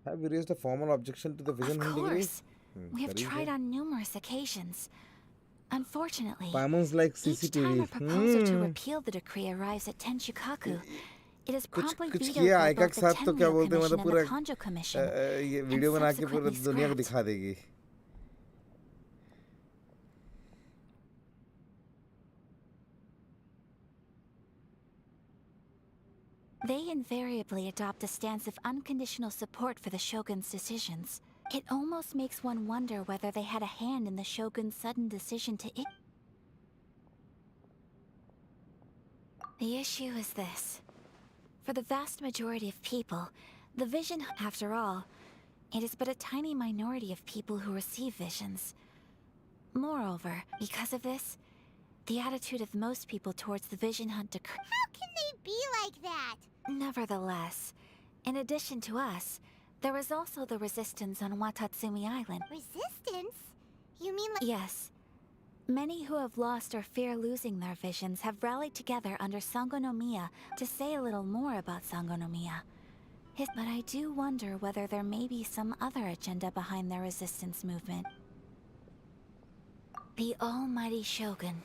Have you raised a formal objection to the vision Of degree? course. We have tried on numerous occasions. Unfortunately, Paimon's like each time a CCTV. proposal to repeal the decree arrives at Tenchukaku, it is कुछ promptly कुछ vetoed किया by आयका both के the साथ तो क्या Tenryo बोलते हैं, Commission मतलब and पूरा the Kanjo Commission, ये and वीडियो बना के पूरा subsequently दुनिया को scrapped. दिखा देगी। They invariably adopt a stance of unconditional support for the Shogun's decisions. It almost makes one wonder whether they had a hand in the Shogun's sudden decision to... The issue is this. For the vast majority of people, the vision... After all, it is but a tiny minority of people who receive visions. Moreover, because of this, the attitude of most people towards the Vision Hunt decree. How can they be like that? Nevertheless, in addition to us, there is also the resistance on Watatsumi Island. Resistance? You mean like— Yes. Many who have lost or fear losing their visions have rallied together under Sangonomiya to say a little more about Sangonomiya. But I do wonder whether there may be some other agenda behind their resistance movement. The almighty Shogun.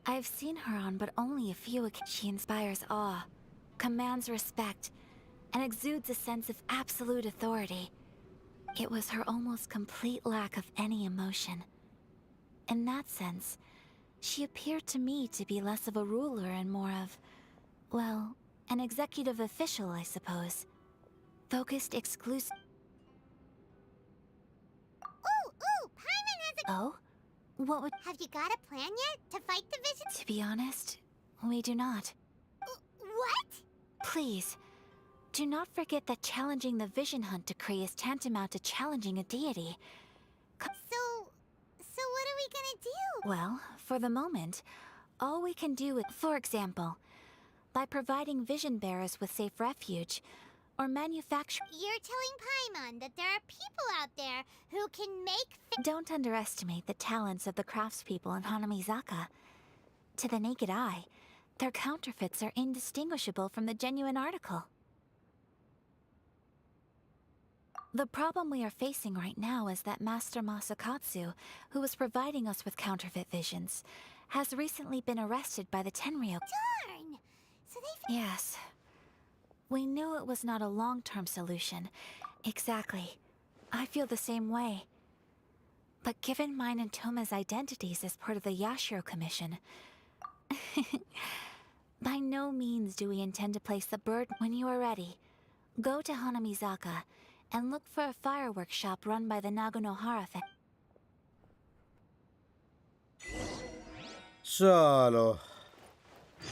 I've seen her on but only a few occasions. She inspires awe, commands respect, and exudes a sense of absolute authority. It was her almost complete lack of any emotion. In that sense, she appeared to me to be less of a ruler and more of, well, an executive official, I suppose. Focused exclusive. Ooh, Paimon has a— Oh? What would— Have you got a plan yet to fight the Vision? To be honest, we do not. What? Please, do not forget that challenging the Vision Hunt decree is tantamount to challenging a deity. So what are we gonna do? Well, for the moment, all we can do is, for example, by providing vision bearers with safe refuge, or manufacture— You're telling Paimon that there are people out there who can make— Don't underestimate the talents of the craftspeople in Hanamizaka. To the naked eye, their counterfeits are indistinguishable from the genuine article. The problem we are facing right now is that Master Masakatsu, who was providing us with counterfeit visions, has recently been arrested by the Tenryou. Darn! So they— Yes. We knew it was not a long-term solution. Exactly. I feel the same way. But given mine and Toma's identities as part of the Yashiro Commission, by no means do we intend to place the burden. When you are ready, go to Hanamizaka and look for a fireworks shop run by the Naganohara family. चलो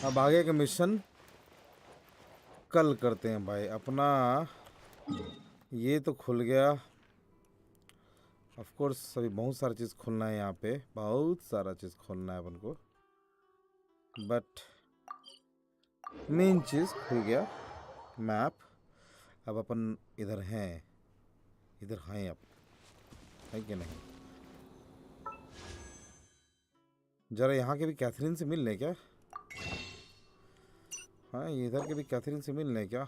अब आगे का mission कल करते हैं भाई अपना। ये तो खुल गया ऑफ कोर्स। अभी बहुत सारा चीज़ खुलना है यहाँ पे, बहुत सारा चीज़ खुलना है अपन को, बट मेन चीज़ खुल गया मैप। अब अपन इधर हैं, इधर हैं अब, है कि नहीं? जरा यहाँ के भी कैथरीन से मिल लें क्या? हाँ, इधर के भी कैथरीन से मिल लें क्या?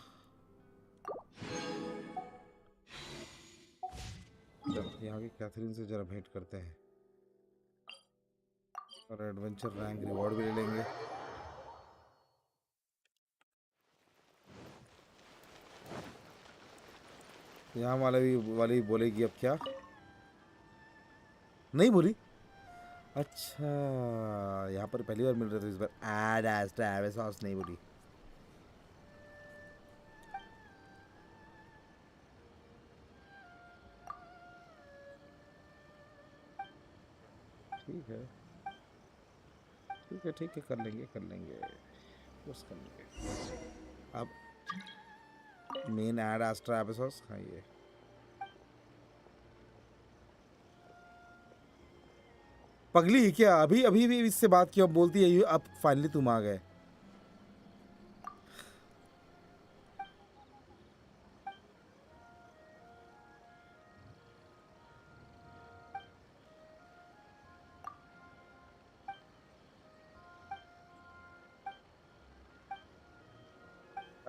यहाँ की कैथरीन से जरा भेंट करते हैं और एडवेंचर रैंक रिवॉर्ड भी ले लेंगे। यहाँ वाली बोलेगी अब क्या? नहीं बोली? अच्छा, यहाँ पर पहली बार मिल रहा था इस बार। ऐड सॉस नहीं बोली। ठीक है ठीक है ठीक है, कर लेंगे बस कर लेंगे। अब मेन ऐड एस्ट्रा एपिसोड्स खाइए। पगली क्या? अभी अभी भी इससे बात की, अब बोलती है अब फाइनली तुम आ गए।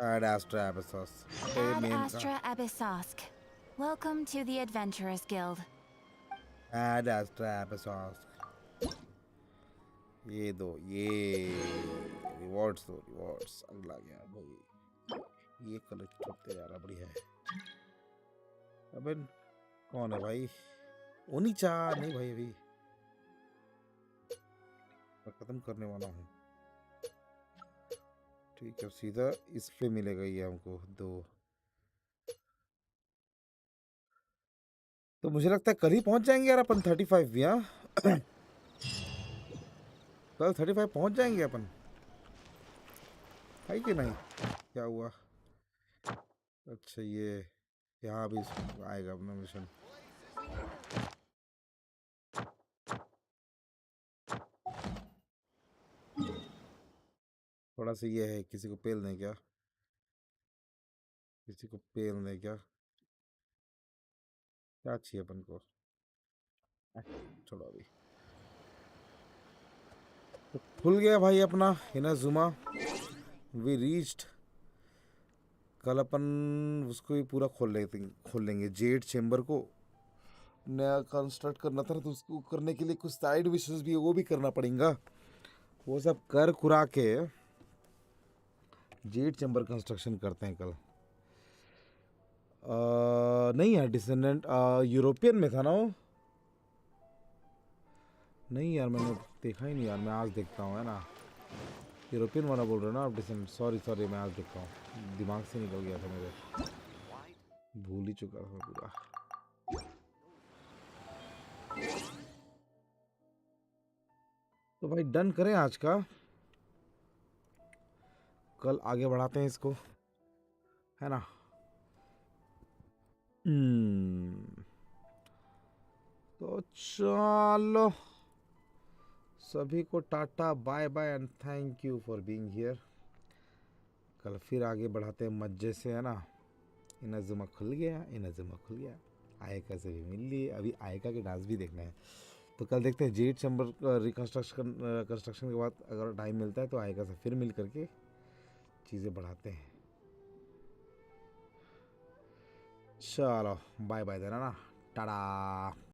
Ad Astra Abyssos. Ad Astra Abyssosk. Welcome to the Adventurers Guild. Ad Astra Abyssos. ये दो, ये रिवॉर्ड्स दो, रिवॉर्ड्स। अगला गया भाई, ये कलेक्ट होते जा रहा, बढ़िया है। अबे कौन है भाई? ओनीचा नहीं भाई, अभी मैं खत्म करने वाला हूँ। ठीक है, सीधा इस पे मिलेगा ये हमको दो। तो मुझे लगता है कल ही पहुंच जाएंगे यार अपन 35 भी। हाँ, कल 35 पहुंच जाएंगे अपन, है कि नहीं? क्या हुआ? अच्छा, ये यहाँ भी आएगा अपना मिशन। थोड़ा सा ये है, किसी को पेल दें क्या? किसी को पेल दें क्या? क्या चाहिए अपन को? छोड़ो अभी। तो खुल गया भाई अपना इनाजुमा। We reached. कल अपन उसको भी पूरा खोल लेंगे जेड चेम्बर को। नया कंस्ट्रक्ट करना था ना, तो उसको करने के लिए कुछ साइड विशेष भी है, वो भी करना पड़ेगा। वो सब कर कुरा के जेड चेम्बर कंस्ट्रक्शन करते हैं कल। नहीं यार, डिसेंडेंट यूरोपियन में था ना वो। नहीं यार, मैंने देखा ही नहीं यार, मैं आज देखता हूँ, है ना। यूरोपियन वाला बोल रहे हो ना आप? डिसेंडेंट, सॉरी सॉरी, मैं आज देखता हूँ, दिमाग से निकल गया था मेरे, भूल ही चुका था पूरा। तो भाई डन करें आज का, कल आगे बढ़ाते हैं इसको, है ना। तो चलो, सभी को टाटा bye bye and thank you for being here. कल फिर आगे बढ़ाते हैं मजे से, है ना। इनाजुमा खुल गया, इनाजुमा खुल गया। आयका से भी मिल ली, अभी आयका के डांस भी देखना है। तो कल देखते हैं जेड चैम्बर कंस्ट्रक्शन के बाद अगर टाइम मिलता है तो आयका से फिर मिल करके चीज़ें बढ़ाते हैं। चलो बाय बाय देना ना, टाटा।